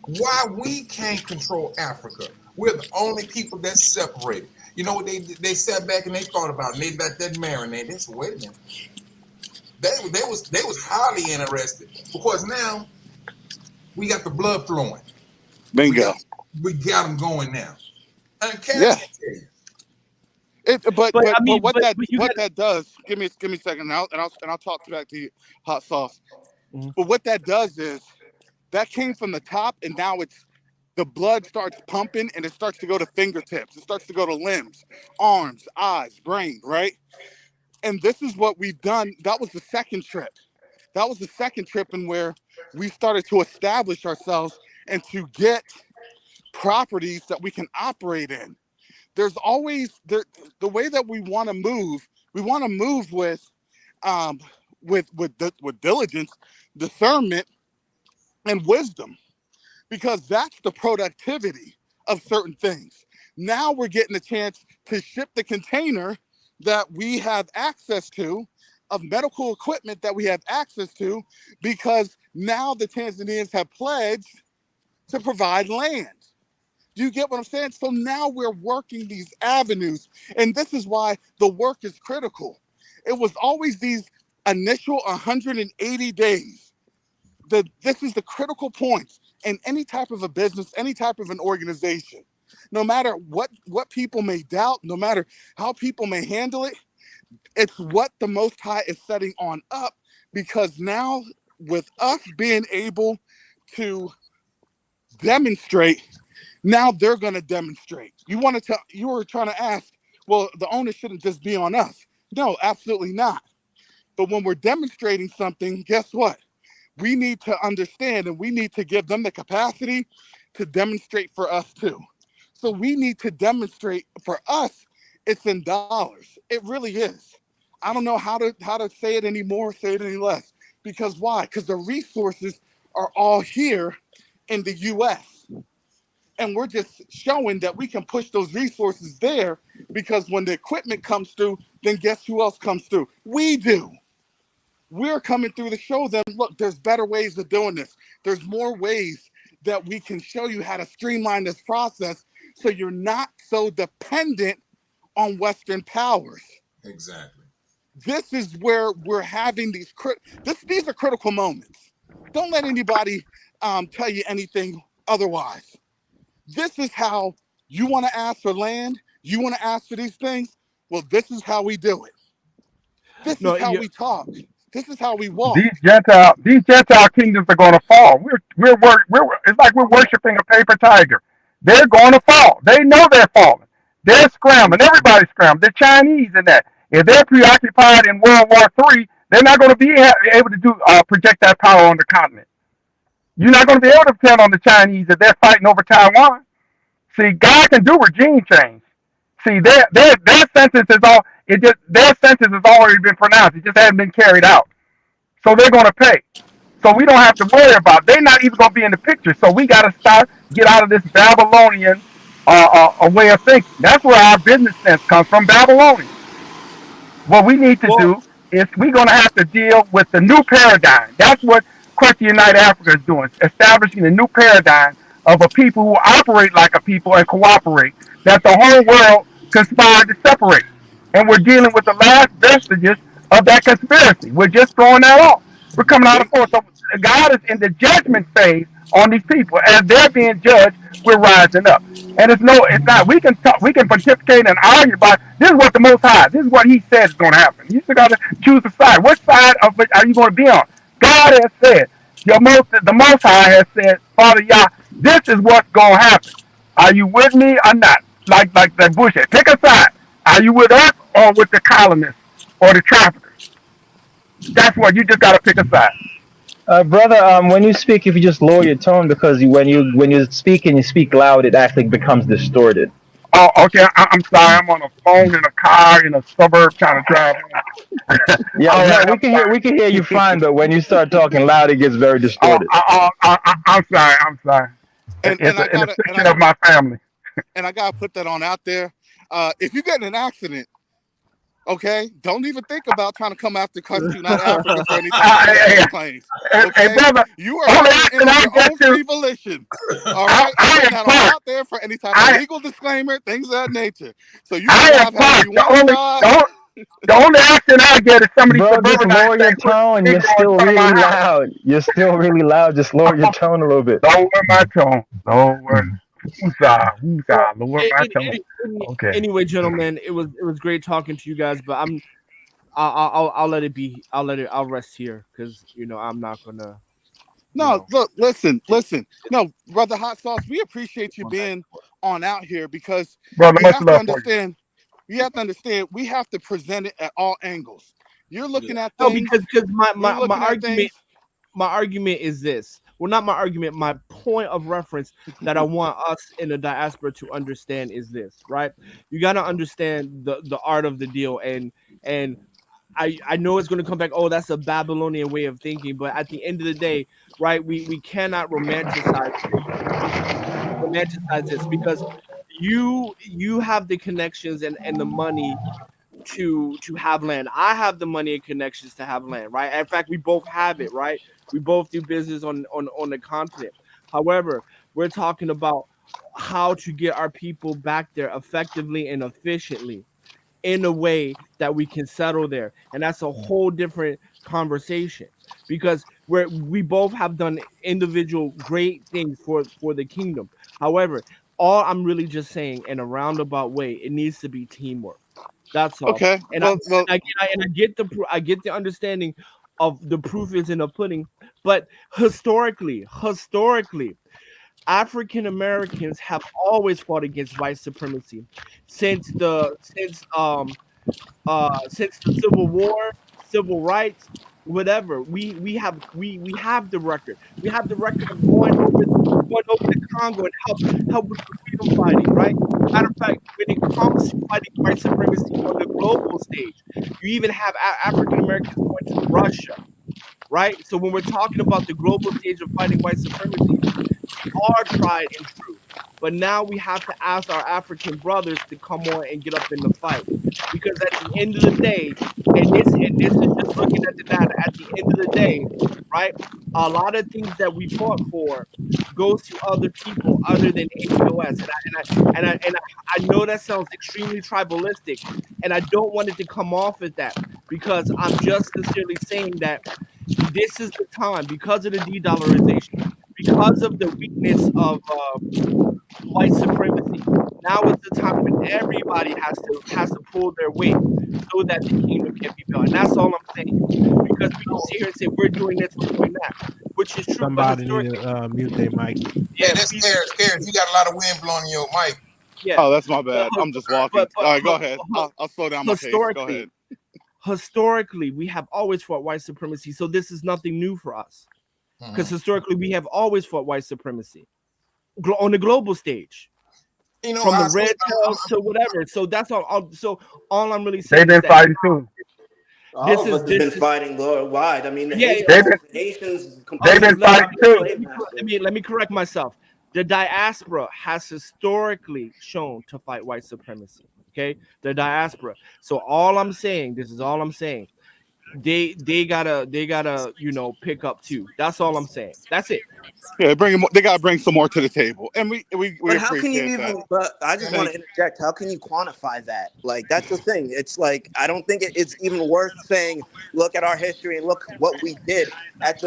why we can't control Africa? We're the only people that's separated. You know what they sat back and they thought about, and they let that marinate. They said, wait a minute. They was highly interested, because now we got the blood flowing. Bingo. We got them going now. And But what that does, give me a second, and I'll talk back to you, Hot Sauce. But what that does is that came from the top, and now the blood starts pumping, and it starts to go to fingertips. It starts to go to limbs, arms, eyes, brain, right? And this is what we've done. That was the second trip. That was the second trip in where we started to establish ourselves and to get properties that we can operate in. There's always the way that we want to move. We want to move with diligence, discernment, and wisdom. Because that's the productivity of certain things. Now we're getting a chance to ship the container that we have access to, of medical equipment that we have access to, because now the Tanzanians have pledged to provide land. Do you get what I'm saying? So now we're working these avenues, and this is why the work is critical. It was always these initial 180 days. This is the critical points in any type of a business, any type of an organization. No matter what people may doubt, no matter how people may handle it, it's what the Most High is setting on up, because now with us being able to demonstrate, now they're going to demonstrate. You were trying to ask, well, the onus shouldn't just be on us. No, absolutely not. But when we're demonstrating something, guess what? We need to understand, and we need to give them the capacity to demonstrate for us too. So we need to demonstrate for us. It's in dollars. It really is. I don't know how to say it anymore, say it any less. Because why? Because the resources are all here in the US. And we're just showing that we can push those resources there, because when the equipment comes through, then guess who else comes through? We do. We're coming through to show them, look, there's better ways of doing this. There's more ways that we can show you how to streamline this process, so you're not so dependent on Western powers. Exactly. This is where we're having these are critical moments. Don't let anybody tell you anything otherwise. This is how you want to ask for land. You want to ask for these things. Well, this is how we do it. This No, is how we talk. This is how we walk. These Gentile kingdoms are going to fall. It's like we're worshiping a paper tiger. They're going to fall. They know they're falling. They're scrambling. Everybody's scrambling. The Chinese and that. If they're preoccupied in World War III, they're not going to be able to project that power on the continent. You're not going to be able to depend on the Chinese if they're fighting over Taiwan. See, God can do regime change. See, their sentence is all. Their sentence has already been pronounced. It just hasn't been carried out. So they're going to pay. So we don't have to worry about it. They're not even going to be in the picture. So we got to get out of this Babylonian way of thinking. That's where our business sense comes from, Babylonian. What we need to well, do is we're going to have to deal with the new paradigm. That's what Question United Africa is doing, establishing a new paradigm of a people who operate like a people and cooperate, that the whole world conspired to separate. And we're dealing with the last vestiges of that conspiracy. We're just throwing that off. We're coming out of They force. So God is in the judgment phase on these people. As they're being judged, we're rising up. And it's not. We can talk, we can pontificate and argue about this is what the Most High, this is what He said is going to happen. You still got to choose a side. Which side of it are you going to be on? God has said, the Most High has said, Father Yah, this is what's going to happen. Are you with me or not? Like that Bush said, pick a side. Are you with us or with the colonists or the traffickers? That's what you just got to pick a side. Brother, when you speak, if you just lower your tone, because when you speak and you speak loud, it actually becomes distorted. Oh, okay. I'm sorry. I'm on a phone in a car in a suburb trying to drive home. Yeah, All no, right. I'm sorry. we can hear you fine, but when you start talking loud, it gets very Oh, distorted. I'm sorry. I'm sorry. and It's I an gotta extension of my family. put that on out there. If you get in an accident, okay, don't even think about trying to come after Custody United Africa for any type of Hey, insurance claims. hey, Okay, brother, you are only coming in action on I your get own to, free volition. All right, I'm I putting am that on parked. out there for any type of I legal disclaimer, things of that nature. So you can I am drive however parked. you want to drive. The only action I get is somebody Bro, just suburbanites lower your saying, "Put tone. a You're Negro in still front of my really house." loud. You're still really loud. Just lower your tone a little bit. Lower my tone. Lower. well, Lower my tone. Okay. anyway, gentlemen, it was great talking to you guys, but I'll let it be. I'll rest here because I'm not gonna you No, know. look, listen. No, brother Hot Sauce, we appreciate you being on out here, because Brother, we much have to love for you. understand. You have to understand. We have to present it at all angles. You're Yeah. looking at No, things. because my, We're my looking at argument things. my argument is this. Well, not my argument. My point of reference that I want us in the diaspora to understand is this, right? You got to understand the art of the deal, and I know it's going to come back. Oh, that's a Babylonian way of thinking, but at the end of the day, right? We cannot romanticize this because you have the connections and the money to have land. I have the money and connections to have land, right? In fact, we both have it, right? We both do business on the continent. However, we're talking about how to get our people back there effectively and efficiently in a way that we can settle there. And that's a whole different conversation, because we both have done individual great things for the kingdom. However, all I'm really just saying, in a roundabout way, it needs to be teamwork. That's all. Okay. And Well, I get I get the understanding of the proof is in the pudding, but historically, African Americans have always fought against white supremacy since since the Civil War, civil rights, whatever. We have the record. We have the record of going over the Congo and help with the freedom fighting, right? Matter of fact, when it comes to fighting white supremacy on the global stage, you even have African Americans going to Russia, right? So when we're talking about the global stage of fighting white supremacy, are tried and true. But now we have to ask our African brothers to come on and get up in the fight. Because at the end of the day, and this is just looking at the data, at the end of the day, right? A lot of things that we fought for goes to other people other than ADOS. And I know that sounds extremely tribalistic, and I don't want it to come off as that, because I'm just sincerely saying that this is the time, because of the de-dollarization, because of the weakness of white supremacy. Now is the time when everybody has to pull their weight so that the kingdom can be built. And that's all I'm saying. Because we can sit here and say we're doing this, we're doing that, which is true. But Somebody need historically, to mute their mic. Yeah, yeah, that's please, Karis. You got a lot of wind blowing in your mic. yeah. oh, that's my But bad. I'm just All walking. but All right, go ahead. I'll slow down my pace. Go historically, ahead. historically, we have always fought white supremacy. So this is nothing new for us. right. Because historically, we have always fought white supremacy on the global stage, You know, from the I, red tails to whatever. So that's all. So all I'm really They've saying is been that fighting too. All of us have been fighting worldwide. I mean, yeah. They've been The Haitians they've completely been fighting too. slave masters. Let me correct myself. The diaspora has historically shown to fight white supremacy. Okay, the diaspora. So all I'm saying, this is all I'm saying. They gotta pick up too. That's all I'm saying. That's it. Yeah, they gotta bring some more to the table, and we But how can you appreciate that. even? But I just want Thank to interject. How can you quantify that? Like that's the thing. It's like I don't think it's even worth saying. Look at our history and look what we did at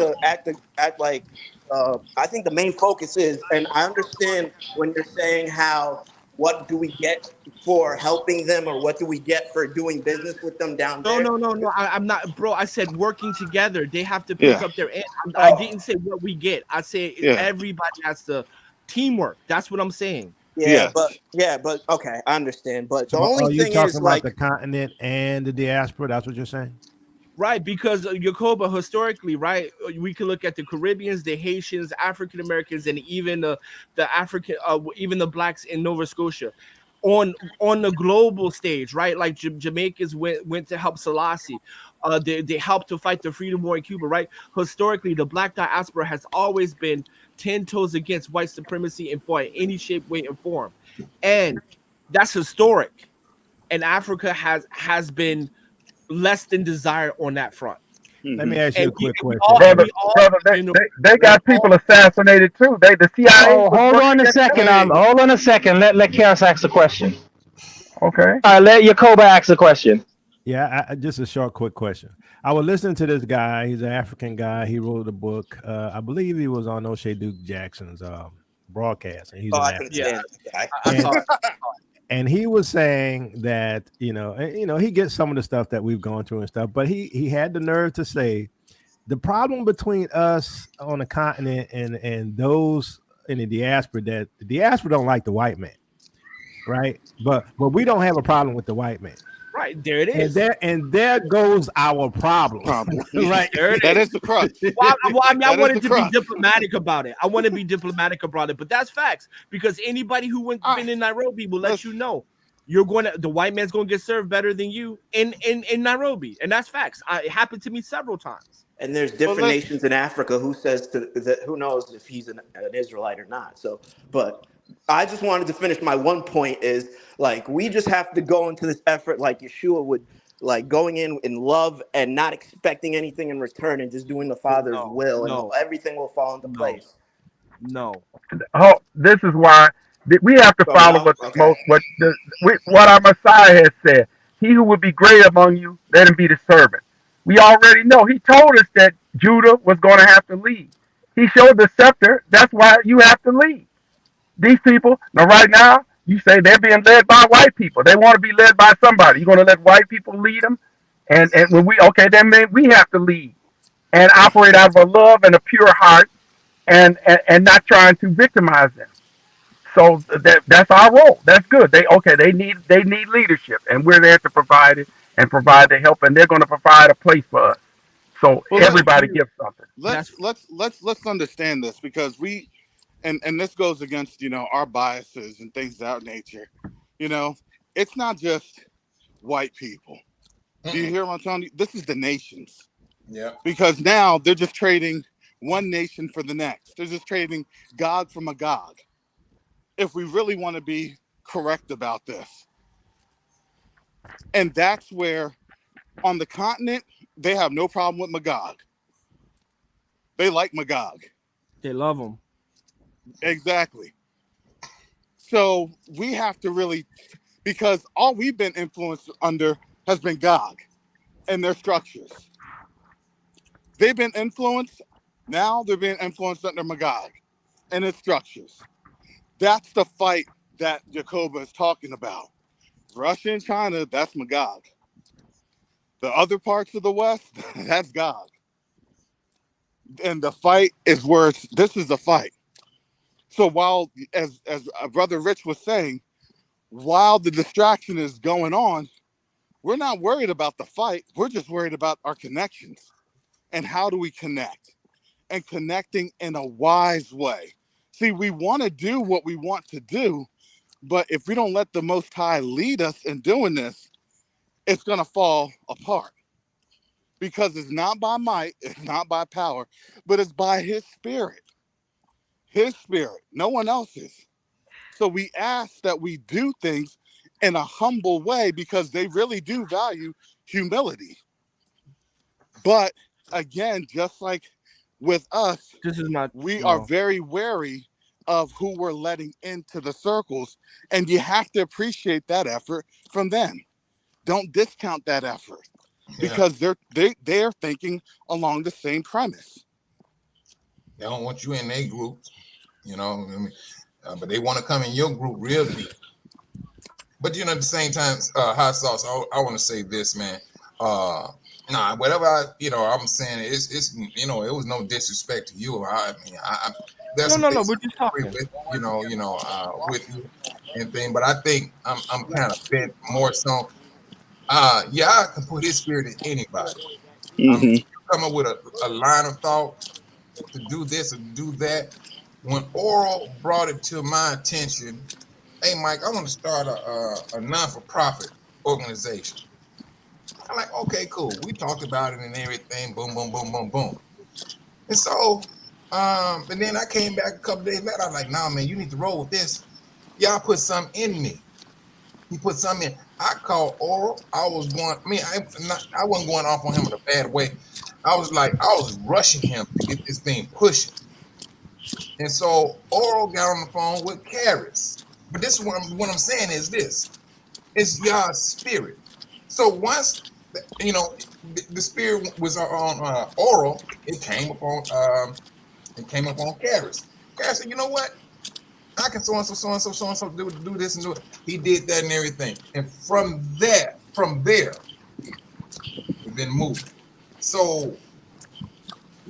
like. I think the main focus is, and I understand when you're saying how what do we get for helping them or what do we get for doing business with them down No, there. no, no, no. I'm not, bro. I said working together. They have to pick Yeah, up their end. I Oh, didn't say what we get. I said yeah, everybody has to teamwork. That's what I'm saying. yes. yeah, but okay, I understand. But So the only are you thing talking is about like the continent and the diaspora? That's what you're saying? Right, because Yakoba historically, right, we can look at the Caribbeans, the Haitians, African Americans, and even the African, even the blacks in Nova Scotia, on the global stage, right? Like Jamaicans went to help Selassie, they helped to fight the freedom war in Cuba, right? Historically, the black diaspora has always been 10 toes against white supremacy and fought in any shape, way, and form, and that's historic. And Africa has been less than desired on that front. Let me Hmm. ask you a quick question. Brother, And we all, they got we all people assassinated too. The CIA Oh, was hold working on a against second. them. Hey, Hold on a second. Let Karis ask the question. Okay. All right, let Yakoba ask the question. Yeah, just a short, quick question. I was listening to this guy. He's an African guy. He wrote a book. I believe he was on O'Shea Duke Jackson's broadcast, and he's oh, an I couldn't African. yeah, stand that guy. I saw And it. and he was saying that he gets some of the stuff that we've gone through and stuff, but he had the nerve to say the problem between us on the continent and those in the diaspora, that the diaspora don't like the white man, right? But we don't have a problem with the white man. Right, there it And is. there goes our problem. problem. Right. There it That is. is the crux. I mean, I That is the wanted to be crux. diplomatic about it. I want to be diplomatic about it, but that's facts, because anybody who I, been in Nairobi will let you listen, know the white man's going to get served better than you in Nairobi, and that's facts. It happened to me several times. And there's well, different listen. nations in Africa who says that who knows if he's an Israelite or not. So, but I just wanted to finish my one point is like we just have to go into this effort like Yeshua would, like going in love and not expecting anything in return and just doing the Father's No, will, and no, everything will fall into no, place. no. Oh, this is why We have to So follow now, what okay. what our Messiah has said. He who would be great among you, let him be the servant. We already know. He told us that Judah was going to have to lead. He showed the scepter. That's why you have to lead. These people, now right now, you say they're being led by white people. They want to be led by somebody. You're going to let white people lead them? And when then we have to lead and operate out of a love and a pure heart and not trying to victimize them. So that's our role. That's good. They need leadership, and we're there to provide it and provide the help, and they're going to provide a place for us. So Well, That's everybody true. gives something. That's let's understand this, because we and this goes against our biases and things of that nature. You know, it's not just white people. Do you Mm-mm. hear what I'm telling you? This is the nations, Yeah. because now they're just trading one nation for the next. They're just trading God for Magog. If we really want to be correct about this, and that's where on the continent they have no problem with Magog. They like Magog. they love them. Exactly. So we have to really, because all we've been influenced under has been Gog and their structures. They've been influenced. Now they're being influenced under Magog and its structures. That's the fight that Jacoba is talking about. Russia and China, that's Magog. The other parts of the West, that's Gog. And the fight is worse. This is the fight. So while, as Brother Rich was saying, while the distraction is going on, we're not worried about the fight. We're just worried about our connections and how do we connect and connecting in a wise way. See, we want to do what we want to do, but if we don't let the Most High lead us in doing this, it's going to fall apart, because it's not by might, it's not by power, but it's by His Spirit. His Spirit, no one else's. So we ask that we do things in a humble way, because they really do value humility. But again, just like with us, This is not we are no. very wary of who we're letting into the circles. And you have to appreciate that effort from them. Don't discount that effort, Yeah. because they're thinking along the same premise. They don't want you in their groups, you know. I mean, but they want to come in your group real deep. But at the same time, hot sauce. I want to say this, man. Nah, whatever I'm saying, it's it was no disrespect to you. I mean, there's No, some no, no. things We're I just agree talking. with, with you and thing. But I think I'm kind of bent more so. Yeah, I can put His Spirit in anybody. If Mm-hmm. you come up with a line of thought to do this or do that. When Oral brought it to my attention, hey Mike, I want to start a non-for-profit organization. I'm like, okay, cool. We talked about it and everything. Boom, boom, boom, boom, boom. And so, and then I came back a couple days later. I was like, nah, man, you need to roll with this. Y'all put something in me. He put something in. I called Oral. I was going. I mean, I wasn't going off on him in a bad way. I was rushing him to get this thing pushing. And so Oral got on the phone with Karis. But this is what I'm saying is this. It's Yah's spirit. So once the spirit was on Oral, it came upon Karis. Karis said, you know what? I can so and so, so and so, so and so do this and do it. He did that and everything. And from there, we've been moving. So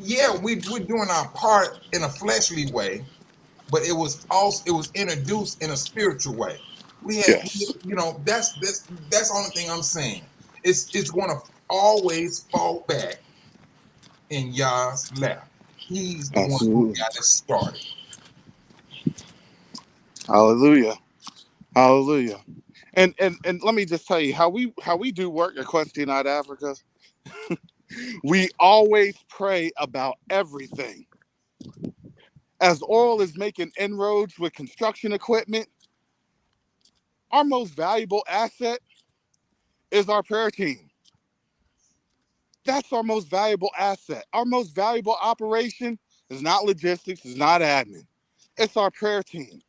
yeah, we're doing our part in a fleshly way, but it was introduced in a spiritual way. Yes. That's the only thing I'm saying. It's going to always fall back in Yah's lap. He's the one who Absolutely. got it started. Hallelujah. Hallelujah. And let me just tell you how we do work at Question United Africa. We always pray about everything. As Oral is making inroads with construction equipment, our most valuable asset is our prayer team. That's our most valuable asset. Our most valuable operation is not logistics, it's not admin. It's our prayer team.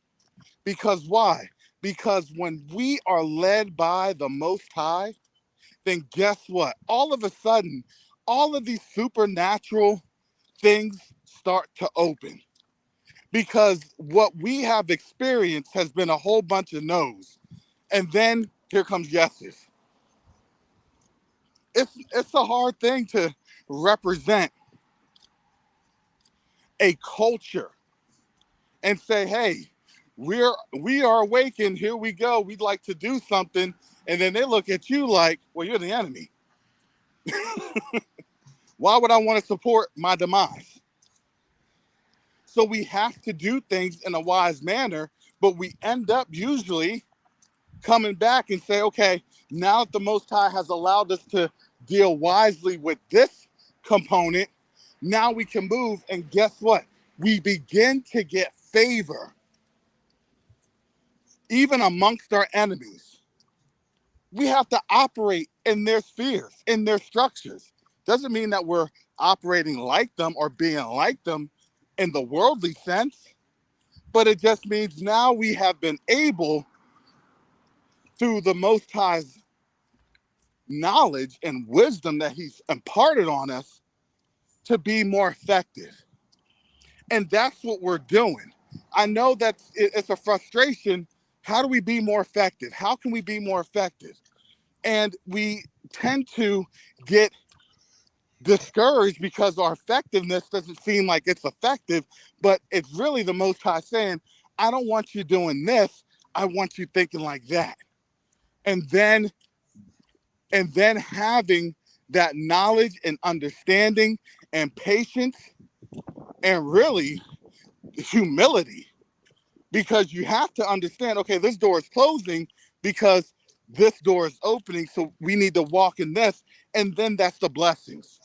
Because why? Because when we are led by the Most High, then guess what? All of a sudden, all of these supernatural things start to open. Because what we have experienced has been a whole bunch of no's. And then here comes yeses. It's a hard thing to represent a culture and say, hey, we are awakened, here we go, we'd like to do something, and then they look at you like, well, you're the enemy. Why would I want to support my demise? So we have to do things in a wise manner, but we end up usually coming back and say, okay, now that the Most High has allowed us to deal wisely with this component, now we can move, and guess what? We begin to get favor even amongst our enemies. We have to operate in their spheres, in their structures. Doesn't mean that we're operating like them or being like them in the worldly sense, but it just means now we have been able, through the Most High's knowledge and wisdom that He's imparted on us, to be more effective. And that's what we're doing. I know that it's a frustration. How do we be more effective? How can we be more effective? And we tend to get discouraged because our effectiveness doesn't seem like it's effective, but it's really the Most High saying, I don't want you doing this. I want you thinking like that. And then having that knowledge and understanding and patience and really humility, because you have to understand, okay, this door is closing because this door is opening, so we need to walk in this, and then that's the blessings.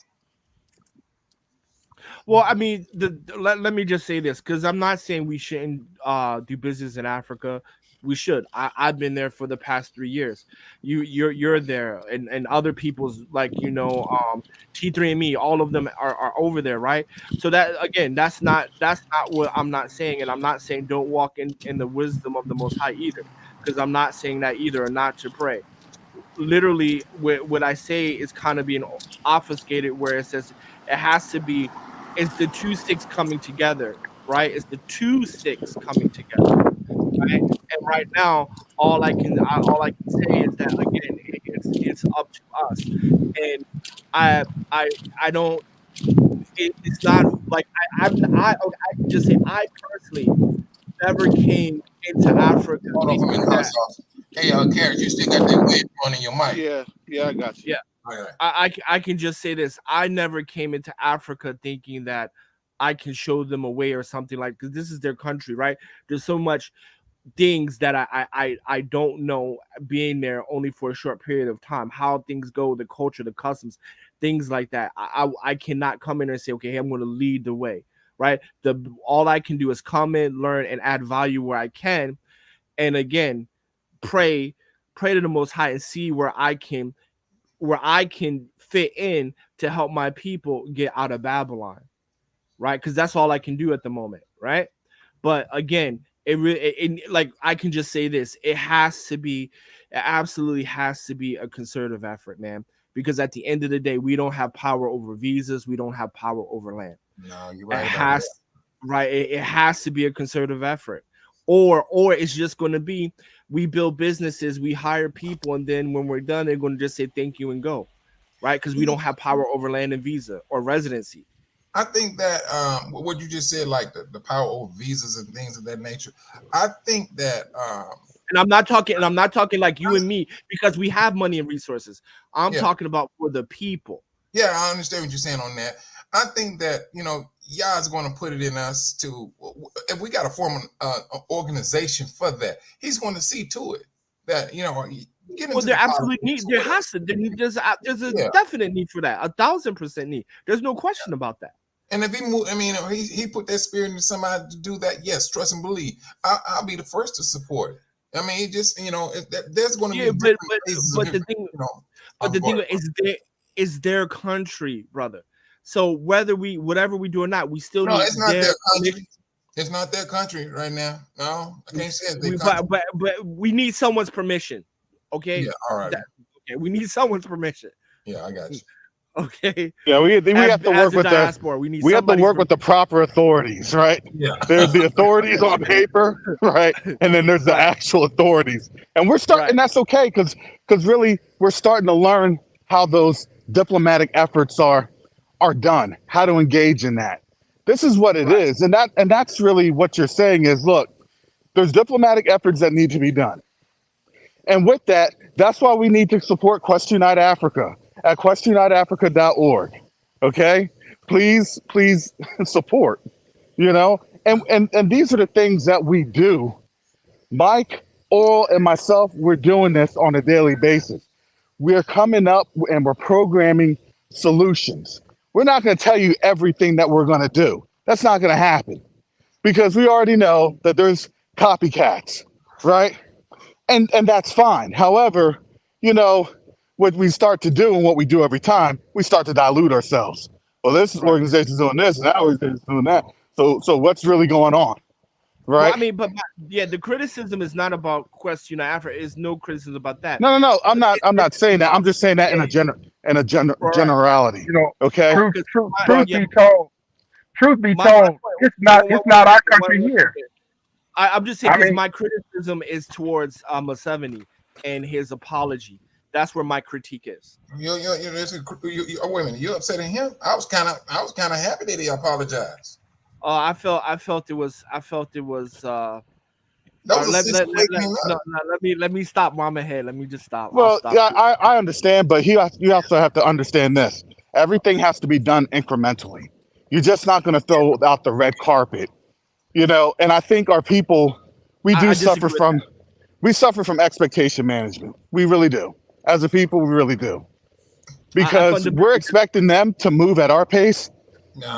Well, I mean, let me just say this, because I'm not saying we shouldn't do business in Africa. We should. I've been there for the past 3 years. You're there, and other people's, like, T3andMe, all of them are over there, right? So that, again, that's not what I'm not saying, and I'm not saying don't walk in the wisdom of the Most High either, because I'm not saying that either, or not to pray. Literally, what I say is kind of being obfuscated, where it says it has to be, it's the two sticks coming together, right? It's the two sticks coming together, right? And right now, all I can say is that, again, it's up to us, and I I I don't. It's not like I can just say I personally never came into Africa Hold on for a thinking minute, hot that. sauce. Hey, Carrot, you still got that wave on in your mic. Yeah, I got you. Yeah. All right. I can just say this. I never came into Africa thinking that I can show them a way or something, like, because this is their country, right? There's so much things that I don't know, being there only for a short period of time, how things go, the culture, the customs, things like that. I cannot come in and say, okay, hey, I'm going to lead the way, right? All I can do is come in, learn, and add value where I can, and again, pray to the Most High and see where I can fit in to help my people get out of Babylon, right? Because that's all I can do at the moment, right? But again, like, I can just say this: it absolutely has to be a concerted effort, man. Because at the end of the day, we don't have power over visas, we don't have power over land. No, you're It right. has, right? It has to be a concerted effort, or it's just going to be, we build businesses, we hire people, and then when we're done, they're going to just say thank you and go, right? Because we don't have power over land and visa or residency. I think that what you just said, like the power over visas and things of that nature. I think that And I'm not talking like you and me, because we have money and resources. I'm talking about for the people. Yeah, I understand what you're saying on that. I think that, Yah's going to put it in us to, if we got to form an organization for that, he's going to see to it that, get into There the absolutely need. politics or There whatever. has to. There's a definite need for that. 1,000% need. There's no question about that. And if he moved, he put that spirit into somebody to do that. Yes, trust and believe. I'll be the first to support it. I mean, it just, there's going to be different phases of different, the thing is their country, brother. So whatever we do or not, we still need it's not their country. It's not their country right now. No, I can't say it's their country. But we need someone's permission. Okay. Yeah, all right. Okay, we need someone's permission. Yeah, I got you. Okay. Yeah, we have to work with diaspora. We have to work with the proper authorities, right? Yeah. There's the authorities on paper, right? And then there's the actual authorities. And we're starting, and that's okay, because really we're starting to learn how those diplomatic efforts are done, how to engage in that. This is what it is. And that's really what you're saying is, look, there's diplomatic efforts that need to be done. And with that, that's why we need to support Q2UA Africa at q2uaafrica.org. Okay? Please support, and these are the things that we do. Mike, Oral, and myself, we're doing this on a daily basis. We're coming up and we're programming solutions. We're not going to tell you everything that we're going to do. That's not going to happen because we already know that there's copycats, right? And that's fine. However, what we start to do and what we do every time, we start to dilute ourselves. Well, this organization's doing this and that organization's doing that. So what's really going on? Right. Well, I mean, but the criticism is not about Q2UA Africa. Is no criticism about that. No. I'm not saying that. I'm just saying that in a generality. Okay. Truth be told, it's not our country here. I'm just saying because my criticism is towards Museveni and his apology. That's where my critique is. Wait a minute. You upsetting him? I was kind of happy that he apologized. I felt it was. Let me stop while I'm ahead. Let me just stop. Well, I understand, but you also have to understand this. Everything has to be done incrementally. You're just not going to throw out the red carpet, And I think our people, we suffer from expectation management. We really do. As a people, we really do, because we're expecting them to move at our pace,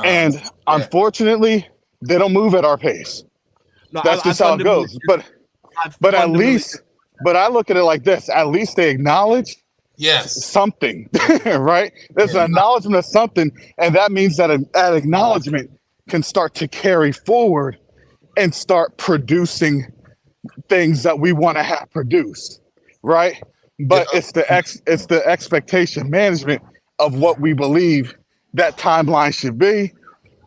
and unfortunately, they don't move at our pace. That's just how it goes. But at least, I look at it like this: at least they acknowledge something, right? There's an acknowledgement of something, and that means that that acknowledgement can start to carry forward and start producing things that we want to have produced, right? But it's the expectation management of what we believe that timeline should be,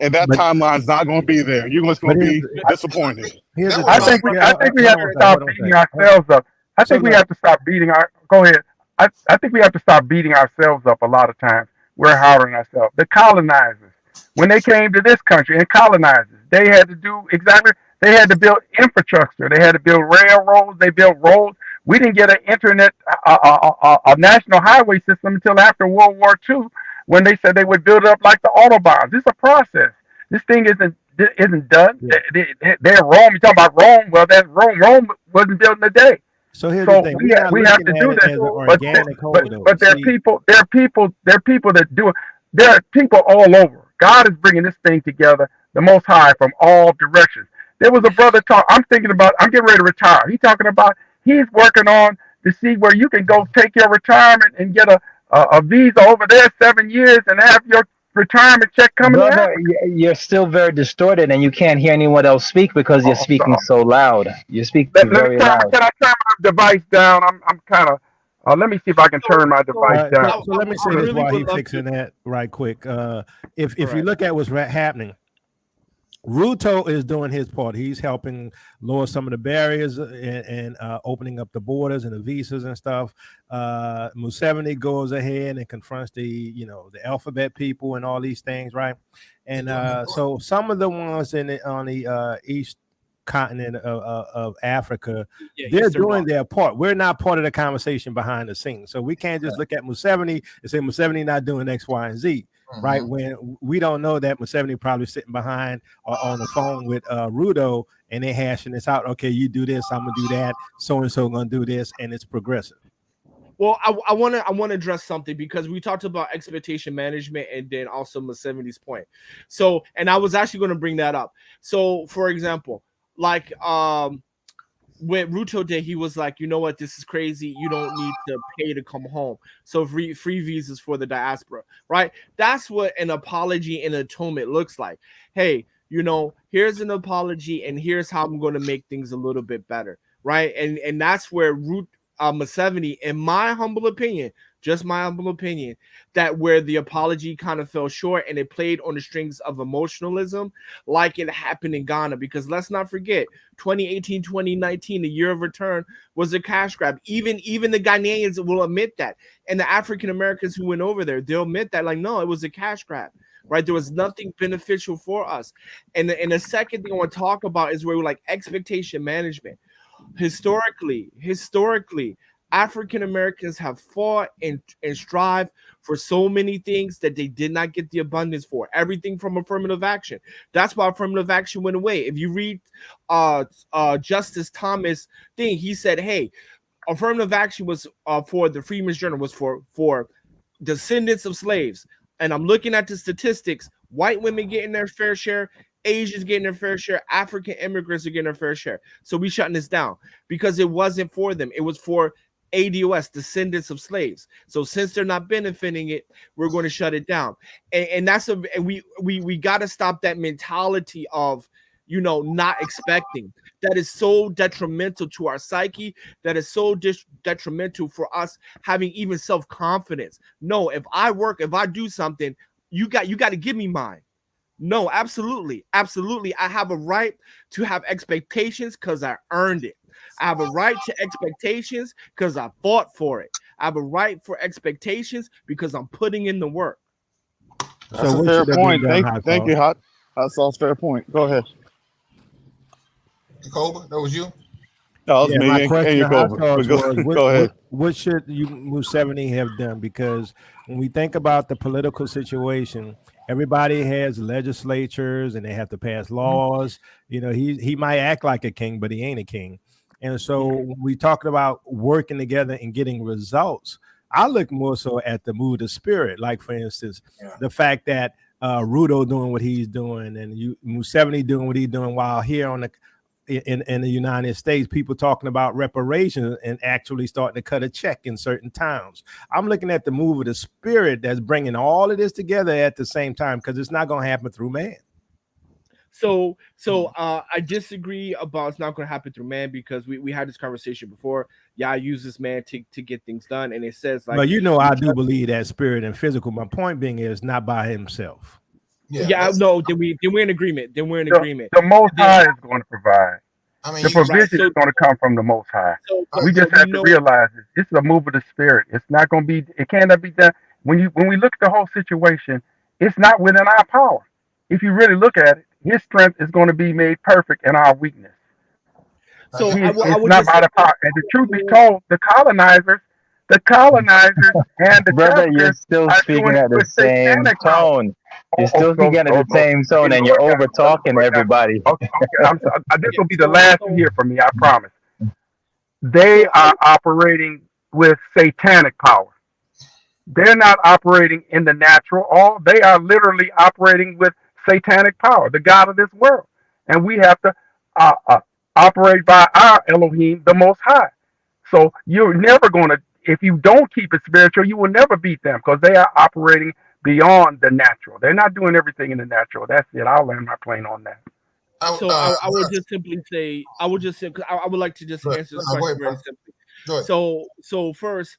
and that timeline's not going to be there. You're just going to be disappointed. I think we have to stop beating ourselves up. I think we have to stop beating Go ahead. I think we have to stop beating ourselves up a lot of times. We're hard on ourselves. The colonizers, when they came to this country and colonizers, they had to do exactly. They had to build infrastructure. They had to build railroads. They built roads. We didn't get an internet, a national highway system until after World War II, when they said they would build it up like the Autobahns. It's a process. This thing isn't done. They're Rome. You talking about Rome? Well, that's Rome. Rome wasn't built in a day. So here's the thing: we have to do this. But there are people that do it. There are people all over. God is bringing this thing together, the Most High, from all directions. There was a brother I'm getting ready to retire. He's working on to see where you can go take your retirement and get a visa over there 7 years and have your retirement check coming out. You're still very distorted and you can't hear anyone else speak because you're speaking so loud. You're speaking very loud. Can I turn my device down? I'm kind of. Let me see if I can turn my device down. So let me say this while he's fixing that right quick. If you look at what's happening, Ruto is doing his part. He's helping lower some of the barriers and opening up the borders and the visas and stuff. Museveni goes ahead and confronts the alphabet people and all these things, right? And so some of the ones on the east continent of Africa, they're doing their part. We're not part of the conversation behind the scenes, so we can't just look at Museveni and say Museveni not doing X, Y, and Z. Right, when we don't know that Museveni probably sitting behind or on the phone with Ruto and they're hashing this out. Okay, you do this, I'm gonna do that. So and so gonna do this, and it's progressive. Well, I want to address something because we talked about expectation management and then also Museveni's point. So, and I was actually going to bring that up. So, for example, like when Ruto did, he was like, you know what, this is crazy. You don't need to pay to come home. So free visas for the diaspora, right? That's what an apology and atonement looks like. Hey, here's an apology, and here's how I'm going to make things a little bit better, right? And that's where Root Museveni, in my humble opinion, just my humble opinion, that where the apology kind of fell short and it played on the strings of emotionalism, like it happened in Ghana. Because let's not forget, 2018, 2019, the year of return was a cash grab. Even the Ghanaians will admit that, and the African Americans who went over there, they'll admit that, like, no, it was a cash grab. Right, there was nothing beneficial for us. And the second thing I want to talk about is where we're like expectation management. Historically, African Americans have fought and strive for so many things that they did not get the abundance for. Everything from affirmative action. That's why affirmative action went away. If you read Justice Thomas thing, he said, hey, affirmative action was for the Freeman's Journal was for descendants of slaves. And I'm looking at the statistics. White women getting their fair share, Asians getting their fair share, African immigrants are getting their fair share. So we shutting this down because it wasn't for them. It was for ADOS, descendants of slaves. So since they're not benefiting it, we're going to shut it down. And that's we got to stop that mentality of not expecting. That is so detrimental to our psyche. That is so detrimental for us having even self-confidence. No, if I do something, you got to give me mine. No, absolutely. I have a right to have expectations because I earned it. I have a right to expectations because I fought for it. I have a right for expectations because I'm putting in the work. That's a fair point. Thank you, Hot Sauce. Fair point. Go ahead. Yakoba, that was you? No, that was me. My question to Hot Sauce was, go ahead. What should Museveni have done? Because when we think about the political situation, everybody has legislatures and they have to pass laws. He might act like a king, but he ain't a king. And so when we talking about working together and getting results, I look more so at the mood of spirit. Like, for instance, the fact that Ruto doing what he's doing and Museveni doing what he's doing, while here in the United States, people talking about reparations and actually starting to cut a check in certain towns. I'm looking at the move of the spirit that's bringing all of this together at the same time, because it's not going to happen through man. So I disagree about it's not going to happen through man, because we had this conversation before. Yeah, I use this man to get things done, and it says like. Well, I do believe that spirit and physical. My point being is not by himself. No. Then we're in agreement. The Most High is going to provide. The provision is going to come from the Most High. We just have to realize this is a move of the spirit. It's not going to be. It cannot be done. When we look at the whole situation, it's not within our power. If you really look at it, His strength is going to be made perfect in our weakness. So it's not by the power. And the truth be told, the colonizers and the brother, you're still speaking at the same tone. You're still speaking at the same tone, and you're over talking everybody. Okay. This will be the last to hear from me. I promise. They are operating with satanic power. They're not operating in the natural. They are literally operating with satanic power, the God of this world, and we have to operate by our Elohim, the Most High. So you're never going to. If you don't keep it spiritual, you will never beat them, because they are operating beyond the natural. They're not doing everything in the natural. That's it. I'll land my plane on that. So I would just simply say, I would like to just answer this question very simply. So first,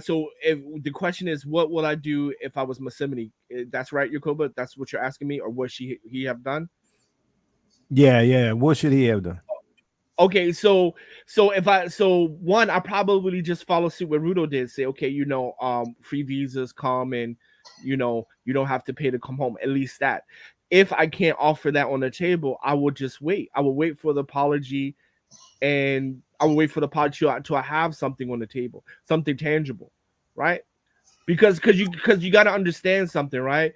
so if the question is, what will I do if I was Museveni? That's right, Yakoba. That's what you're asking me, or what he have done? Yeah. What should he have done? Okay, so one, I probably just follow suit what Ruto did. Say, okay, free visas come, and you don't have to pay to come home. At least that. If I can't offer that on the table, I will just wait. I will wait for the apology, and I will wait for the apology until I have something on the table, something tangible, right? Because you got to understand something, right?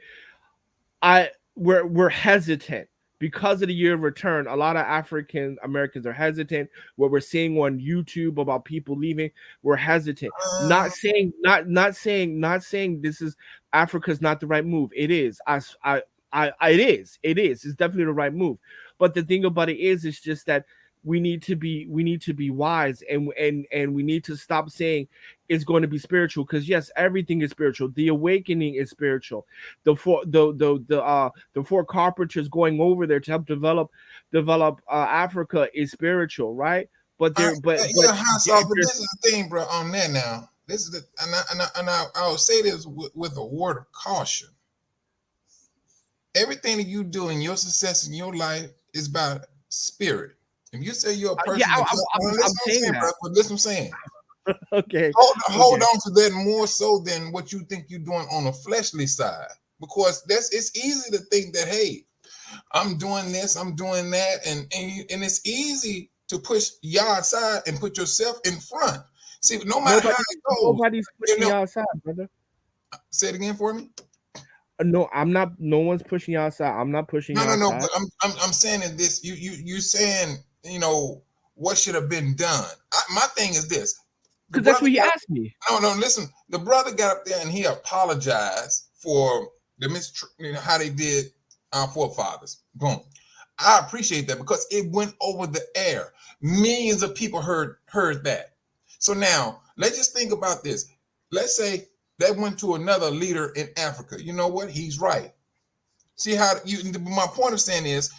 We're hesitant. Because of the year of return, a lot of African Americans are hesitant. What we're seeing on YouTube about people leaving, we're hesitant. Not saying this is Africa's not the right move. It is. It is. It's definitely the right move. But the thing about it is, it's just that we need to be wise, and we need to stop saying it's going to be spiritual, because yes, everything is spiritual. The awakening is spiritual. The four carpenters going over there to help develop Africa is spiritual, right? But there, but this is the thing, bro. On that now, this is the and I'll say this with a word of caution. Everything that you do in your success in your life is about spirit. If you say you're a person, I'm saying that. Bro, listen, I'm saying. Okay. Hold on to that more so than what you think you're doing on the fleshly side, because it's easy to think that, hey, I'm doing this, I'm doing that, and it's easy to push Yah aside and put yourself in front. See, no matter how it goes, nobody's pushing Yah aside, brother. Say it again for me. No, I'm not. No one's pushing you outside. I'm not pushing you outside. No. But I'm saying that this. You saying, what should have been done. My thing is this. Because that's what he asked me. No. Listen, the brother got up there and he apologized for the how they did our forefathers. Boom. I appreciate that, because it went over the air. Millions of people heard that. So now let's just think about this. Let's say that went to another leader in Africa. You know what? He's right. See how my point of saying is,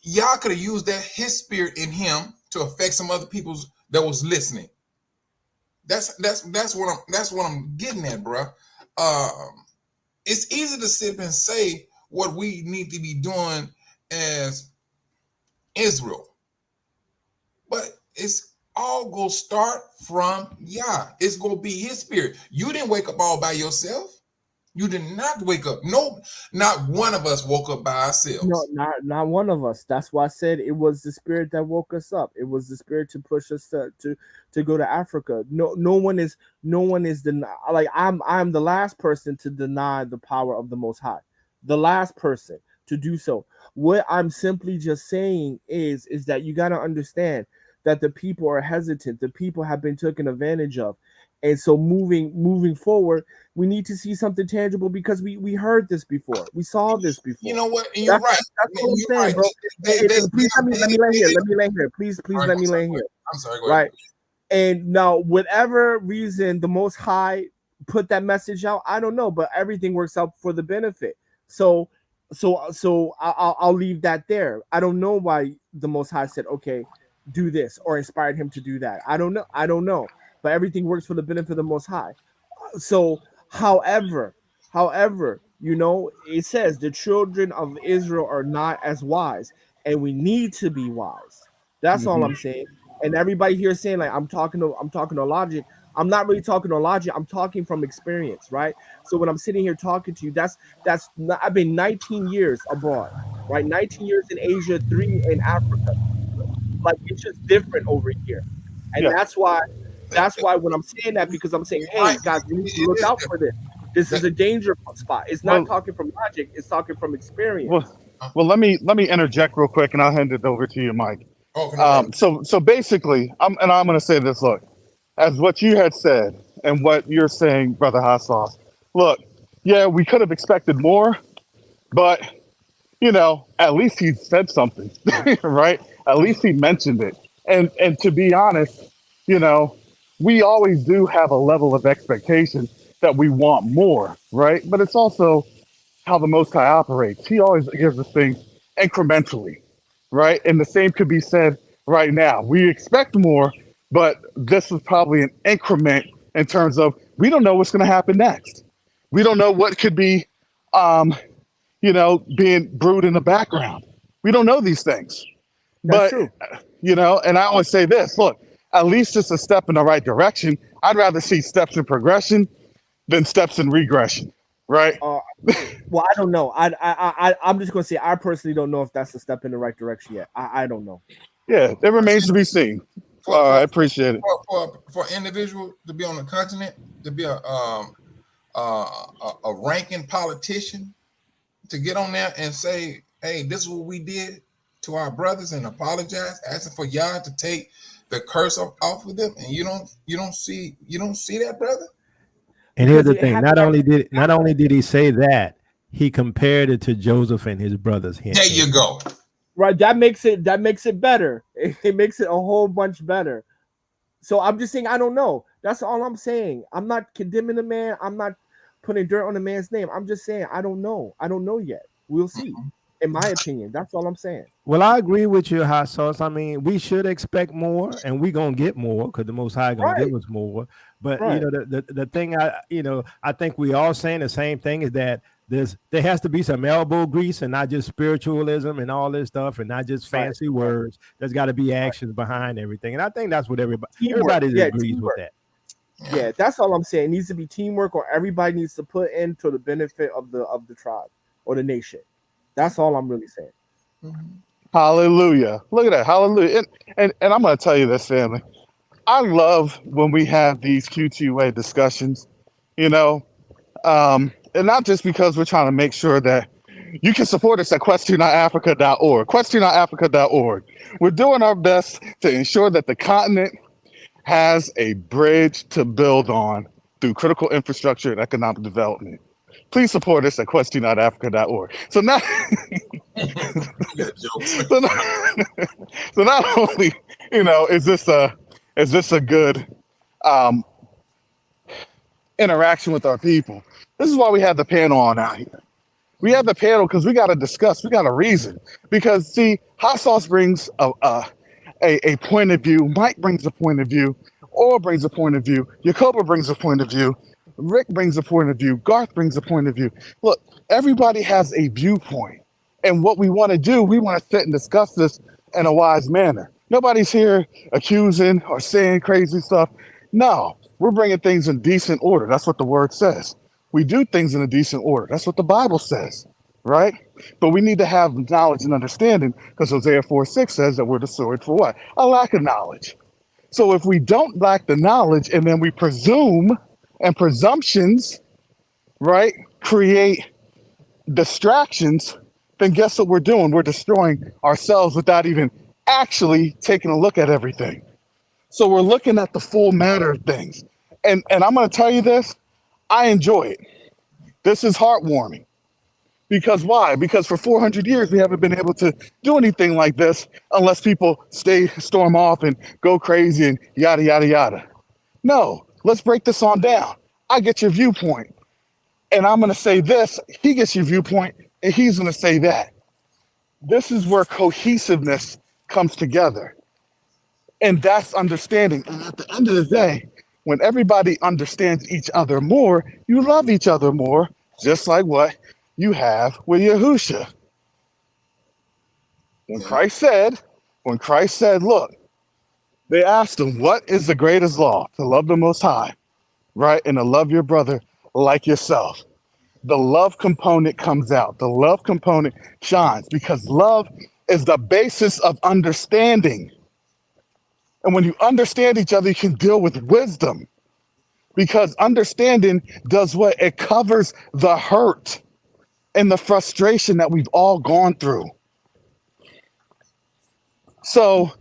y'all could have used his spirit in him to affect some other people that was listening. That's what I'm getting at, bro. It's easy to sit and say what we need to be doing as Israel, but it's all gonna start from Yah. It's gonna be his spirit. You didn't wake up all by yourself. You did not wake up. No, not one of us woke up by ourselves. No, not one of us. That's why I said it was the spirit that woke us up. It was the spirit to push us to go to Africa. No one is like I'm the last person to deny the power of the Most High. The last person to do so. What I'm simply just saying is that you got to understand that the people are hesitant. The people have been taken advantage of. And so moving forward, we need to see something tangible, because we heard this before. We saw this before. You know what? And you're right. That's what I'm saying, bro. Please let me land here. Please let me land here. I'm sorry, go ahead. Right. And now, whatever reason the Most High put that message out, I don't know, but everything works out for the benefit. So I'll leave that there. I don't know why the Most High said, okay, do this, or inspired him to do that. I don't know. But everything works for the benefit of the Most High. So, however, it says the children of Israel are not as wise, and we need to be wise. That's all I'm saying. And everybody here is saying, like, I'm talking to logic. I'm not really talking to logic. I'm talking from experience, right? So when I'm sitting here talking to you, I've been 19 years abroad, right? 19 years in Asia, 3 in Africa. Like, it's just different over here, and that's why when I'm saying that, because I'm saying, hey guys, we need to look out for this. This is a danger spot. It's not talking from logic. It's talking from experience. Well, let me interject real quick, and I'll hand it over to you, Mike. So basically, I'm going to say this. Look, as what you had said and what you're saying, Brother Hot Sauce. Look, yeah, we could have expected more, but at least he said something, right? At least he mentioned it. And to be honest, we always do have a level of expectation that we want more, right? But it's also how the Most High operates. He always gives us things incrementally, right? And the same could be said right now. We expect more, but this is probably an increment in terms of we don't know what's going to happen next. We don't know what could be, being brewed in the background. We don't know these things. That's true. And I always say this, look, at least it's a step in the right direction. I'd rather see steps in progression than steps in regression, right? Well, I don't know. I'm just going to say I personally don't know if that's a step in the right direction yet. I don't know. Yeah, it remains to be seen. I appreciate it. For an individual to be on the continent, to be a ranking politician, to get on there and say, hey, this is what we did to our brothers, and apologize, asking for y'all to take the curse off of them, and you don't see that, brother. And here's the thing: not only did he say that, he compared it to Joseph and his brothers. There you go. Right, that makes it better. It makes it a whole bunch better. So I'm just saying I don't know. That's all I'm saying. I'm not condemning the man. I'm not putting dirt on the man's name. I'm just saying I don't know. I don't know yet. We'll see. In my opinion, that's all I'm saying. Well, I agree with you, Hot Sauce. I mean, we should expect more, and we gonna get more because the Most High gonna give Right, us more. But you right. know, the thing I think we all saying the same thing is that there has to be some elbow grease and not just spiritualism and all this stuff and not just Right, fancy right, words. There's got to be right. actions behind everything, and I think that's what Teamwork. everybody Yeah, agrees with teamwork. that. Yeah, that's all I'm saying. It needs to be teamwork, or everybody needs to put in to the benefit of the tribe or the nation. That's all I'm really saying. Hallelujah. Look at that. Hallelujah. And I'm going to tell you this, family. I love when we have these Q2UA discussions, you know, and not just because we're trying to make sure that you can support us at question.africa.org. Question.africa.org. We're doing our best to ensure that the continent has a bridge to build on through critical infrastructure and economic development. Please support us at question.africa.org. So now, Yeah, jokes. so now, so not only is this a good um, interaction with our people, this is why we have the panel on out here. We have the panel because we got to discuss, we got a reason. Because see, Hot Sauce brings a point of view, Mike brings a point of view, Oral brings a point of view, Jacoba brings a point of view, Rick brings a point of view, Garth brings a point of view. Look, everybody has a viewpoint. And what we want to do, we want to sit and discuss this in a wise manner. Nobody's here accusing or saying crazy stuff. No, we're bringing things in decent order. That's what the word says. We do things in a decent order. That's what the Bible says, right? But we need to have knowledge and understanding because Hosea 4:6 says that we're the sword for what? A lack of knowledge. So if we don't lack the knowledge and then we presume and presumptions, right, create distractions, then guess what we're doing? We're destroying ourselves without even actually taking a look at everything. So we're looking at the full matter of things. And I'm going to tell you this, I enjoy it. This is heartwarming. Because why? Because for 400 years, we haven't been able to do anything like this unless people storm off and go crazy and yada, yada, yada. No, let's break this on down. I get your viewpoint. And I'm going to say this. He gets your viewpoint, and he's going to say that. This is where cohesiveness comes together. And that's understanding. And at the end of the day, when everybody understands each other more, you love each other more, just like what you have with Yahusha. When Christ said, look, they asked him, what is the greatest law? To love the Most High, right? And to love your brother like yourself. The love component comes out. The love component shines because love is the basis of understanding. And when you understand each other, you can deal with wisdom because understanding does what? It covers the hurt and the frustration that we've all gone through. So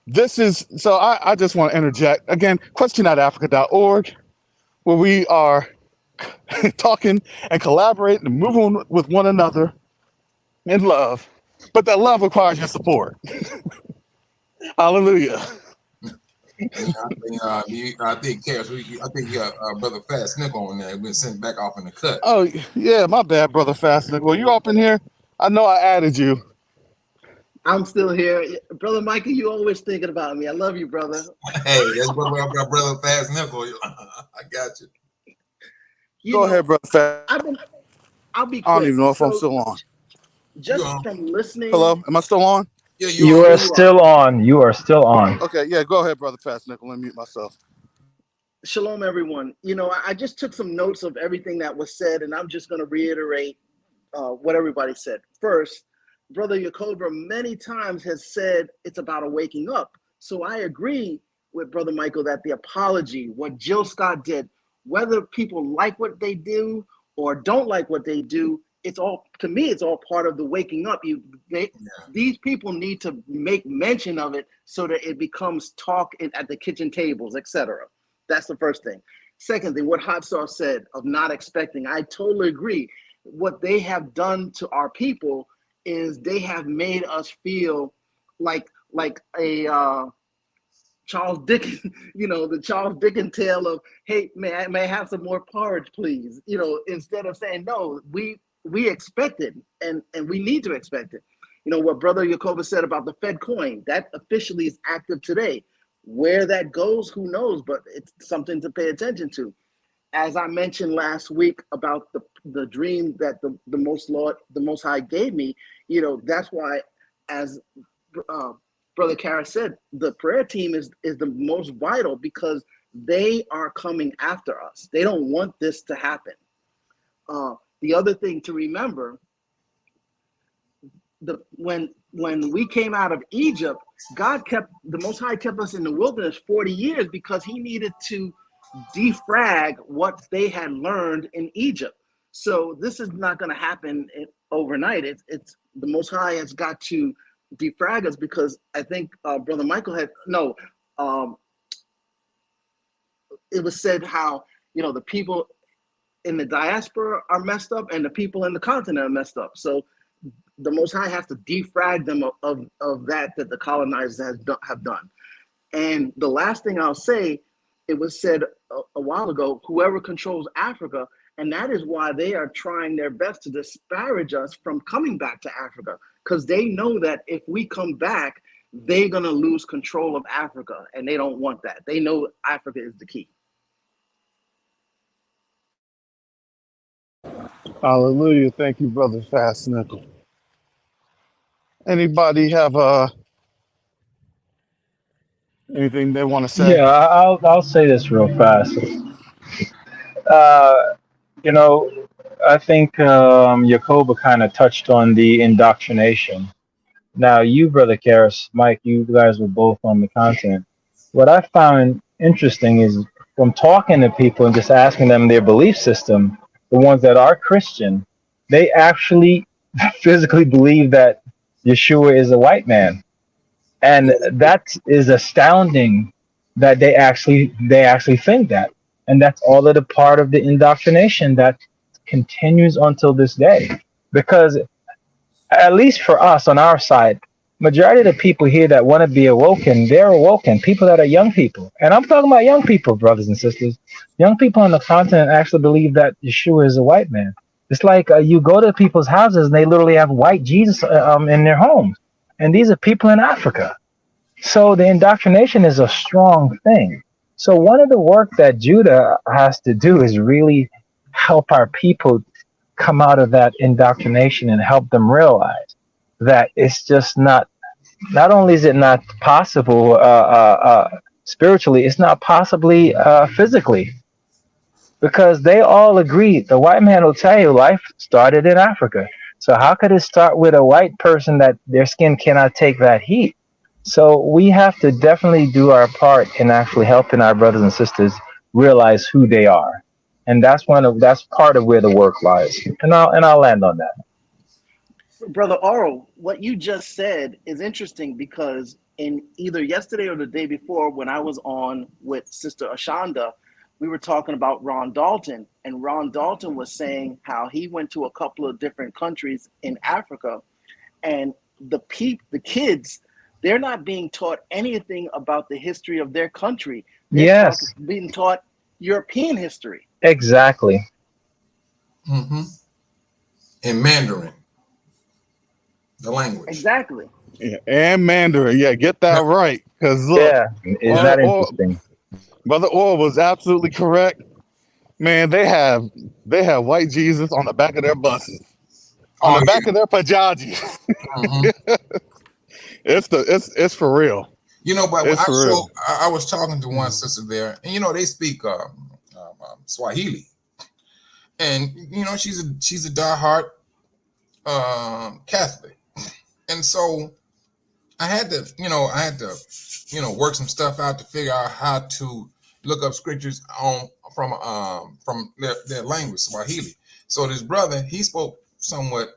I just want to interject again, question.africa.org, where we are talking and collaborating and moving with one another in love, but that love requires your support. Hallelujah. I think Cash, I think you got brother Fast Nickel on there. Been sent back off in the cut. Oh yeah, my bad, brother Fastnick. Well, you up in here? I know I added you. I'm still here, brother Michael. You always thinking about me. I love you, brother. Hey, that's brother Fast Nickel. I got you. Go ahead, brother Fast. I'll be quick. I don't even know if I'm still on. Just from listening. Hello, am I still on? Yeah, you are still on. You are still on. Okay, yeah, go ahead, brother Fastnick. Let me mute myself. Shalom, everyone. I just took some notes of everything that was said, and I'm just going to reiterate what everybody said. First, Brother Jacoba many times has said it's about a waking up. So I agree with Brother Michael that the apology, what Jill Scott did, whether people like what they do or don't like what they do, it's all, to me, it's all part of the waking up. These people need to make mention of it so that it becomes talk at the kitchen tables, etc. That's the first thing. Second thing, what Hot Sauce said of not expecting, I totally agree. What they have done to our people is they have made us feel like a Charles Dickens, the Charles Dickens tale of, hey, may I have some more porridge, please? Instead of saying, no, we expect it, and we need to expect it. What Brother Yacoba said about the Fed coin, that officially is active today. Where that goes, who knows, but it's something to pay attention to. As I mentioned last week about the dream that the Most High gave me, that's why, as Brother Karras said, the prayer team is the most vital, because they are coming after us. They don't want this to happen. The other thing to remember, when we came out of Egypt, the Most High kept us in the wilderness 40 years because he needed to defrag what they had learned in Egypt. So this is not going to happen overnight. It's the Most High has got to defrag us, because I think Brother Michael it was said how the people in the diaspora are messed up and the people in the continent are messed up. So the Most High has to defrag them of that the colonizers have done. And the last thing I'll say, it was said a while ago, whoever controls Africa, and that is why they are trying their best to disparage us from coming back to Africa, because they know that if we come back, they're going to lose control of Africa, and they don't want that. They know Africa is the key. Hallelujah. Thank you, Brother Fast Nickel. Anybody have anything they want to say? Yeah, I'll say this real fast. Uh, you know, I think Jacoba kind of touched on the indoctrination. Now, you, Brother Karras, Mike, you guys were both on the continent. What I found interesting is from talking to people and just asking them their belief system, the ones that are Christian, they actually physically believe that Yeshua is a white man. And that is astounding that they actually think that. And that's all of the part of the indoctrination that continues until this day. Because at least for us on our side, majority of the people here that want to be awoken, they're awoken. People that are young people, and I'm talking about young people, brothers and sisters. Young people on the continent actually believe that Yeshua is a white man. It's like you go to people's houses and they literally have white Jesus in their homes, and these are people in Africa. So the indoctrination is a strong thing. So one of the work that Judah has to do is really help our people come out of that indoctrination and help them realize that it's just not only is it not possible spiritually, it's not possibly physically, because they all agree. The white man will tell you life started in Africa. So how could it start with a white person that their skin cannot take that heat? So we have to definitely do our part in actually helping our brothers and sisters realize who they are. And that's part of where the work lies. And I'll land on that. Brother Oral, what you just said is interesting, because in either yesterday or the day before, when I was on with Sister Ashanda, we were talking about Ron Dalton, and Ron Dalton was saying how he went to a couple of different countries in Africa, and the kids, they're not being taught anything about the history of their country. They're being taught European history. Exactly. Mm-hmm. In Mandarin, the language. Exactly. Yeah, and Mandarin. Yeah, get that right. Because look, is that interesting? Brother Orr was absolutely correct. Man, they have white Jesus on the back of their buses, on the back of their pajajis. Mm-hmm. It's for real. But I was talking to one sister there, and they speak Swahili, and she's a diehard Catholic, and so I had to work some stuff out to figure out how to look up scriptures from their language, Swahili. So this brother, he spoke somewhat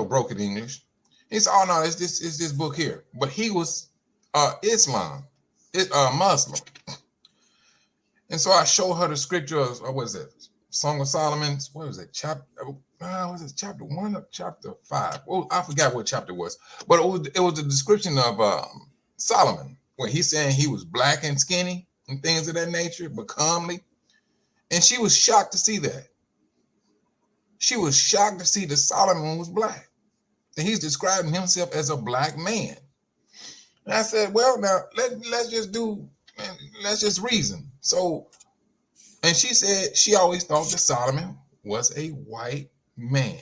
broken English. He said, "Oh no, it's this book here." But he was Muslim, and so I showed her the scriptures. What was it? Song of Solomon. What was it? Chapter? Was it chapter 1 or chapter 5? Well, I forgot what chapter it was, but it was a description of Solomon when he's saying he was black and skinny and things of that nature, but comely. And she was shocked to see that. She was shocked to see that Solomon was black. And he's describing himself as a black man. And I said, well, now let's just reason. So, and she said she always thought that Solomon was a white man.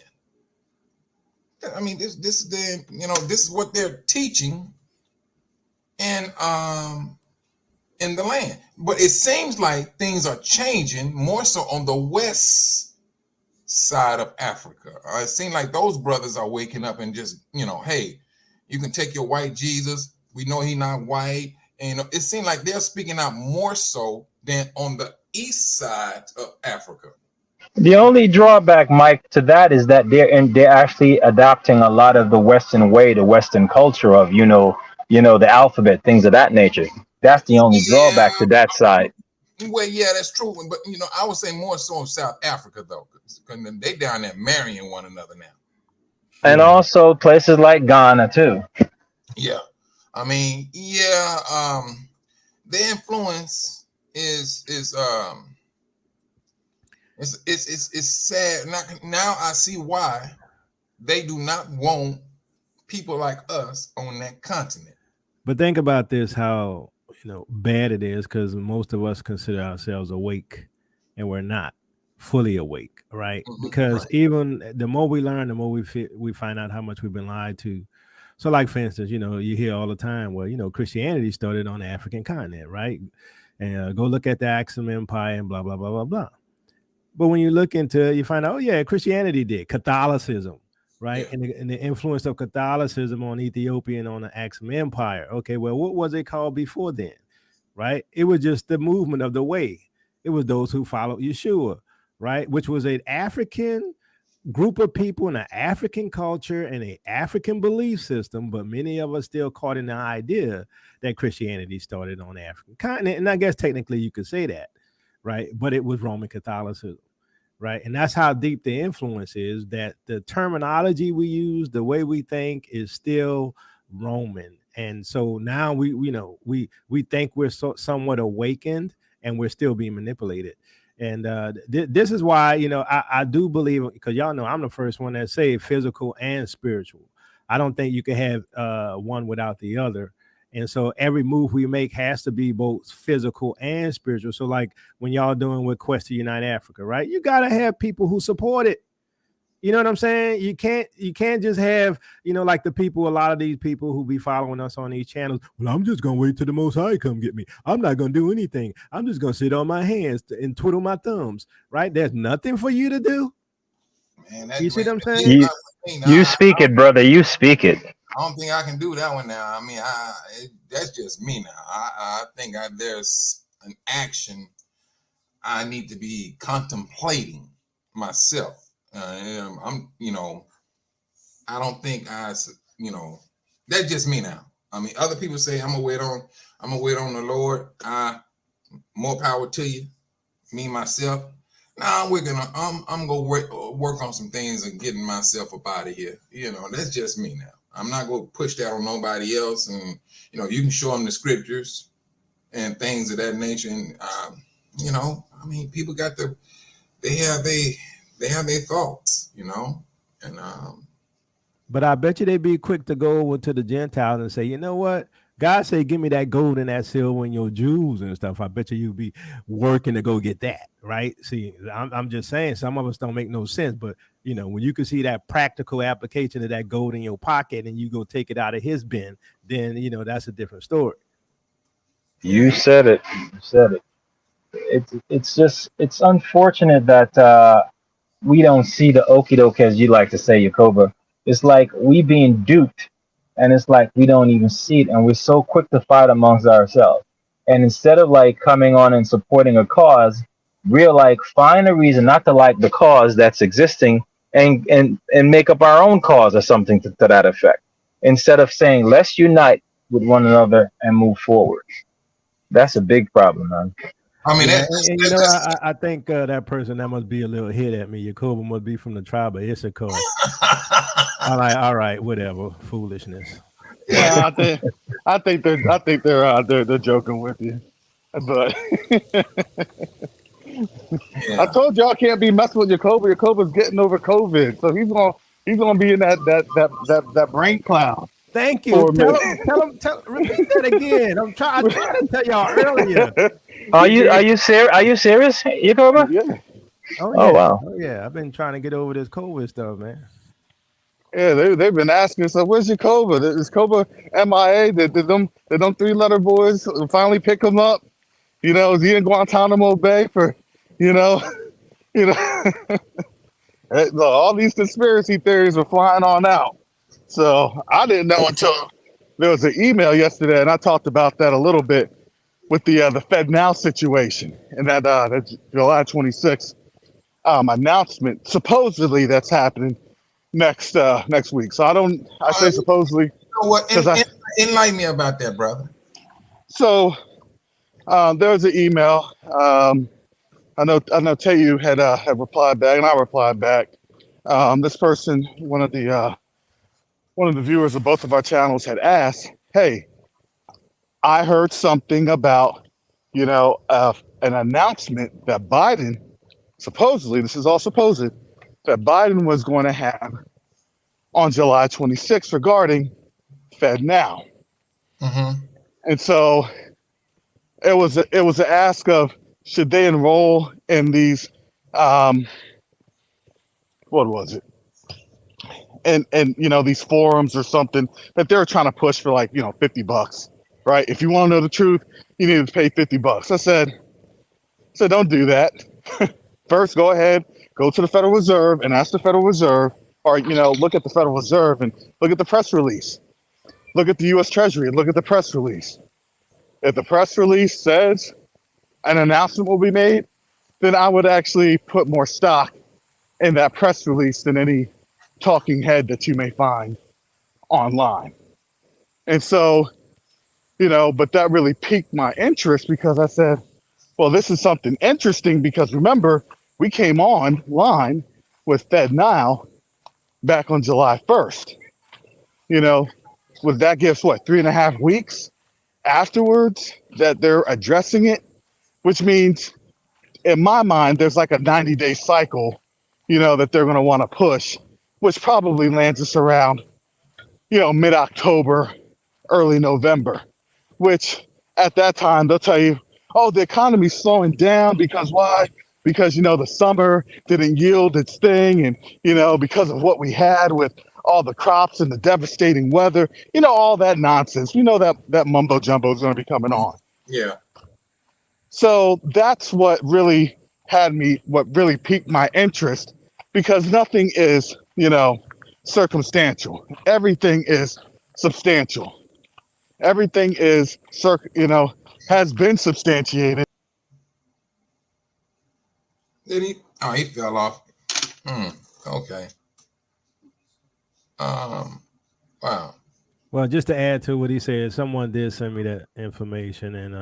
I mean, this is this is what they're teaching in the land. But it seems like things are changing more so on the west side of Africa. It seems like those brothers are waking up and just, hey, you can take your white Jesus. We know he's not white. And it seems like they're speaking out more so than on the east side of Africa. The only drawback, Mike, to that is that they're actually adopting a lot of the Western way, the Western culture of the alphabet, things of that nature. That's the only drawback to that side. Well, yeah, that's true. But I would say more so in South Africa though, because they down there marrying one another now. And also places like Ghana too. Yeah, I mean, yeah, the influence is it's sad. Now I see why they do not want people like us on that continent. But think about this, how bad it is, because most of us consider ourselves awake and we're not fully awake, right? Mm-hmm. Because even the more we learn, the more we find out how much we've been lied to. So like, for instance, you hear all the time, well, Christianity started on the African continent, right? And go look at the Axum Empire and blah, blah, blah, blah, blah. But when you look into it, you find out, oh yeah, Christianity did, Catholicism, right? Yeah. And the influence of Catholicism on Ethiopia and on the Axum Empire. Okay, well, what was it called before then, right? It was just the movement of the way. It was those who followed Yeshua, right? Which was an African group of people in an African culture and an African belief system, but many of us still caught in the idea that Christianity started on the African continent. And I guess technically you could say that, right? But it was Roman Catholicism. Right. And that's how deep the influence is, that the terminology we use, the way we think is still Roman. And so now we think we're somewhat awakened and we're still being manipulated. And this is why, I do believe, because y'all know I'm the first one that say physical and spiritual. I don't think you can have one without the other. And so every move we make has to be both physical and spiritual. So like when y'all doing with Quest to Unite Africa, right? You got to have people who support it. You know what I'm saying? You can't just have, like the people, a lot of these people who be following us on these channels. Well, I'm just going to wait till the Most High come get me. I'm not going to do anything. I'm just going to sit on my hands and twiddle my thumbs, right? There's nothing for you to do. Man, you see what I'm saying? You speak it, brother. You speak it. I don't think I can do that one now. I mean, that's just me now. I think there's an action I need to be contemplating myself. I don't think that's just me now. I mean, other people say I'm gonna wait on the Lord. More power to you. Me myself. Nah, I'm gonna work on some things and getting myself up out of here. That's just me now. I'm not going to push that on nobody else. And, you can show them the scriptures and things of that nature. And, I mean, people got they have their thoughts, and, but I bet you they'd be quick to go over to the Gentiles and say, you know what? God say, give me that gold and that silver and your jewels and stuff. I bet you'd be working to go get that, right? See, I'm just saying, some of us don't make no sense, but when you can see that practical application of that gold in your pocket and you go take it out of his bin, then that's a different story. You said it. It's unfortunate that we don't see the okie doke, as you like to say, Yakoba. It's like we being duped. And it's like we don't even see it, and we're so quick to fight amongst ourselves. And instead of like coming on and supporting a cause, we're like find a reason not to like the cause that's existing, and make up our own cause or something to that effect. Instead of saying let's unite with one another and move forward. That's a big problem, man. I mean, Yeah, and you know, I think that person that must be a little hit at me. Yacoba must be from the tribe of Issachar. I'm like, all right, whatever, foolishness. Nah, I think they're joking with you, but I yeah. told y'all can't be messing with Jacoby. Jacoby's getting over COVID, so he's gonna be in that brain cloud Thank you. for a minute. Repeat that again. I tried to tell y'all earlier. Are you serious, Yakoba? Yeah, Oh Oh yeah, wow. oh yeah. I've been trying to get over this COVID stuff, man. yeah, they've been asking. So where's Jacoby? Is Jacoby MIA? Did them 3-letter boys finally pick him up? You know, is he in Guantanamo Bay for, you know, you know, all these conspiracy theories were flying on out. So I didn't know until there was an email yesterday, and I talked about that a little bit with the Fed Now situation and that July 26th announcement supposedly that's happening next week. So I say You supposedly know what? because Enlighten me about that, brother. so there was an email. I know Tayu had replied back, and I replied back. This person, one of the viewers of both of our channels, had asked, "Hey, I heard something about, an announcement that Biden, supposedly, this is all supposed, that Biden was going to have on July 26th regarding Fed Now." Mm-hmm. And so it was an ask of should they enroll in these, what was it? And these forums or something that they're trying to push for like $50, right? If you want to know the truth, you need to pay $50. I said don't do that. First, go ahead, go to the Federal Reserve and ask the Federal Reserve, or look at the Federal Reserve and look at the press release. Look at the U.S. Treasury and look at the press release. If the press release says an announcement will be made, then I would actually put more stock in that press release than any talking head that you may find online. And so, but that really piqued my interest because I said, well, this is something interesting because remember, we came online with Fed Now back on July 1st. Would that gives 3.5 weeks afterwards that they're addressing it, which means in my mind, there's like a 90-day cycle, that they're going to want to push, which probably lands us around, mid-October, early November, which at that time they'll tell you, oh, the economy's slowing down because why? Because, the summer didn't yield its thing and, because of what we had with all the crops and the devastating weather, all that nonsense. We know that mumbo jumbo is going to be coming on. Yeah. So that's what really piqued my interest because nothing is, circumstantial. Everything is substantial. Everything is, has been substantiated. Did he? Oh, he fell off. Okay. Wow. Well, just to add to what he said, someone did send me that information, and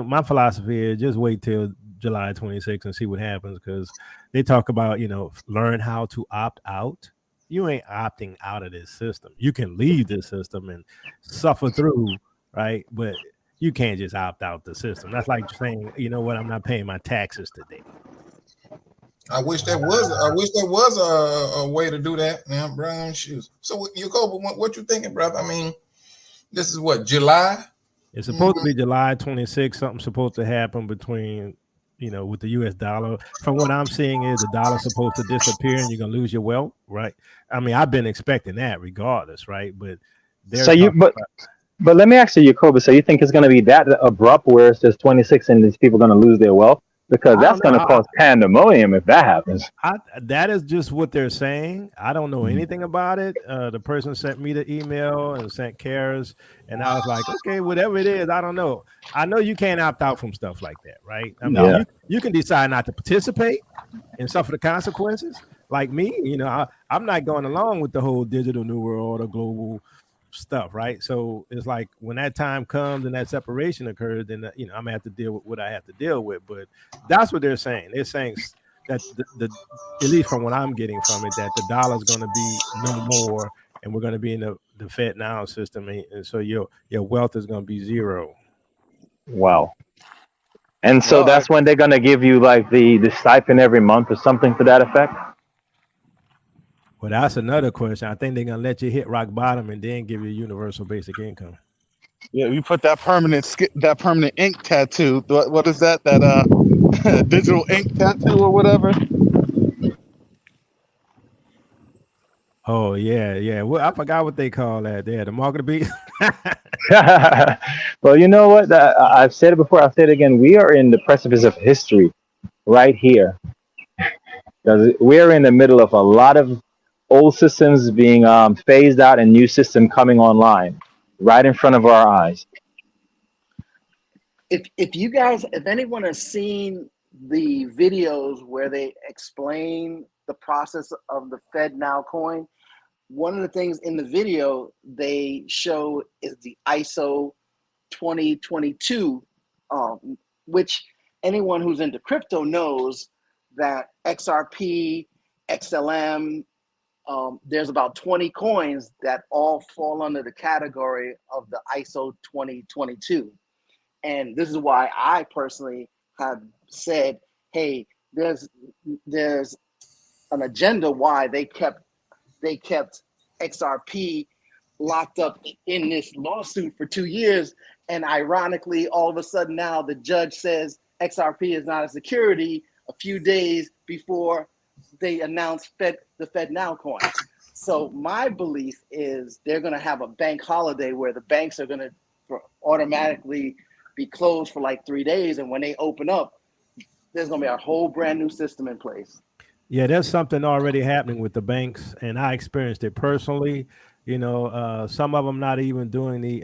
my philosophy is just wait till July 26th and see what happens because they talk about learn how to opt out. You ain't opting out of this system. You can leave this system and suffer through, right? But you can't just opt out the system. That's like saying, you know what, I'm not paying my taxes today. I wish there was a way to do that. Now, brown shoes. So, Jacob, what you thinking, brother? I mean, this is what, July? It's supposed to be July 26th. Something supposed to happen between, with the U.S. dollar. From what I'm seeing is the dollar's supposed to disappear and you're gonna lose your wealth, right? I mean, I've been expecting that regardless, right? But but let me ask you, Jacob. So you think it's going to be that abrupt where it's just 26 and these people are going to lose their wealth? Because that's going to cause pandemonium if that happens. That is just what they're saying. I don't know anything about it. The person sent me the email and sent Karis, and I was like, okay, whatever it is, I don't know. I know you can't opt out from stuff like that, right? I mean, you can decide not to participate and suffer the consequences. Like me, I'm not going along with the whole digital new world or global, stuff, right? So it's like when that time comes and that separation occurs, then I'm gonna have to deal with what I have to deal with. But that's what they're saying. They're saying that the at least from what I'm getting from it, that the dollar's going to be no more, and we're going to be in the Fed now system, and so your wealth is going to be zero. Wow. And so Well, that's when they're gonna give you like the stipend every month or something to that effect. Well, that's another question. I think they're going to let you hit rock bottom and then give you universal basic income. yeah, you put that permanent ink tattoo. What is that? That digital ink tattoo or whatever. Oh yeah. Well, I forgot what they call that. Yeah, the market beat. Well, you know what? I've said it before. I'll say it again. We are in the precipice of history right here. 'Cause we're in the middle of a lot of old systems being phased out and new system coming online right in front of our eyes. If anyone has seen the videos where they explain the process of the Fed Now coin, one of the things in the video they show is the ISO 2022, which anyone who's into crypto knows that XRP, XLM, there's about 20 coins that all fall under the category of the ISO 2022. And this is why I personally have said, hey, there's an agenda why they kept XRP locked up in this lawsuit for 2 years. And ironically, all of a sudden now the judge says XRP is not a security a few days before they announced the Fed Now coin. So my belief is they're going to have a bank holiday where the banks are going to automatically be closed for like 3 days. And when they open up, there's going to be a whole brand new system in place. Yeah, there's something already happening with the banks, and I experienced it personally. Some of them not even doing the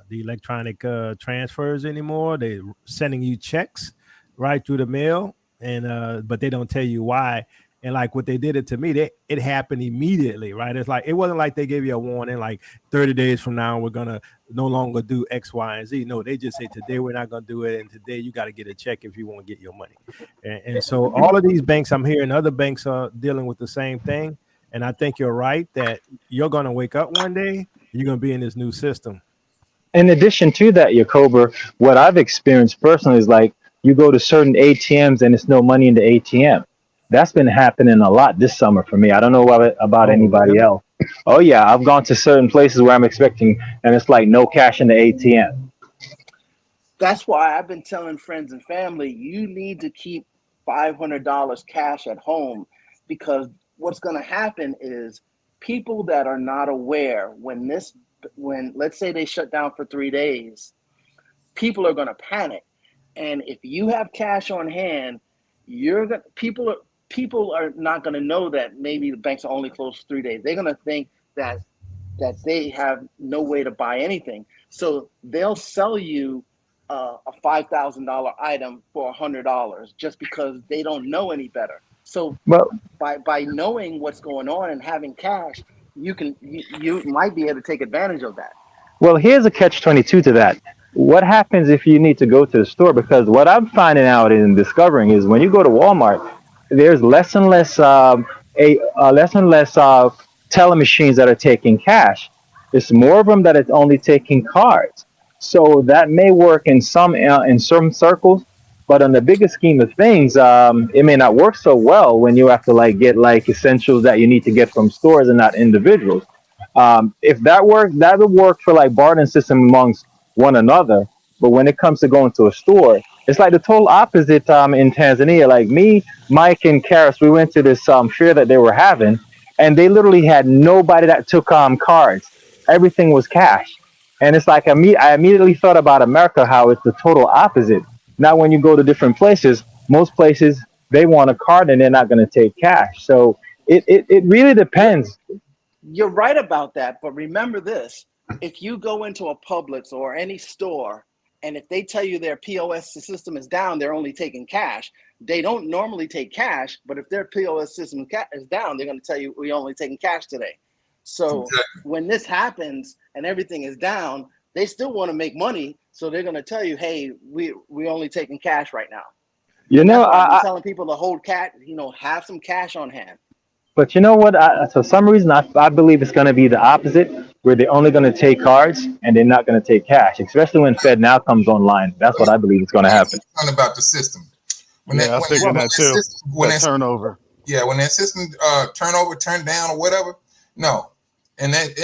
electronic transfers anymore. They're sending you checks right through the mail, and but they don't tell you why. And like what they did it to me, it happened immediately, right? It's like it wasn't like they gave you a warning, like 30 days from now we're gonna no longer do X, Y, and Z. No, they just say today we're not gonna do it, and today you got to get a check if you want to get your money. And so all of these banks, I'm hearing other banks are dealing with the same thing. And I think you're right that you're gonna wake up one day, you're gonna be in this new system. In addition to that, Yacober, what I've experienced personally is like you go to certain ATMs and it's no money in the ATM. That's been happening a lot this summer for me. I don't know about Oh, anybody really? else. Oh yeah, I've gone to certain places where I'm expecting, and it's like no cash in the ATM. That's why I've been telling friends and family, you need to keep $500 cash at home, because what's going to happen is people that are not aware when let's say they shut down for 3 days, people are going to panic. And if you have cash on hand, people are not going to know that maybe the banks are only closed 3 days. They're going to think that they have no way to buy anything. So they'll sell you a $5,000 item for $100 just because they don't know any better. So Well, by knowing what's going on and having cash, you might be able to take advantage of that. Well, here's a catch 22 to that. What happens if you need to go to the store? Because what I'm finding out and discovering is when you go to Walmart, there's less and less teller machines that are taking cash. It's more of them that it's only taking cards. So that may work in some circles, but on the bigger scheme of things, it may not work so well when you have to like get like essentials that you need to get from stores and not individuals. If that worked, that would work for like bartering system amongst one another. But when it comes to going to a store, it's like the total opposite in Tanzania. Like me, Mike, and Karis, we went to this fair that they were having, and they literally had nobody that took cards. Everything was cash. And it's like I immediately thought about America, how it's the total opposite. Now, when you go to different places, most places they want a card and they're not going to take cash. So it really You're depends. you're right about that, but remember this: if you go into a Publix or any store, and if they tell you their POS system is down, they're only taking cash. They don't normally take cash, but if their POS system is down, they're going to tell you we're only taking cash today. So when this happens and everything is down, they still want to make money. So they're going to tell you, hey, we're only taking cash right now. You know, that's why I've been telling people to hold have some cash on hand. but you know what? For some reason, I believe it's going to be the opposite, where they're only going to take cards and they're not going to take cash, especially when Fed now comes online. That's what I believe is going to happen. Talking about the system. I was thinking that too. When that turnover. Yeah, when that system turnover, turned down or whatever. No, and it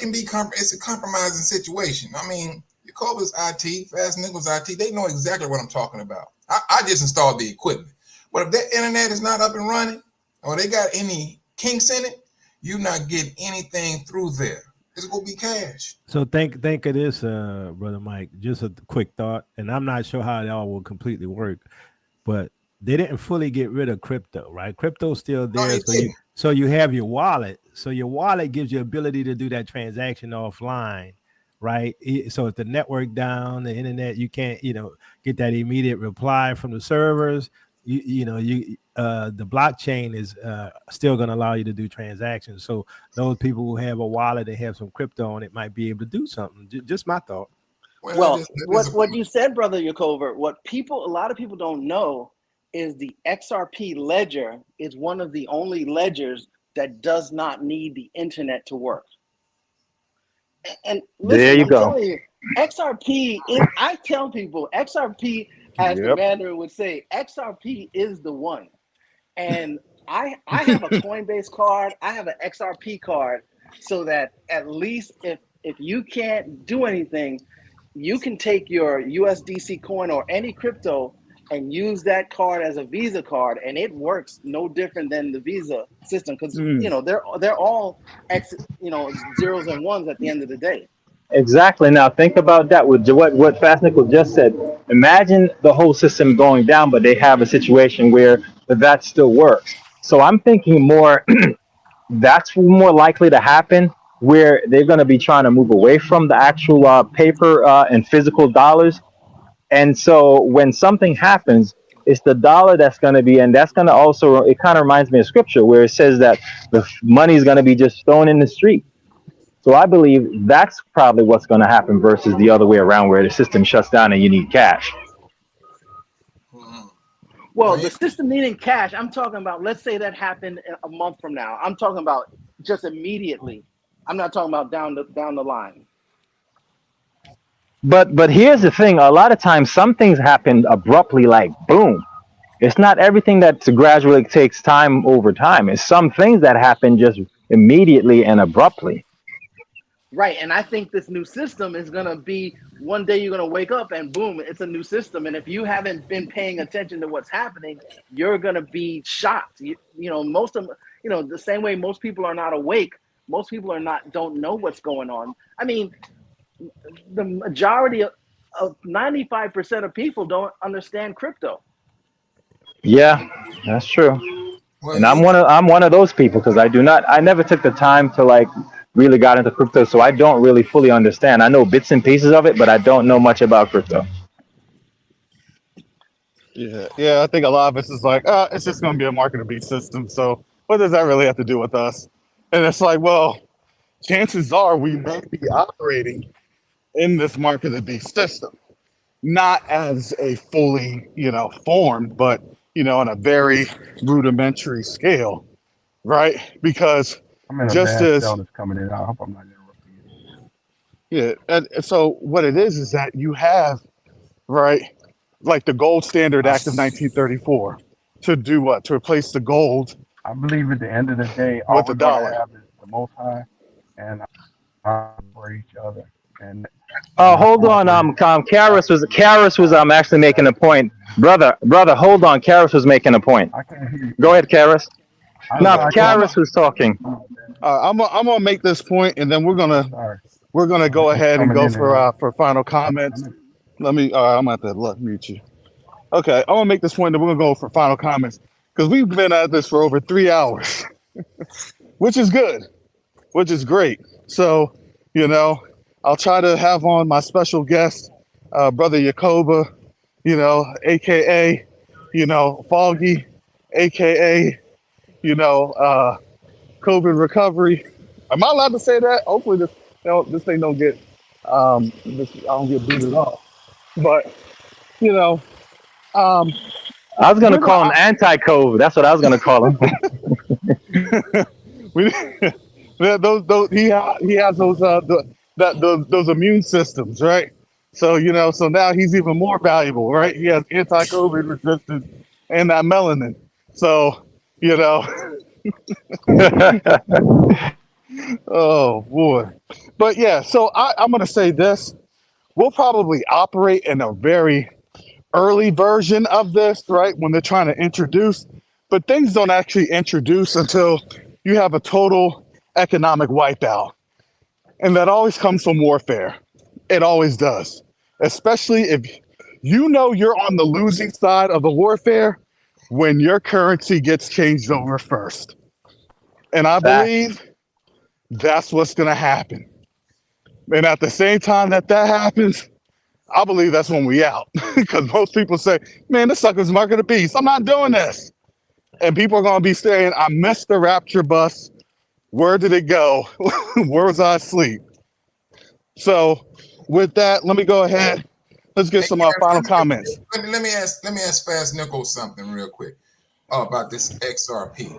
can be it's a compromising situation. I mean, Jacoba's IT, Fast Nichols IT, they know exactly what I'm talking about. I just installed the equipment, but if that internet is not up and running, or they got any kinks in it, you're not getting anything through there. It's gonna be cash. So think of this, Brother Mike. Just a quick thought, and I'm not sure how it all will completely work, but they didn't fully get rid of crypto, right? Crypto's still there, so you have your wallet. So your wallet gives you ability to do that transaction offline, right? So if the network down, the internet, you can't, get that immediate reply from the servers. The blockchain is still going to allow you to do transactions. So those people who have a wallet and have some crypto on it might be able to do something. Just my thought. Well, what you said, Brother Yacover, what a lot of people don't know is the XRP ledger is one of the only ledgers that does not need the internet to work. And listen, there you go. Telling you, XRP is, I tell people, XRP, as the Mandarin would say, XRP is the one. And I have a Coinbase card, I have an XRP card, so that at least if you can't do anything, you can take your USDC coin or any crypto and use that card as a Visa card, and it works no different than the Visa system, because they're all zeros and ones at the end of the day. Exactly. Now think about that with what Fast Nickel just said. Imagine the whole system going down, but they have a situation where that still works. So I'm thinking more that's more likely to happen, where they're going to be trying to move away from the actual paper and physical dollars. And so when something happens, it's the dollar that's going to be, and that's going to also, it kind of reminds me of Scripture, where it says that the money is going to be just thrown in the street. So I believe that's probably what's going to happen versus the other way around, where the system shuts down and you need cash. Well, the system needing cash, I'm talking about, let's say that happened a month from now. I'm talking about just immediately. I'm not talking about down the line. But here's the thing. A lot of times some things happen abruptly, like boom. It's not everything that gradually takes time over time. It's some things that happen just immediately and abruptly. Right, and I think this new system is going to be, one day you're going to wake up and boom, it's a new system. And if you haven't been paying attention to what's happening, you're going to be shocked. Most of them, the same way most people are not awake, most people don't know what's going on. I mean, the majority of 95% of people don't understand crypto. Yeah, that's true. And I'm one of those people, because I never took the time to really got into crypto, so I don't really fully understand. I know bits and pieces of it, but I don't know much about crypto. Yeah, I think a lot of us is it's just going to be a market-to-beat system, so what does that really have to do with us? And it's like, well, chances are we may be operating in this market-to-beat system, not as a fully, formed, but, on a very rudimentary scale, right? Because just as coming in, I hope I'm not interrupting you. Yeah, and so what it is that you have, right, like the Gold Standard Act of 1934, to do what? To replace the gold. I believe at the end of the day, all with the dollar. Have is the Most High and for each other. And hold on, Karis was actually making a point, brother. Hold on, Karis was making a point. I can't hear you. Go ahead, Karis. No, Karis was talking. I'm gonna make this point, and then we're gonna go ahead and go for final comments. Let me. I'm gonna have to mute you. Okay, I'm gonna make this point, and we're gonna go for final comments, because we've been at this for over 3 hours, which is good, which is great. So, I'll try to have on my special guest, Brother Yacoba, AKA, Foggy, AKA, COVID recovery. Am I allowed to say that? Hopefully this thing don't get I don't get booted off. But you know, um, I was gonna we're call him gonna anti-COVID. That's what I was gonna call him. we, those he has those those immune systems, right? So so now he's even more valuable, right? He has anti-COVID resistance and that melanin. So you know, oh boy. But yeah, so I'm gonna say this. We'll probably operate in a very early version of this, right? When they're trying to introduce, but things don't actually introduce until you have a total economic wipeout. And that always comes from warfare. It always does. Especially if you know you're on the losing side of the warfare when your currency gets changed over first. And I Facts. believe that's what's going to happen. And at the same time that happens, I believe that's when we out. Because most people say, man, this sucker's mark of the beast. I'm not doing this. And people are going to be saying, I missed the rapture bus. Where did it go? Where was I asleep? So with that, let me go ahead. Let's get Hey, some Gareth, final comments. let me ask Fast Nickel something real quick about this XRP.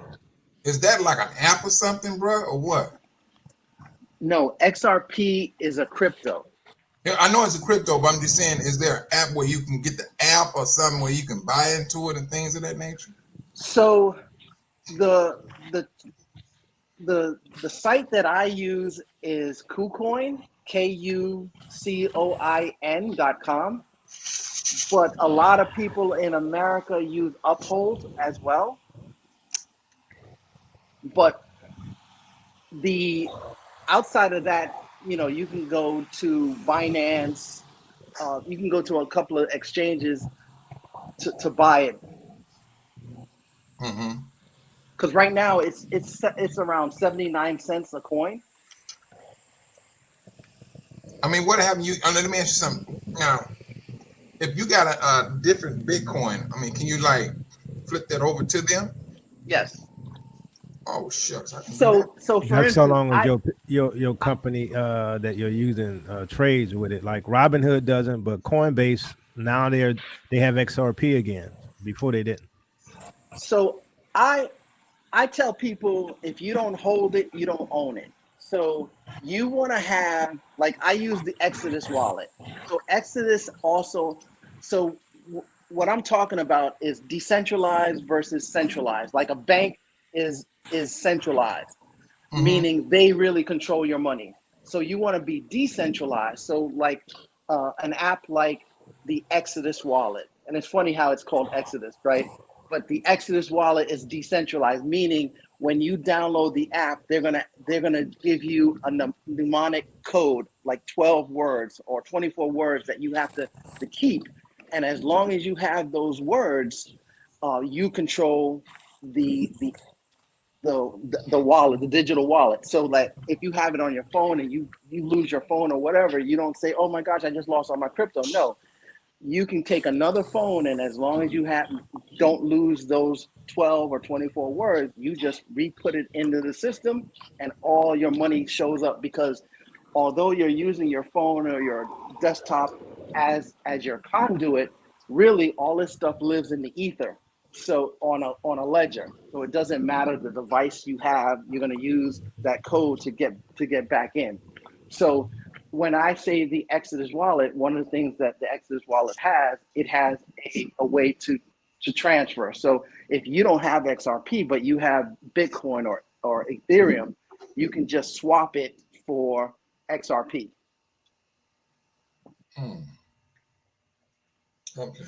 Is that like an app or something, bro, or what? No, XRP is a crypto. Yeah, I know it's a crypto, but I'm just saying, is there an app where you can get the app or something where you can buy into it and things of that nature? So the site that I use is KuCoin, KuCoin.com. But a lot of people in America use Uphold as well. But the outside of that, you can go to Binance, you can go to a couple of exchanges to buy it. Mm-hmm. Because right now it's around 79 cents a coin. I mean, what have you? Let me ask you something. Now, if you got a different Bitcoin, I mean, can you like flip that over to them? Yes. Oh shucks, I can do So that. for That's so instance, long as your company that you're using trades with it. Like Robinhood doesn't, but Coinbase now they have XRP again. Before they didn't. So I tell people, if you don't hold it, you don't own it. So you want to have, like, I use the Exodus wallet. So Exodus also, so what I'm talking about is decentralized versus centralized. Like a bank is centralized, meaning they really control your money. So you want to be decentralized. So like an app like the Exodus wallet. And it's funny how it's called Exodus, right? But the Exodus wallet is decentralized, meaning when you download the app, they're gonna give you a mnemonic code, like 12 words or 24 words that you have to keep. And as long as you have those words, you control the wallet, the digital wallet. So like if you have it on your phone and you lose your phone or whatever, you don't say, oh my gosh, I just lost all my crypto. No, you can take another phone, and as long as you don't lose those 12 or 24 words, you just re-put it into the system and all your money shows up. Because although you're using your phone or your desktop as your conduit, really all this stuff lives in the ether. So on a ledger. So it doesn't matter the device you have, you're going to use that code to get back in. So when I say the Exodus wallet, one of the things that the Exodus wallet has, it has a way to transfer. So if you don't have XRP, but you have Bitcoin or Ethereum, you can just swap it for XRP. Okay.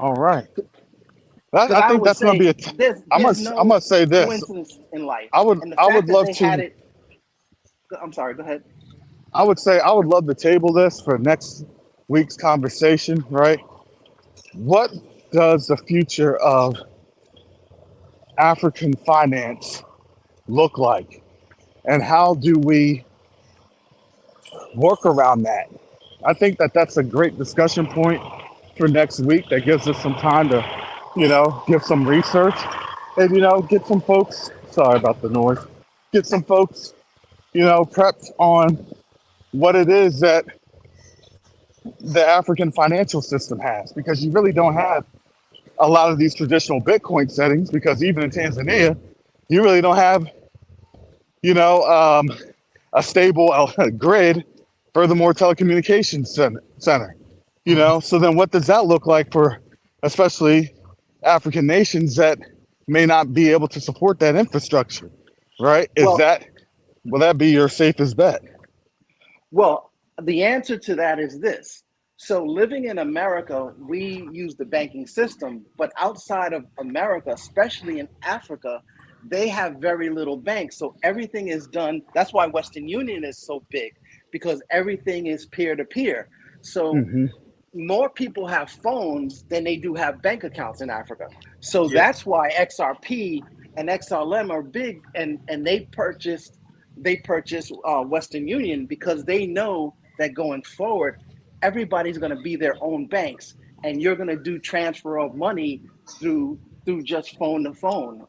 All right. I I think would that's going to say be I there's must say this. coincidence in life. I would And the fact that love they had to. it, I'm sorry, go ahead. I would say I would love to table this for next week's conversation. Right? What does the future of African finance look like, and how do we work around that? I think that's a great discussion point for next week. That gives us some time to, give some research and get some folks. Sorry about the noise. Get some folks, prepped on what it is that the African financial system has, because you really don't have a lot of these traditional Bitcoin settings. Because even in Tanzania, you really don't have, a stable grid. Furthermore, telecommunications center. So then what does that look like for, especially African nations that may not be able to support that infrastructure, right? Well, Will that be your safest bet? Well, the answer to that is this. So, living in America, we use the banking system, but outside of America, especially in Africa, they have very little banks. So, everything is done. That's why Western Union is so big, because everything is peer to peer. So, Mm-hmm. more people have phones than they do have bank accounts in Africa. So, Yeah. that's why XRP and XLM are big, and they purchased Western Union, because they know that going forward, everybody's going to be their own banks, and you're going to do transfer of money through just phone to phone.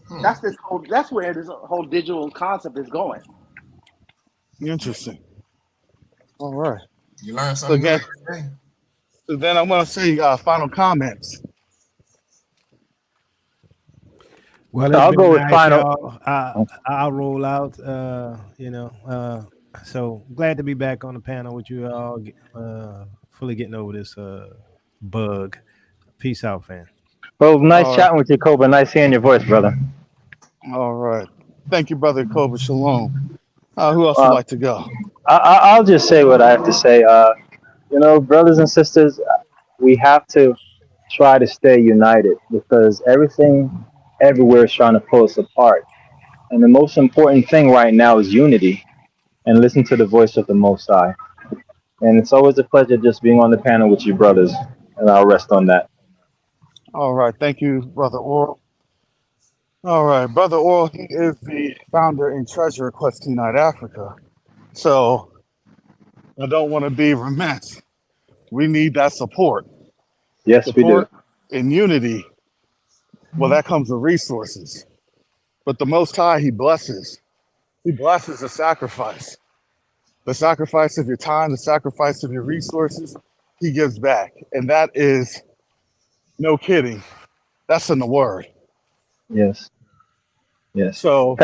Hmm. That's where this whole digital concept is going. Interesting. All right. You learn So something new again, every day. so then I want to say final comments. Well, So it's I'll been go with nice, final. y'all. I'll roll out. So glad to be back on the panel with you all. Fully getting over this bug. Peace out, fam. Well, nice All right. chatting with you, Koba. Nice hearing your voice, brother. All right. Thank you, Brother Koba. Shalom. Who else would Uh, like to go? I'll just say what I have to say. Brothers and sisters, we have to try to stay united because everything everywhere is trying to pull us apart. And the most important thing right now is unity and listen to the voice of the Most High. And it's always a pleasure just being on the panel with you, brothers. And I'll rest on that. All right. Thank you, Brother Oral. All right. Brother Oral, he is the founder and treasurer of Quest Unite Africa. So I don't want to be remiss. We need that support. Yes, we do. Support and unity. Well, that comes with resources. But the Most High, He blesses. He blesses the sacrifice. The sacrifice of your time, the sacrifice of your resources, He gives back. And that is no kidding. That's in the Word. Yes. Yes. So,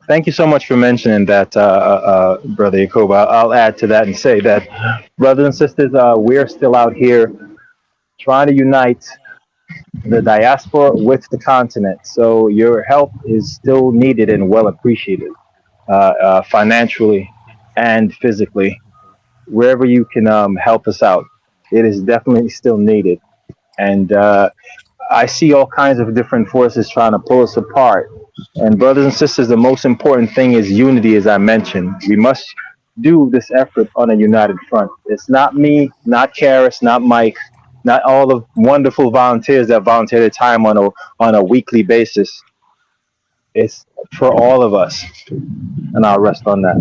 Thank you so much for mentioning that, Brother Yacob. I'll add to that and say that, brothers and sisters, we're still out here trying to unite the diaspora with the continent. So your help is still needed and well appreciated, financially and physically. Wherever you can help us out, it is definitely still needed. And I see all kinds of different forces trying to pull us apart. And brothers and sisters, the most important thing is unity, as I mentioned. We must do this effort on a united front. It's not me, not Karis, not Mike, not all the wonderful volunteers that volunteer their time on a weekly basis. It's for all of us, and I'll rest on that.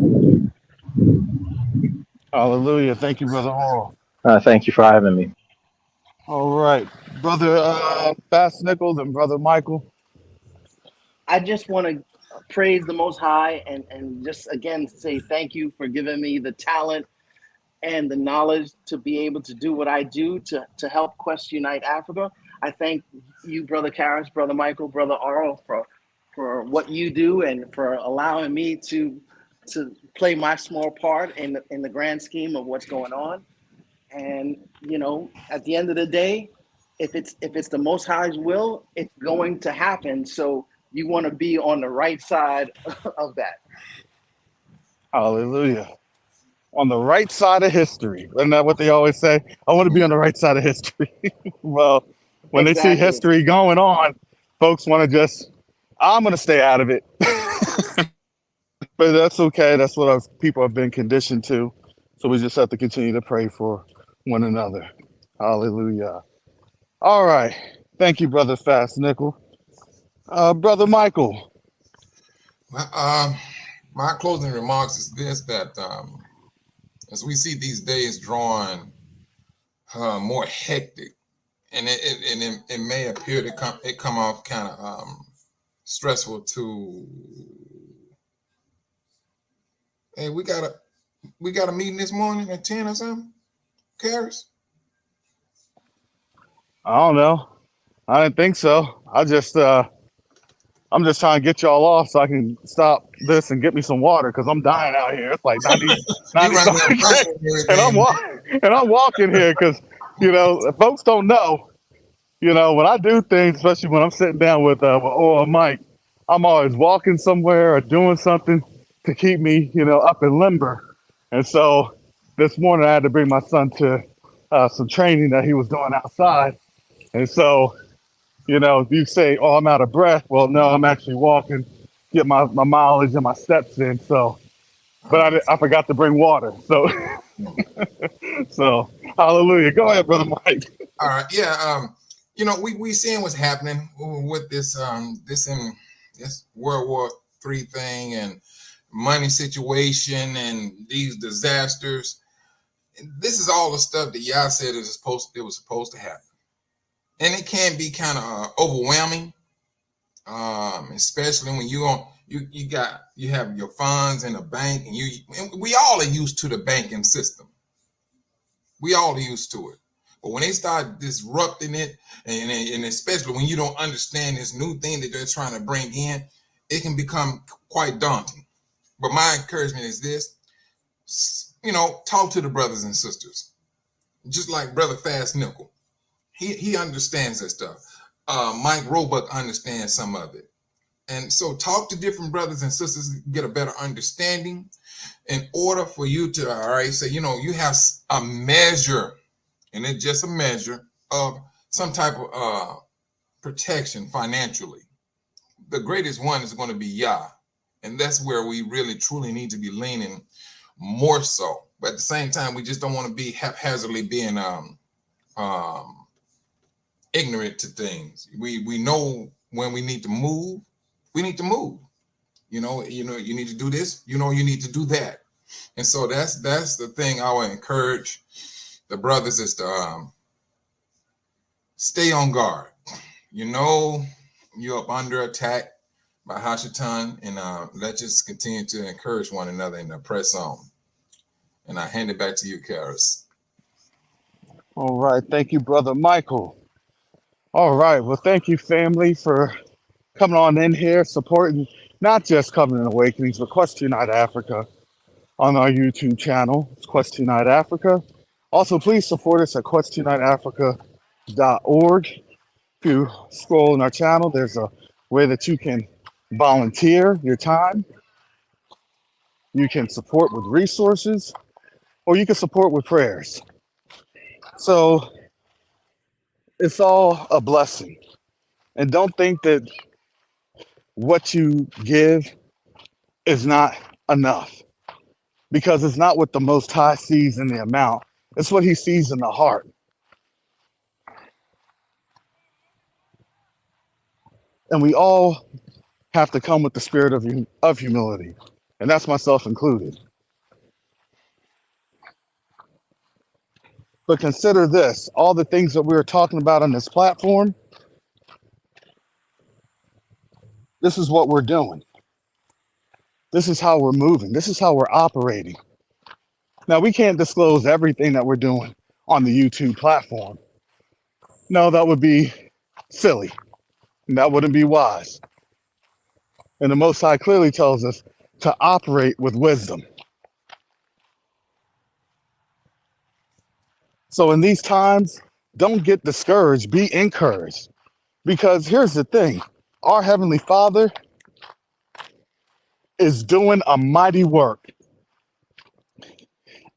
hallelujah. Thank you, Brother Oral. Thank you for having me. All right. Brother Fast Nichols and Brother Michael. I just want to praise the Most High, and just again say thank you for giving me the talent and the knowledge to be able to do what I do to help Quest Unite Africa. I thank you, Brother Karras, Brother Michael, Brother Aro, for what you do and for allowing me to play my small part in the grand scheme of what's going on. And at the end of the day, if it's the Most High's will, it's going to happen. So you want to be on the right side of that. Hallelujah. On the right side of history. Isn't that what they always say? I want to be on the right side of history. Well, when they see Exactly. history going on, folks want to I'm going to stay out of it. But that's okay. That's what our people have been conditioned to. So we just have to continue to pray for one another. Hallelujah. All right. Thank you, Brother Fast Nickel. Brother Michael. My closing remarks is this: that as we see these days drawing more hectic and it may appear to come off kind of stressful to. Hey, we got a meeting this morning at 10 or something, Karis? I don't know. I didn't think so. I'm just trying to get y'all off so I can stop this and get me some water because I'm dying out here. It's like 90 something degrees, and I'm walking here because folks don't know. When I do things, especially when I'm sitting down with or Mike, I'm always walking somewhere or doing something to keep me up and limber. And so this morning I had to bring my son to some training that he was doing outside. And so you say, "Oh, I'm out of breath." Well, no, I'm actually walking, get my mileage and my steps in. So, but I forgot to bring water. So, so hallelujah. Go ahead, brother Mike. All right, yeah. We seeing what's happening with this World War III thing and money situation and these disasters. This is all the stuff that y'all said it was supposed to happen. And it can be kind of overwhelming, especially when you have your funds in a bank, and we all are used to the banking system. We all are used to it. But when they start disrupting it, and especially when you don't understand this new thing that they're trying to bring in, it can become quite daunting. But my encouragement is this: talk to the brothers and sisters, just like Brother Fast Nickel. He understands that stuff. Mike Roebuck understands some of it. And so talk to different brothers and sisters, get a better understanding in order for you to, say, you have a measure, and it's just a measure of some type of protection financially. The greatest one is going to be Yah. And that's where we really, truly need to be leaning more so. But at the same time, we just don't want to be haphazardly being ignorant to things. We know when we need to move. We need to move. You need to do this. You need to do that. And so that's the thing I would encourage the brothers is to stay on guard. You're up under attack by Hashatan, and let's just continue to encourage one another and to press on. And I hand it back to you, Karis. All right. Thank you, Brother Michael. All right. Well, thank you, family, for coming on in here, supporting not just Covenant Awakenings, but Question Night Africa on our YouTube channel. It's Question Night Africa. Also, please support us at questionnightafrica.org. If you scroll in our channel, there's a way that you can volunteer your time. You can support with resources, or you can support with prayers. So it's all a blessing. And don't think that what you give is not enough, because it's not what the Most High sees in the amount. It's what he sees in the heart. And we all have to come with the spirit of humility. And that's myself included. But consider this, all the things that we were talking about on this platform, this is what we're doing. This is how we're moving. This is how we're operating. Now, we can't disclose everything that we're doing on the YouTube platform. No, that would be silly. And that wouldn't be wise. And the Most High clearly tells us to operate with wisdom. So in these times, don't get discouraged, be encouraged. Because here's the thing, our Heavenly Father is doing a mighty work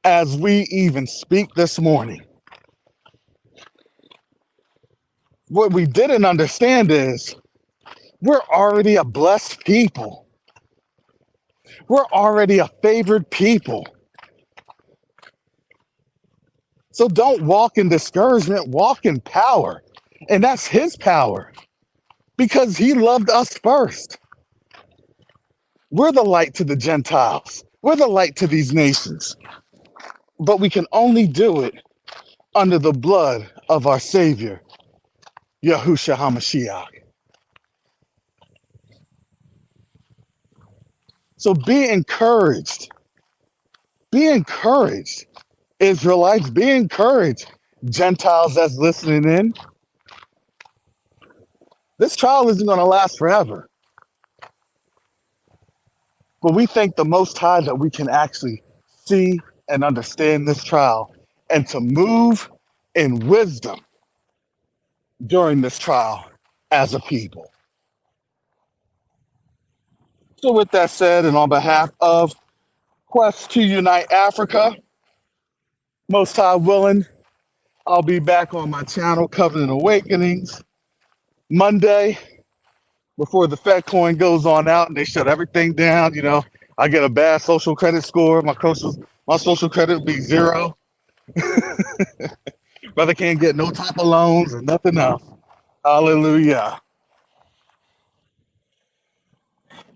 as we even speak this morning. What we didn't understand is we're already a blessed people. We're already a favored people. So don't walk in discouragement, walk in power. And that's his power, because he loved us first. We're the light to the Gentiles. We're the light to these nations. But we can only do it under the blood of our Savior, Yahusha HaMashiach. So be encouraged. Be encouraged. Israelites, be encouraged. Gentiles that's listening in. This trial isn't going to last forever. But we thank the Most High that we can actually see and understand this trial and to move in wisdom during this trial as a people. So with that said, and on behalf of Quest to Unite Africa, Most High willing, I'll be back on my channel, Covenant Awakenings, Monday before the Fed coin goes on out and they shut everything down. You know, I get a bad social credit score. My social credit will be 0. Brother can't get no type of loans or nothing else. Hallelujah.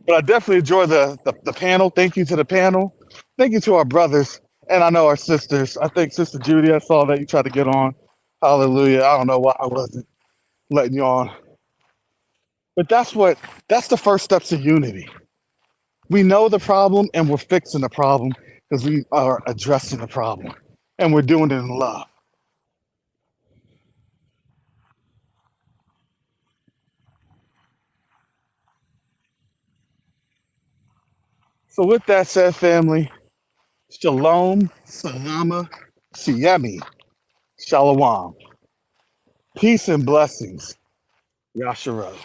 But I definitely enjoy the panel. Thank you to the panel. Thank you to our brothers. And I know our sisters. I think Sister Judy, I saw that you tried to get on. Hallelujah. I don't know why I wasn't letting you on. But that's the first steps of unity. We know the problem and we're fixing the problem because we are addressing the problem. And we're doing it in love. So with that said, family, shalom, salama, siyami, shalom. Peace and blessings. Yasharal.